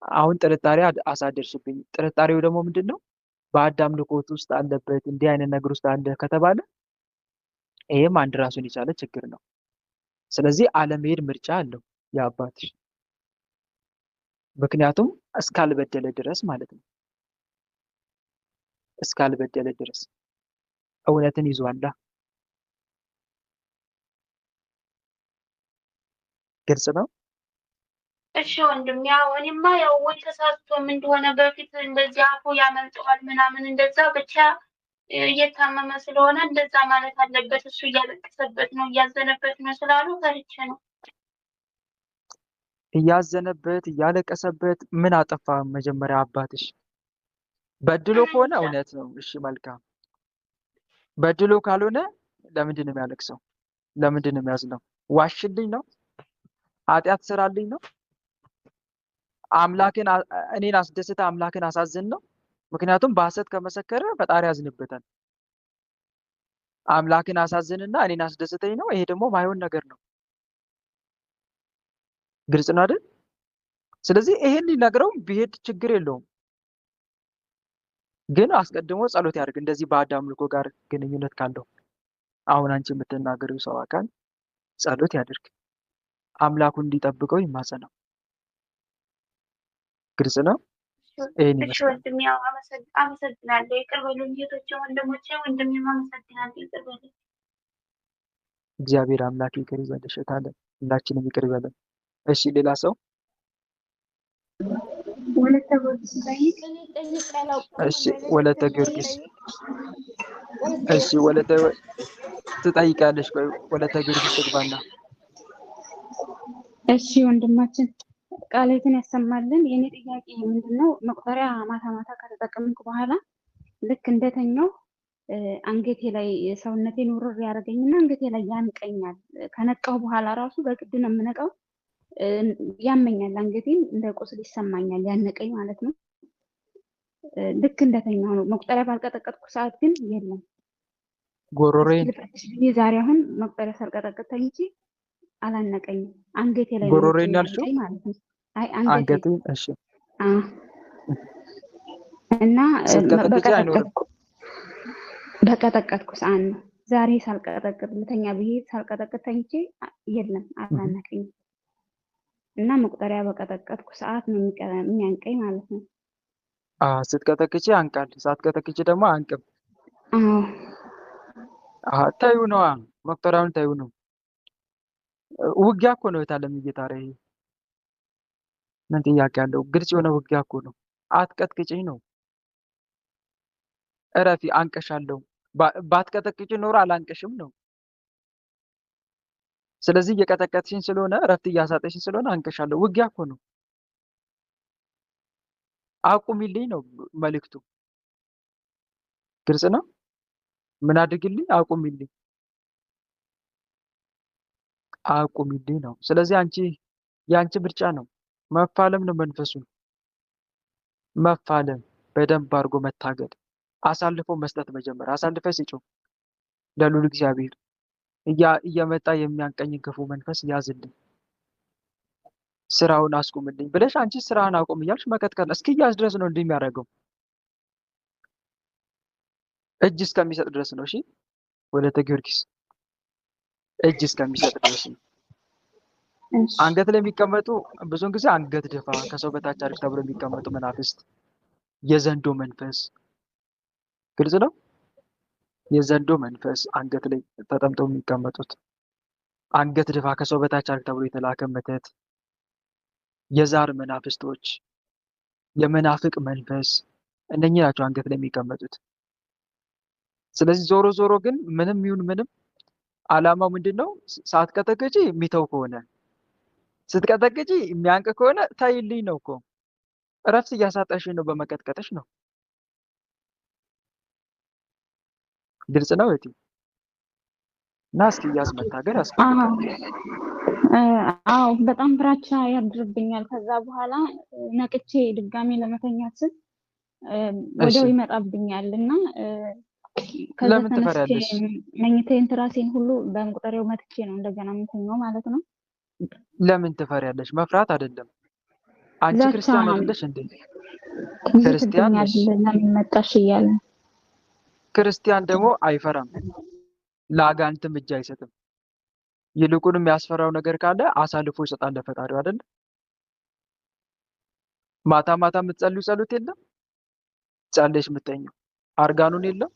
Speaker 2: አሁን ጥርጣሬ አሳደርሽብኝ። ጥርጣሬው ደግሞ ምንድን ነው? ባዕድ አምልኮት ውስጥ አለበት እንዲህ አይነት ነገር ውስጥ አለ ከተባለ ይሄም አንድ ራሱን የቻለ ችግር ነው። ስለዚህ አለመሄድ ምርጫ አለው የአባትሽ። ምክንያቱም እስካልበደለ ድረስ ማለት ነው። እስካልበደለ ድረስ እውነትን ይዟላ። ግልጽ ነው።
Speaker 9: እሺ ወንድም፣ ያው እኔማ ያው ወይ ተሳስቶም እንደሆነ በፊት እንደዚህ አፉ ያመልጠዋል ምናምን እንደዛ ብቻ እየታመመ ስለሆነ እንደዛ ማለት አለበት እሱ እያለቀሰበት ነው እያዘነበት ነው ስላሉ ፈርቼ ነው።
Speaker 2: እያዘነበት እያለቀሰበት ምን አጠፋ? መጀመሪያ አባትሽ በድሎ ከሆነ እውነት ነው። እሺ መልካም። በድሎ ካልሆነ ለምንድን ነው የሚያለቅሰው? ለምንድን ነው የሚያዝነው? ዋሽልኝ ነው? ኃጢአት ስራልኝ ነው? አምላክን እኔን አስደስተ አምላክን አሳዝን ነው? ምክንያቱም በሐሰት ከመሰከረ ፈጣሪ ያዝንበታል። አምላክን አሳዝንና እኔን አስደስተኝ ነው። ይሄ ደግሞ ማይሆን ነገር ነው። ግልጽ ነው አይደል? ስለዚህ ይሄን ሊነግረው ቢሄድ ችግር የለውም። ግን አስቀድሞ ጸሎት ያድርግ። እንደዚህ ባዕድ አምልኮ ጋር ግንኙነት ካለው አሁን አንቺ የምትናገሪው ሰው አካል ጸሎት ያድርግ። አምላኩን እንዲጠብቀው ይማጸነው። ግልጽ ነው። ይሄን
Speaker 9: እሺ
Speaker 2: ይመስላል።
Speaker 9: ወንድም፣ ያው አመሰግናለሁ። ይቅር በሉኝ እህቶቼ፣ ወንድሞቼ፣ ወንድሜም አመሰግናለሁ። ይቅር በሉኝ።
Speaker 2: እግዚአብሔር አምላክ ይቅር ይበልሽ እታለን። ሁላችንም ይቅር ይበለን። እሺ ሌላ ሰው? እሺ ወለተ ጊዮርጊስ። እሺ ወለተ ትጠይቃለሽ። ቆይ ወለተ ጊዮርጊስ ትግባና።
Speaker 10: እሺ ወንድማችን ቃሌትን ያሰማልን። የኔ ጥያቄ ምንድነው? መቁጠሪያ ማታ ማታ ከተጠቀምኩ በኋላ ልክ እንደተኛው አንገቴ ላይ ሰውነቴን ውርር ያደርገኝና አንገቴ ላይ ያንቀኛል። ከነቃው በኋላ ራሱ በግድ ነው የምነቃው። ያመኛል፣ አንገቴን እንደ ቁስል ይሰማኛል፣ ያነቀኝ ማለት ነው። ልክ እንደተኛው ነው። መቁጠሪያ ባልቀጠቀጥኩ ሰዓት ግን የለም።
Speaker 2: ጎሮሬን
Speaker 10: ዛሬ አሁን መቁጠሪያ ሳልቀጠቅጥ ተኝቼ አላነቀኝም። አንገቴ ላይ ነው
Speaker 2: ጎሮሬን ያልሽው?
Speaker 10: ማለት ነው። አይ
Speaker 2: አንገቴ። እሺ
Speaker 10: እና
Speaker 2: ስትቀጠቅጪ አይኖርም።
Speaker 10: በቀጠቀጥኩ ሰዓት ነው። ዛሬ ሳልቀጠቅጥ ልተኛ ብሄድ ሳልቀጠቅጥ ተኝቼ የለም፣ አላነቀኝም። እና መቁጠሪያ በቀጠቀጥኩ ሰዓት ነው የሚያንቀኝ ማለት ነው።
Speaker 2: ስትቀጠቅጪ አንቃል፣ ሳትቀጠቅጪ ደግሞ አንቅም። ታዩ ነዋ። መቁጠሪያውን ታዩ ነው። ውጊያ እኮ ነው የታለም እየታረ። ይሄ ምን ጥያቄ አለው? ግልጽ የሆነ ውጊያ እኮ ነው። አትቀጥቅጭኝ ነው። እረፊ፣ አንቀሻለሁ። ባትቀጠቅጭ ኖሮ አላንቀሽም ነው። ስለዚህ እየቀጠቀጥሽኝ ስለሆነ እረፍት እያሳጠሽኝ ስለሆነ አንቀሻለሁ። ውጊያ እኮ ነው። አቁሚልኝ ነው መልእክቱ። ግልጽ ነው። ምን አድርግልኝ? አቁሚልኝ፣ አቁሚልኝ ነው። ስለዚህ የአንቺ ምርጫ ነው። መፋለም ነው መንፈሱን መፋለም፣ በደንብ አድርጎ መታገል፣ አሳልፎ መስጠት። መጀመር አሳልፈ ስጪው ለልዑል እግዚአብሔር። እየመጣ የሚያንቀኝ ክፉ መንፈስ ያዝልኝ፣ ስራውን አስቁምልኝ ብለሽ አንቺ ስራህን አቁም እያልሽ መቀጥቀጥ እስኪያዝ ድረስ ነው እንዲህ የሚያደርገው። እጅ እስከሚሰጥ ድረስ ነው። እሺ ወለተ ጊዮርጊስ፣ እጅ እስከሚሰጥ ድረስ ነው። አንገት ላይ የሚቀመጡ ብዙውን ጊዜ አንገት ድፋ፣ ከሰው በታች አድርግ ተብሎ የሚቀመጡ መናፍስት፣ የዘንዶ መንፈስ። ግልጽ ነው። የዘንዶ መንፈስ አንገት ላይ ተጠምጠው የሚቀመጡት፣ አንገት ድፋ፣ ከሰው በታች አድርግ ተብሎ የተላከ መተት፣ የዛር መናፍስቶች፣ የመናፍቅ መንፈስ፣ እነኚህ ናቸው አንገት ላይ የሚቀመጡት። ስለዚህ ዞሮ ዞሮ ግን ምንም ይሁን ምንም ዓላማው ምንድን ነው? ሳትቀጠቅጪ የሚተው ከሆነ ስትቀጠቅጪ የሚያንቅ ከሆነ ታይልኝ ነው እኮ። እረፍት እያሳጠሽ ነው በመቀጥቀጥሽ ነው። ግልጽ ነው እህቴ። እና እስኪያዝ መታገር ያስፈልጋል።
Speaker 10: አዎ በጣም ፍራቻ ያድርብኛል። ከዛ በኋላ ነቅቼ ድጋሜ ለመተኛት ስል ወዲያው ይመጣብኛል እና ከዛ
Speaker 2: ለምን ትፈሪያለሽ?
Speaker 10: መኝታዬን ትራሴን ሁሉ በመቁጠሪያው መትቼ ነው እንደገና የምተኛው ማለት ነው።
Speaker 2: ለምን ትፈሪያለሽ? መፍራት አይደለም። አንቺ ክርስቲያን አይደለሽ እንዴ? ክርስቲያን ነሽ።
Speaker 10: ለምን መጣሽ እያለ
Speaker 2: ክርስቲያን ደግሞ አይፈራም፣ ለአጋንንትም እጅ አይሰጥም። ይልቁንም ያስፈራው ነገር ካለ አሳልፎ ይሰጣል ለፈጣሪው አይደል? ማታ ማታ የምትጸልዩ ጸሎት የለም? ጸልየሽ የምተኘው አርጋኑን የለም?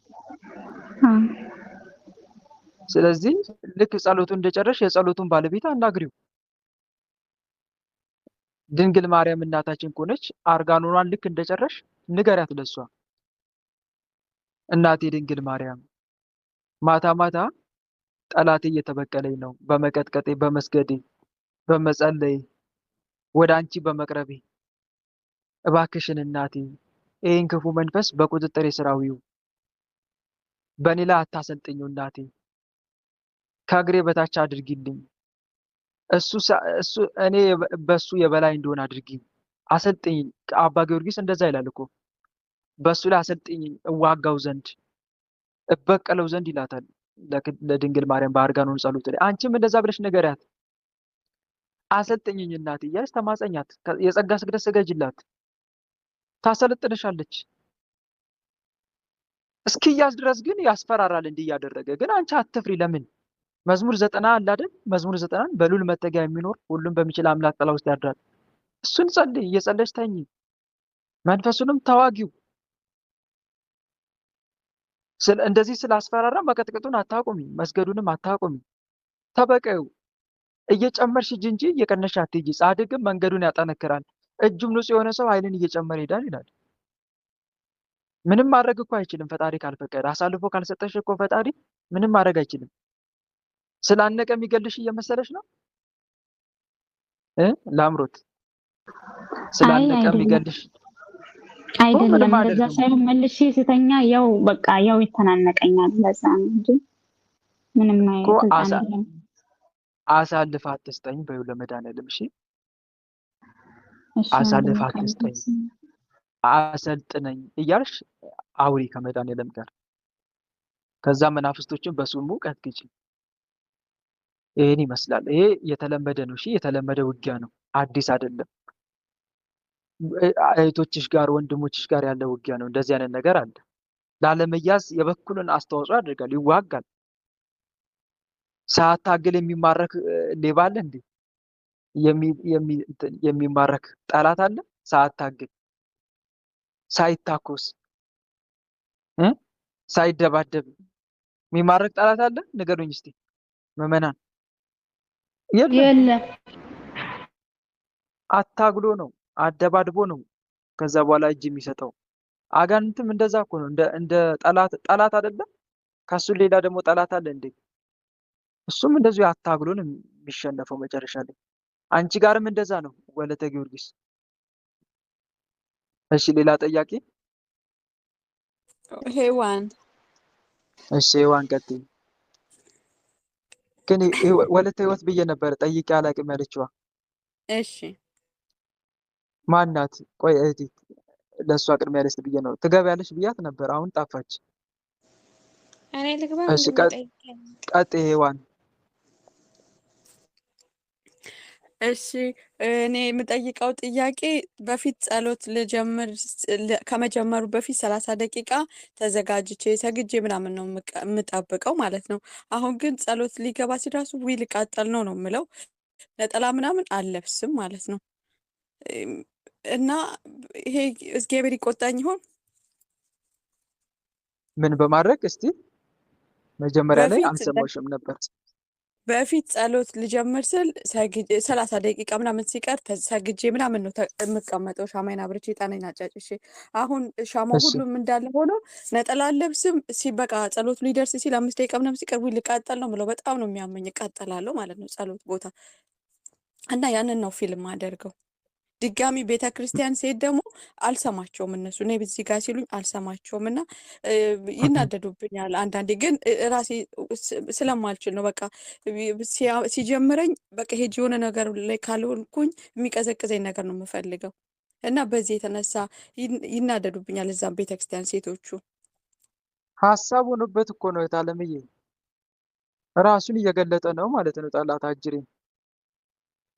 Speaker 2: ስለዚህ ልክ ጸሎቱን እንደጨረሽ የጸሎቱን ባለቤት አናግሪው። ድንግል ማርያም እናታችን ከሆነች አርጋኑኗን ልክ እንደጨረሽ ንገሪያት ለሷ። እናቴ ድንግል ማርያም ማታ ማታ ጠላቴ እየተበቀለኝ ነው፣ በመቀጥቀጤ፣ በመስገዴ፣ በመጸለይ ወደ አንቺ በመቅረቤ እባክሽን እናቴ ይህን ክፉ መንፈስ በቁጥጥር ስር አውዪው፣ በእኔ ላይ አታሰልጥኙ እናቴ፣ ከእግሬ በታች አድርጊልኝ፣ እሱ እኔ በሱ የበላይ እንደሆነ አድርጊኝ፣ አሰልጥኝ። አባ ጊዮርጊስ እንደዛ ይላል እኮ በሱ ላይ አሰልጥኝ፣ እዋጋው ዘንድ እበቀለው ዘንድ ይላታል ለድንግል ማርያም በአርጋኖን ጸሎት ላይ። አንቺም እንደዛ ብለሽ ንገሪያት፣ አሰልጥኝኝ እናቴ እያለች ተማጸኛት። የጸጋ ስግደት ስገጅላት፣ ታሰለጥንሻለች። እስኪያዝ ድረስ ግን ያስፈራራል እንዲህ እያደረገ። ግን አንቺ አትፍሪ። ለምን? መዝሙር 90 አለ አይደል? መዝሙር 90 በልዑል መጠጊያ የሚኖር ሁሉም በሚችል አምላክ ጥላ ውስጥ ያድራል። እሱን ጸልይ፣ እየጸለች ተኝ፣ መንፈሱንም ተዋጊው። እንደዚህ ስላስፈራራ መቀጥቀጡን አታቁሚ፣ መስገዱንም አታቁሚ። ተበቀዩ። እየጨመርሽ ሂጂ እንጂ እየቀነሽ አትሂጂ። ጻድቅም መንገዱን ያጠነክራል፣ እጁም ንጹሕ የሆነ ሰው ኃይልን እየጨመረ ይሄዳል ይላል። ምንም ማድረግ እኮ አይችልም ፈጣሪ ካልፈቀደ። አሳልፎ ካልሰጠሽ እኮ ፈጣሪ ምንም ማድረግ አይችልም። ስላነቀ የሚገልሽ እየመሰለሽ ነው ላምሮት? ስላነቀ የሚገልሽ
Speaker 10: አይደለም። እንደዛ ሳይሆን መልሼ ስተኛ ያው በቃ ያው ይተናነቀኛል። ለዛ ነው እንጂ ምንም አይደለም።
Speaker 2: አሳልፋ አትስጠኝ በይው ለመድኃኒዓለም። እሺ አሳልፋ አትስጠኝ፣ አሰልጥነኝ እያልሽ አውሪ ከመድኃኒዓለም ጋር። ከዛ መናፍስቶችን በስሙ ቀጥቅጪ። ይሄን ይመስላል። ይሄ የተለመደ ነው። እሺ የተለመደ ውጊያ ነው፣ አዲስ አይደለም። እህቶችሽ ጋር ወንድሞችሽ ጋር ያለ ውጊያ ነው። እንደዚህ አይነት ነገር አለ። ላለመያዝ የበኩልን አስተዋጽኦ ያደርጋል፣ ይዋጋል። ሳያታግል የሚማረክ ሌባ አለ እንዴ? የሚማረክ ጠላት አለ? ሳያታግል፣ ሳይታኮስ፣ ሳይደባደብ የሚማረክ ጠላት አለ? ንገሩኝ እስቲ ምዕመናን።
Speaker 10: የለም።
Speaker 2: አታግሎ ነው፣ አደባድቦ ነው ከዛ በኋላ እጅ የሚሰጠው። አጋንንትም እንደዛ እኮ ነው። እንደ ጠላት አይደለም? ከሱ ሌላ ደግሞ ጠላት አለ እንዴ? እሱም እንደዚሁ አታግሎ ነው የሚሸነፈው መጨረሻ ላይ። አንቺ ጋርም እንደዛ ነው ወለተ ጊዮርጊስ። እሺ ሌላ ጥያቄ?
Speaker 11: ሄዋን።
Speaker 2: እሺ ሄዋን ቀጥይ። ግን ወለተ ህይወት ብዬ ነበር ጠይቄ አላውቅም ያለችዋ።
Speaker 11: እሺ
Speaker 2: ማናት? ቆይ እህቴ ለእሷ ቅድሚያ ልስጥ ብዬ ነው። ትገቢያለሽ ብያት ነበር፣ አሁን ጠፋች።
Speaker 11: እኔ ልግባ።
Speaker 2: እሺ ቀጥይ ሄዋን።
Speaker 11: እሺ እኔ የምጠይቀው ጥያቄ በፊት ጸሎት ልጀምር ከመጀመሩ በፊት 30 ደቂቃ ተዘጋጅቼ ሰግጄ ምናምን ነው የምጠብቀው ማለት ነው። አሁን ግን ጸሎት ሊገባ ሲራሱ ልቃጠል ነው የምለው። ነጠላ ምናምን አልለብስም ማለት ነው። እና ይሄ እግዚአብሔር ይቆጣኝ ይሆን?
Speaker 2: ምን በማድረግ እስቲ መጀመሪያ ላይ አንሰማሽም ነበር።
Speaker 11: በፊት ጸሎት ልጀምር ስል 30 ደቂቃ ምናምን ሲቀር ሰግጄ ምናምን ነው የምቀመጠው። ሻማዬን አብርቼ ዕጣኔን አጫጭሼ። አሁን ሻማው ሁሉም እንዳለ ሆኖ ነጠላ አልለብስም። ሲበቃ ጸሎት ሊደርስ ሲል 5 ደቂቃ ምናምን ሲቀር ልቃጠል ነው የምለው። በጣም ነው የሚያመኝ፣ እቃጠላለሁ ማለት ነው ጸሎት ቦታ። እና ያንን ነው ፊልም አደርገው። ድጋሚ ቤተክርስቲያን ሲሄድ ደግሞ አልሰማቸውም። እነሱ እኔ በዚህ ጋር ሲሉኝ አልሰማቸውም እና ይናደዱብኛል። አንዳንዴ ግን ራሴ ስለማልችል ነው። በቃ ሲጀምረኝ በቃ ሄጅ የሆነ ነገር ላይ ካልሆንኩኝ የሚቀዘቅዘኝ ነገር ነው የምፈልገው እና በዚህ የተነሳ ይናደዱብኛል። እዛም ቤተክርስቲያን ሴቶቹ
Speaker 2: ሀሳብ ሆኖበት እኮ ነው። የታለምዬ ራሱን እየገለጠ ነው ማለት ነው። ጠላት አጅሬ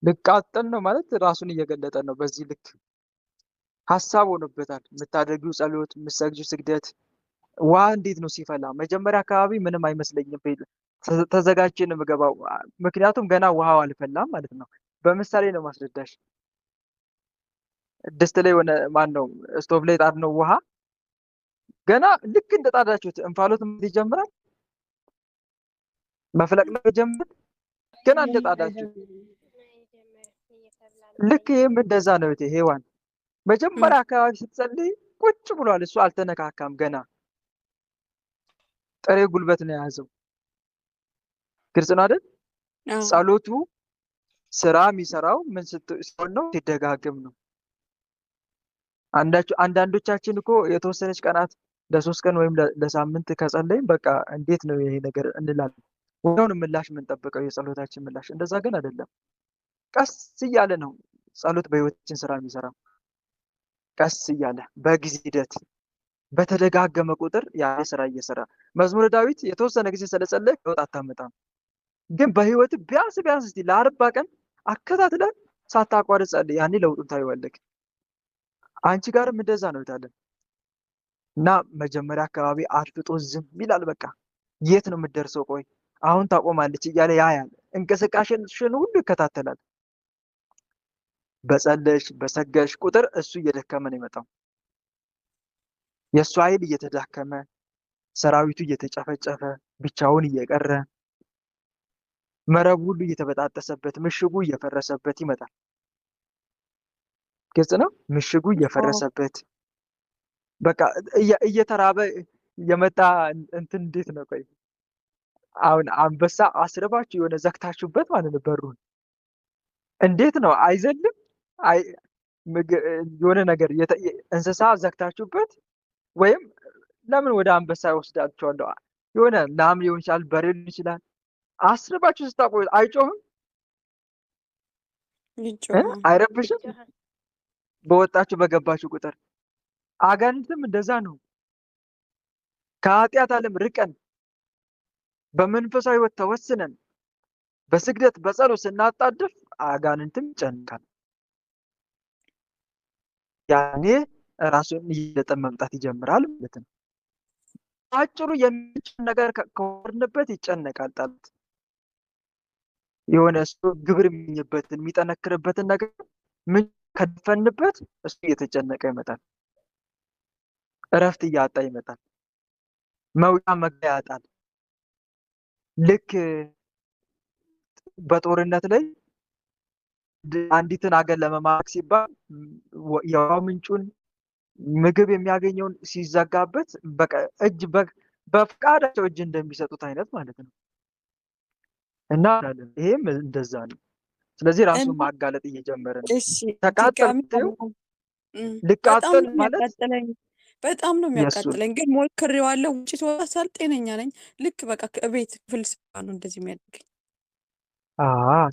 Speaker 2: ልቃጠል ነው ማለት ራሱን እየገለጠ ነው። በዚህ ልክ ሀሳብ ሆኖበታል። የምታደርጊው ጸሎት፣ የምትሰግጂው ስግደት ውሃ እንዴት ነው ሲፈላ? መጀመሪያ አካባቢ ምንም አይመስለኝም፣ ተዘጋጅቼ ነው የምገባው። ምክንያቱም ገና ውሃው አልፈላም ማለት ነው። በምሳሌ ነው ማስረዳሽ። ድስት ላይ ሆነ ማን ነው ስቶቭ ላይ ጣድነው ውሃ ገና ልክ እንደ ጣዳችሁት እንፋሎት ይጀምራል፣ መፍለቅለቅ ይጀምራል። ገና እንደ ጣዳችሁት ልክ ይህም እንደዛ ነው። ሔዋን መጀመሪያ አካባቢ ስትጸልይ ቁጭ ብሏል። እሱ አልተነካካም። ገና ጥሬ ጉልበት ነው የያዘው። ግልጽ ነው አይደል? ጸሎቱ ስራ የሚሰራው ምን ሲሆን ነው? ሲደጋግም ነው። አንዳንዶቻችን እኮ የተወሰነች ቀናት ለ3 ቀን ወይም ለሳምንት ከጸለይም በቃ እንዴት ነው ይሄ ነገር እንላለን። ወዲያውኑ ምላሽ የምንጠብቀው የጸሎታችን ምላሽ። እንደዛ ግን አይደለም። ቀስ እያለ ነው ጸሎት በህይወታችን ስራ የሚሰራው። ቀስ እያለ በጊዜ ሂደት በተደጋገመ ቁጥር ያ ስራ እየሰራ መዝሙረ ዳዊት የተወሰነ ጊዜ ስለጸለይ ለውጥ አታመጣም። ግን በህይወት ቢያንስ እስቲ ለ40 ቀን አከታትለን ሳታቋርጥ ጸልይ፣ ያኔ ለውጡን ታይዋለህ። አንቺ ጋርም እንደዛ ነው ይታለን። እና መጀመሪያ አካባቢ አድፍጦ ዝም ይላል። በቃ የት ነው የምትደርሰው? ቆይ አሁን ታቆማለች እያለ ያያል። እንቅስቃሴሽን ሁሉ ይከታተላል። በጸለሽ በሰገሽ ቁጥር እሱ እየደከመ ነው የመጣው። የእሱ ኃይል እየተዳከመ፣ ሰራዊቱ እየተጨፈጨፈ፣ ብቻውን እየቀረ፣ መረቡ ሁሉ እየተበጣጠሰበት፣ ምሽጉ እየፈረሰበት ይመጣል። ግልጽ ነው። ምሽጉ እየፈረሰበት በቃ እየተራበ የመጣ እንትን እንዴት ነው? ቆይ አሁን አንበሳ አስረባችሁ የሆነ ዘግታችሁበት ማለት ነው በሩን እንዴት ነው? አይዘልም። የሆነ ነገር እንስሳ ዘግታችሁበት ወይም ለምን ወደ አንበሳ ይወስዳችኋለሁ? የሆነ ላም ሊሆን ይችላል፣ በሬ ሊሆን ይችላል። አስረባችሁ ስታቆዩት አይጮህም? አይረብሽም? በወጣችሁ በገባችሁ ቁጥር አጋንንትም እንደዛ ነው። ከኃጢአት ዓለም ርቀን በመንፈሳዊ ሕይወት ተወስነን በስግደት በጸሎት ስናጣድፍ አጋንንትም ይጨንቃል። ያኔ ራሱን እየለጠ መምጣት ይጀምራል ማለት ነው። አጭሩ የሚጭን ነገር ከወርንበት ይጨነቃል ጠላት። የሆነ እሱ ግብር የሚኝበትን የሚጠነክርበትን ነገር ምን ከደፈንበት እሱ እየተጨነቀ ይመጣል። እረፍት እያጣ ይመጣል። መውጫ መግቢያ ያጣል። ልክ በጦርነት ላይ አንዲትን ሀገር ለመማረክ ሲባል የውሃው ምንጩን ምግብ የሚያገኘውን ሲዘጋበት በቃ እጅ በፍቃዳቸው እጅ እንደሚሰጡት አይነት ማለት ነው። እና ይሄም እንደዛ ነው። ስለዚህ ራሱን ማጋለጥ እየጀመረ ነው። ተቃጠል ልቃጠል ማለት
Speaker 11: በጣም ነው የሚያቃጥለኝ። ግን ሞክሬዋለሁ። ውጭ ስወጣ ሳል ጤነኛ ነኝ። ልክ በቃ ከቤት ክፍል ስባ ነው እንደዚህ የሚያደርገኝ።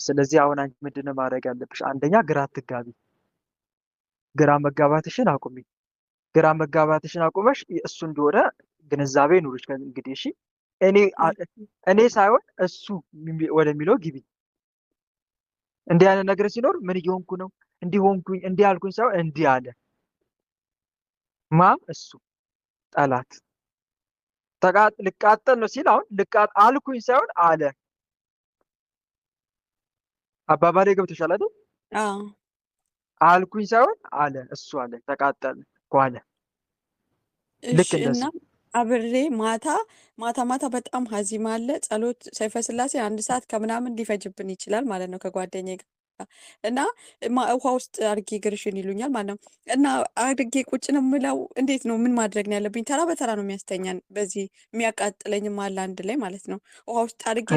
Speaker 2: ስለዚህ አሁን አንቺ ምንድነው ማድረግ ያለብሽ? አንደኛ ግራ አትጋቢ። ግራ መጋባትሽን አቁሚ። ግራ መጋባትሽን አቁመሽ እሱ እንደሆነ ግንዛቤ ኑሮች እንግዲህ እሺ፣ እኔ ሳይሆን እሱ ወደሚለው ግቢ። እንዲህ ያለ ነገር ሲኖር ምን እየሆንኩ ነው? እንዲህ ሆንኩኝ፣ እንዲህ አልኩኝ ሳይሆን እንዲህ አለ። ማም እሱ ጠላት ልቃጠል ነው ሲል አሁን አልኩኝ ሳይሆን አለ። አባባሌ ገብቶሻል አይደል? አልኩኝ ሳይሆን አለ። እሱ አለ ተቃጠል ኳለ። ልክ እንደዚህ
Speaker 11: አብሬ ማታ በጣም ሀዚማ አለ። ጸሎት ሰይፈ ስላሴ 1 ሰዓት ከምናምን ሊፈጅብን ይችላል ማለት ነው ከጓደኛዬ ጋር እና ውሃ ውስጥ አድርጌ ግርሽን ይሉኛል ማለት ነው። እና አድርጌ ቁጭ ነው የምለው። እንዴት ነው ምን ማድረግ ነው ያለብኝ? ተራ በተራ ነው የሚያስተኛን። በዚህ የሚያቃጥለኝም አለ አንድ ላይ ማለት ነው። ውሃ ውስጥ አድርጌ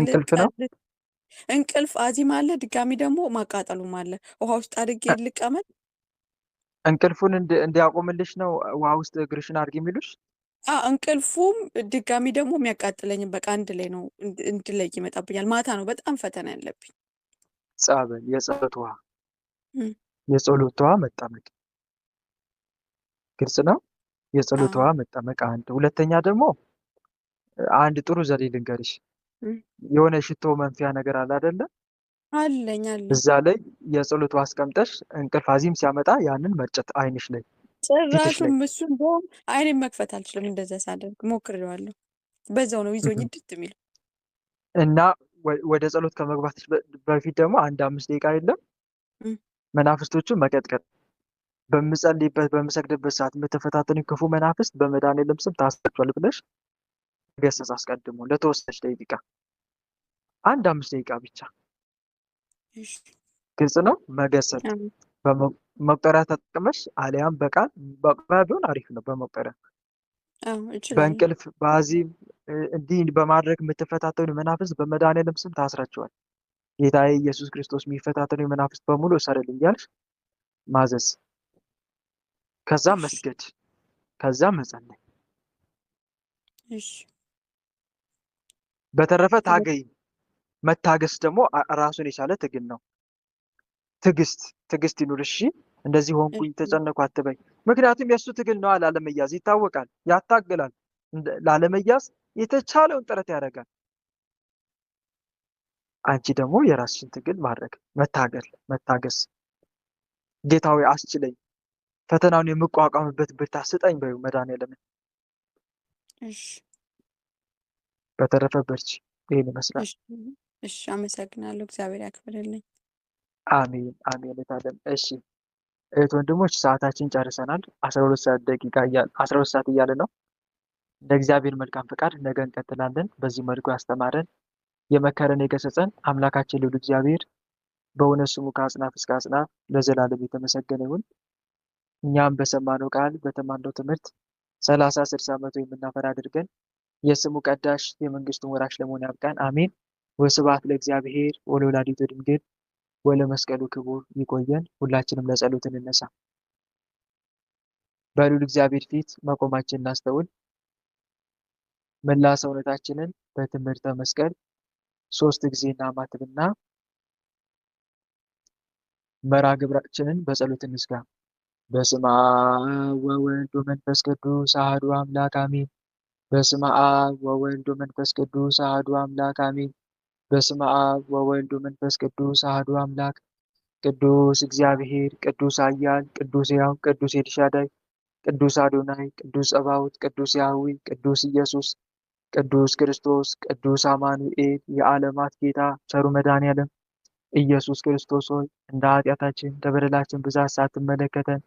Speaker 11: እንቅልፍ አዚም አለ፣ ድጋሚ ደግሞ ማቃጠሉም አለ። ውሃ ውስጥ አድርጌ ልቀመጥ።
Speaker 2: እንቅልፉን እንዲያቆምልሽ ነው ውሃ ውስጥ እግርሽን አድርጌ የሚሉሽ?
Speaker 11: እንቅልፉም ድጋሚ ደግሞ የሚያቃጥለኝም በቃ አንድ ላይ ነው እንድለይ ይመጣብኛል። ማታ ነው በጣም ፈተና ያለብኝ።
Speaker 2: ጸበል፣ የጸሎት ውሃ መጠመቅ ግልጽ ነው። የጸሎት ውሃ መጠመቅ አንድ። ሁለተኛ ደግሞ አንድ ጥሩ ዘዴ ልንገርሽ። የሆነ ሽቶ መንፊያ ነገር አለ አይደለ?
Speaker 11: አለኝ።
Speaker 2: እዛ ላይ የጸሎት ውሃ አስቀምጠሽ እንቅልፍ አዚም ሲያመጣ ያንን መርጨት አይንሽ ላይ።
Speaker 11: ጭራሹም እሱ እንደውም አይኔን መክፈት አልችልም። እንደዛ ሳደርግ ሞክሬዋለሁ። በዛው ነው ይዞኝ ድት የሚለው
Speaker 2: እና ወደ ጸሎት ከመግባትሽ በፊት ደግሞ 1 5 ደቂቃ የለም መናፍስቶቹን መቀጥቀጥ። በምጸልይበት በምሰግድበት ሰዓት የምትፈታተኑኝ ክፉ መናፍስት በመድኃኔዓለም ስም ታስራችኋል ብለሽ ገሰጽ አስቀድሞ ለተወሰነች ደቂቃ 5 ደቂቃ ብቻ።
Speaker 11: እሺ
Speaker 2: ግልጽ ነው። መገሰጽ በመቁጠሪያ ተጠቅመሽ አሊያም በቃል መቁጠሪያ ቢሆን አሪፍ ነው። በመቁጠሪያ
Speaker 11: እችላለሁ።
Speaker 2: በእንቅልፍ በአዚም እንዲህ በማድረግ የምትፈታተኑ መናፍስት በመድኃኔዓለም ስም ታስራችኋል። ጌታዬ ኢየሱስ ክርስቶስ የሚፈታተኑ መናፍስት በሙሉ እሰርልኝ እያልሽ ማዘዝ፣ ከዛ መስገድ፣ ከዛ መጸለይ።
Speaker 11: እሺ
Speaker 2: በተረፈ ታገይ። መታገስ ደግሞ ራሱን የቻለ ትግል ነው። ትዕግስት ይኑር። እሺ እንደዚህ ሆንኩኝ ተጨነኩ አትበይ። ምክንያቱም የእሱ ትግል ነው። ላለመያዝ ይታወቃል፣ ያታግላል። ላለመያዝ የተቻለውን ጥረት ያደርጋል። አንቺ ደግሞ የራስሽን ትግል ማድረግ፣ መታገስ። ጌታዊ አስችለኝ፣ ፈተናውን የምቋቋምበት ብርታት ስጠኝ በይው መድኃኔዓለምን።
Speaker 11: እሺ
Speaker 2: በተረፈ በርቺ። ይሄን ይመስላል።
Speaker 11: እሺ አመሰግናለሁ። እግዚአብሔር ያክብርልኝ።
Speaker 2: አሜን አሜን። የታለም። እሺ እህት ወንድሞች፣ ሰዓታችን ጨርሰናል። 12 ሰዓት እያለ ነው። እንደ እግዚአብሔር መልካም ፈቃድ ነገ እንቀጥላለን። በዚህ መልኩ ያስተማረን የመከረን የገሰጸን አምላካችን ልዑል እግዚአብሔር በእውነት ስሙ ከአጽናፍ እስከ አጽናፍ ለዘላለም የተመሰገነ ይሁን። እኛም በሰማነው ቃል በተማርነው ትምህርት 30፣ 60፣ 100 የምናፈራ አድርገን የስሙ ቀዳሽ የመንግስቱን ወራሽ ለመሆን ያብቃን። አሜን። ወስብሐት ለእግዚአብሔር ወለወላዲቱ ድንግል ወለመስቀሉ ክቡር። ይቆየን። ሁላችንም ለጸሎት እንነሳ። በልዑል እግዚአብሔር ፊት መቆማችን እናስተውል። መላ ሰውነታችንን በትምህርተ መስቀል 3 ጊዜ እናማትብና መርሐ ግብራችንን በጸሎት እንዝጋ። በስመ አብ ወወልድ ወመንፈስ ቅዱስ አሐዱ አምላክ አሜን። በስመ አብ ወወልድ ወመንፈስ ቅዱስ አሐዱ አምላክ አሜን። በስመ አብ ወወልድ ወመንፈስ ቅዱስ አሐዱ አምላክ። ቅዱስ እግዚአብሔር፣ ቅዱስ ኃያል፣ ቅዱስ ሕያው፣ ቅዱስ ኤልሻዳይ፣ ቅዱስ አዶናይ፣ ቅዱስ ጸባኦት፣ ቅዱስ ያህዌ፣ ቅዱስ ኢየሱስ፣ ቅዱስ ክርስቶስ፣ ቅዱስ አማኑኤል፣ የዓለማት ጌታ ቸሩ መድኃኔዓለም ኢየሱስ ክርስቶስ ሆይ እንደ ኃጢአታችን እንደ በደላችን ብዛት ሳትመለከተን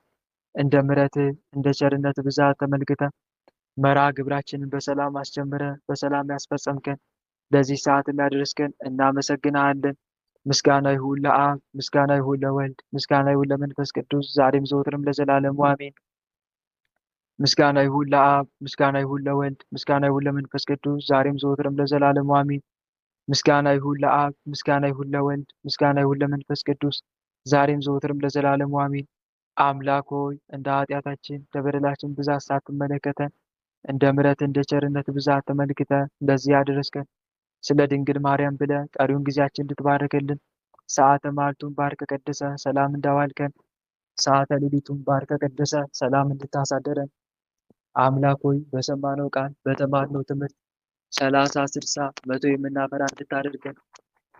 Speaker 2: እንደ ምሕረትህ እንደ ቸርነት ብዛት ተመልክተን መርሐ ግብራችንን በሰላም አስጀምረ በሰላም ያስፈጸምከን ለዚህ ሰዓት የሚያደርስከን እናመሰግናለን። ምስጋና ይሁን ለአብ፣ ምስጋና ይሁን ለወልድ፣ ምስጋና ይሁን ለመንፈስ ቅዱስ ዛሬም ዘወትርም ለዘላለሙ አሜን። ምስጋና ይሁን ለአብ፣ ምስጋና ይሁን ለወልድ፣ ምስጋና ይሁን ለመንፈስ ቅዱስ ዛሬም ዘወትርም ለዘላለሙ አሜን። ምስጋና ይሁን ለአብ፣ ምስጋና ይሁን ለወልድ፣ ምስጋና ይሁን ለመንፈስ ቅዱስ ዛሬም ዘወትርም ለዘላለሙ አሜን። አምላክ ሆይ እንደ ኃጢአታችን እንደ በደላችን ብዛት ሳትመለከተን እንደ ምሕረት እንደ ቸርነት ብዛት ተመልክተ እንደዚህ ያደረስከን ስለ ድንግል ማርያም ብለ ቀሪውን ጊዜያችን እንድትባርክልን ሰዓተ ማልቱን ባርከ ቀድሰ ሰላም እንዳዋልከን ሰዓተ ሌሊቱን ባርከ ቀድሰ ሰላም እንድታሳደረን አምላክ ሆይ በሰማነው ቃል በተማርነው ትምህርት 30፣ 60፣ 100 የምናፈራ እንድታደርገን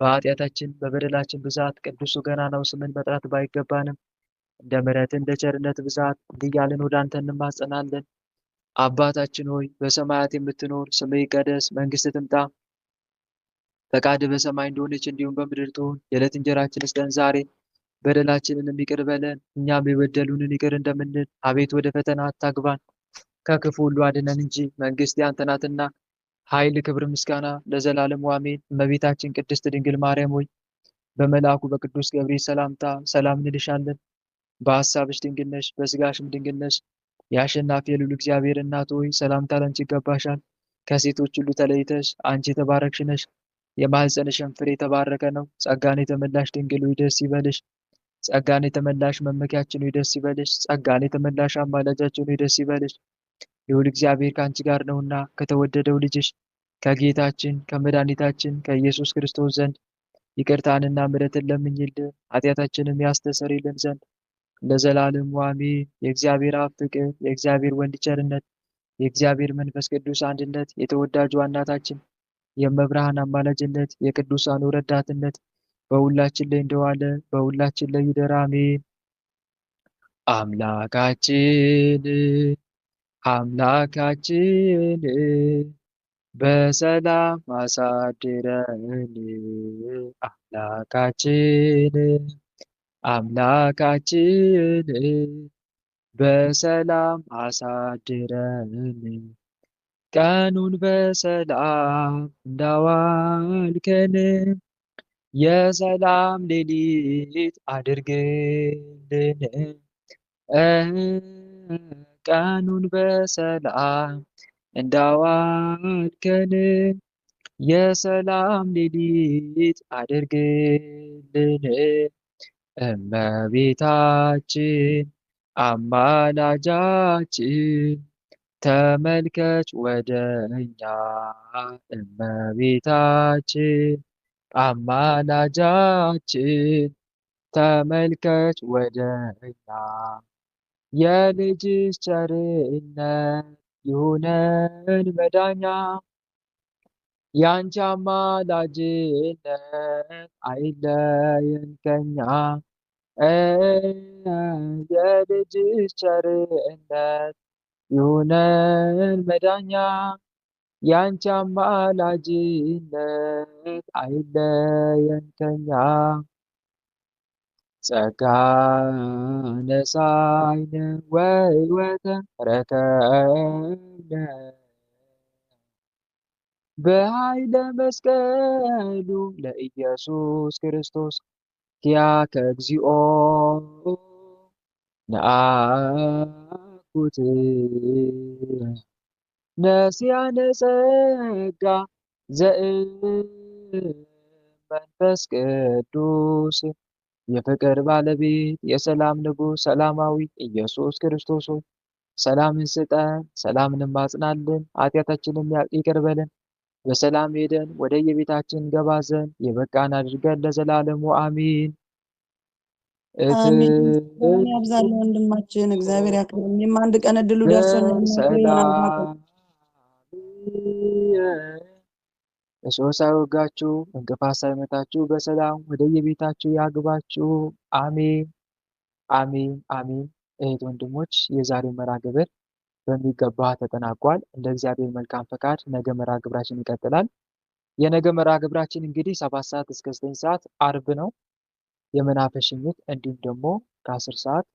Speaker 2: በኃጢአታችን በበደላችን ብዛት ቅዱሱ ገናናው ስምን መጥራት ባይገባንም እንደ ምሕረት እንደ ቸርነት ብዛት እንዲያልን ወደ አንተ እንማጸናለን። አባታችን ሆይ በሰማያት የምትኖር ስምህ ይቀደስ፣ መንግስትህ ትምጣ፣ ፈቃድህ በሰማይ እንደሆነች እንዲሁም በምድር ትሁን። የዕለት እንጀራችንን ስጠን ዛሬ፣ በደላችንን ይቅር በለን እኛም የበደሉንን ይቅር እንደምንል፣ አቤቱ ወደ ፈተና አታግባን ከክፉ ሁሉ አድነን እንጂ መንግስት ያንተ ናትና ኃይል፣ ክብር፣ ምስጋና ለዘላለሙ አሜን። እመቤታችን ቅድስት ድንግል ማርያም ሆይ በመልአኩ በቅዱስ ገብርኤል ሰላምታ ሰላም እንልሻለን። በሐሳብሽ ድንግል ነሽ፣ በስጋሽም ድንግል ነሽ። የአሸናፊ የልዑል እግዚአብሔር እናት ሆይ ሰላምታ ላንቺ ይገባሻል። ከሴቶች ሁሉ ተለይተሽ አንቺ የተባረክሽ ነሽ፣ የማኅፀንሽም ፍሬ የተባረከ ነው። ጸጋን የተመላሽ ድንግል ሆይ ደስ ይበልሽ። ጸጋን የተመላሽ መመኪያችን ሆይ ደስ ይበልሽ። ጸጋን የተመላሽ አማላጃችን ሆይ ደስ ይበልሽ። ልዑል እግዚአብሔር ከአንቺ ጋር ነውና ከተወደደው ልጅሽ ከጌታችን ከመድኃኒታችን ከኢየሱስ ክርስቶስ ዘንድ ይቅርታንና ምሕረትን ለምኝልን ኃጢአታችንም ያስተሰርይልን ዘንድ ለዘላለሙ አሜን። የእግዚአብሔር አብ ፍቅር፣ የእግዚአብሔር ወልድ ቸርነት፣ የእግዚአብሔር መንፈስ ቅዱስ አንድነት፣ የተወዳጁ እናታችን የመብርሃን አማላጅነት፣ የቅዱሳኑ ረዳትነት በሁላችን ላይ እንደዋለ በሁላችን ላይ ይደር አሜን። አምላካችን በሰላም አሳድረን። አምላካችን በሰላም አሳድረን ቀኑን በሰላም እንዳዋልከን የሰላም ሌሊት አድርግልን። ቀኑን በሰላም እንዳዋልከን የሰላም ሌሊት አድርግልን። እመቤታችን አማላጃችን ተመልከች ወደኛ። እመቤታችን አማላጃችን ተመልከች ወደኛ። የልጅሽ ቸርነት ይሁነን መዳኛ። ያንቺ አማላጅነት አይለየን ከኛ። የልጅሽ ቸርነት ይሁነን መዳኛ። ያንቺ አማላጅነት አይለየን ከኛ። ጸጋ ነሳይነ ወሕይወተ ረከብነ በኃይለ መስቀሉ ለኢየሱስ ክርስቶስ ኪያከ እግዚኦ ነአኩት ነሲያነ ጸጋ ዘእመንፈስ ቅዱስ የፍቅር ባለቤት የሰላም ንጉሥ ሰላማዊ ኢየሱስ ክርስቶስ ሆይ ሰላምን ስጠን፣ ሰላምን ማጽናልን፣ ኃጢአታችንን ይቅር በለን፣ በሰላም ሄደን ወደ የቤታችን ገባ ዘንድ የበቃን አድርገን ለዘላለሙ አሚን።
Speaker 12: አሜን። ጸጋውን ያብዛልን ወንድማችን፣ እግዚአብሔር ያክብር። እኔም አንድ ቀን እድሉ ደርሶኝ
Speaker 2: በሰላም እሾህ ሳይወጋችሁ እንቅፋት ሳይመታችሁ በሰላም ወደ የቤታችሁ ያግባችሁ። አሜን አሜን አሜን። እህት ወንድሞች፣ የዛሬው መርሃ ግብር በሚገባ ተጠናቋል። እንደ እግዚአብሔር መልካም ፈቃድ ነገ መርሃ ግብራችን ይቀጥላል። የነገ መርሃ ግብራችን እንግዲህ 7 ሰዓት እስከ 9 ሰዓት አርብ ነው የመናፈቅ ሽኝት፣ እንዲሁም ደግሞ ከ10 ሰዓት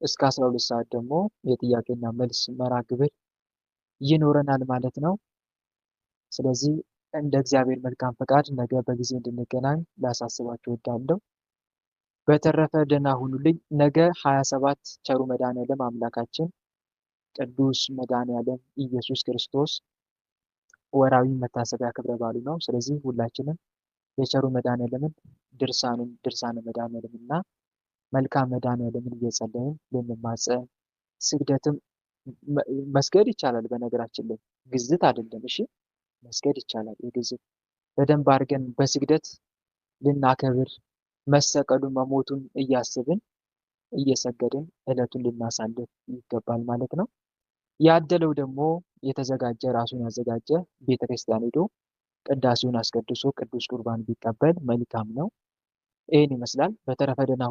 Speaker 2: እስከ 12 ሰዓት ደግሞ የጥያቄና መልስ መርሃ ግብር ይኖረናል ማለት ነው። ስለዚህ እንደ እግዚአብሔር መልካም ፈቃድ ነገ በጊዜ እንድንገናኝ ላሳስባችሁ እወዳለሁ። በተረፈ ደህና ሁኑልኝ። ነገ 27 ቸሩ መድኃኔዓለም አምላካችን ቅዱስ መድኃኔዓለም ኢየሱስ ክርስቶስ ወራዊ መታሰቢያ ክብረ በዓሉ ነው። ስለዚህ ሁላችንም የቸሩ መድኃኔዓለምን ድርሳነ መድኃኔዓለም እና መልካም መድኃኔዓለምን እየጸለይን ልንማጸን፣ ስግደትም መስገድ ይቻላል። በነገራችን ላይ ግዝት አይደለም። እሺ መስገድ ይቻላል። የግዝት በደንብ አድርገን በስግደት ልናከብር መሰቀሉን መሞቱን እያስብን እየሰገድን ዕለቱን ልናሳልፍ ይገባል ማለት ነው። ያደለው ደግሞ የተዘጋጀ ራሱን ያዘጋጀ ቤተክርስቲያን ሄዶ ቅዳሴውን አስቀድሶ ቅዱስ ቁርባን ቢቀበል መልካም ነው። ይህን ይመስላል። በተረፈ ደህና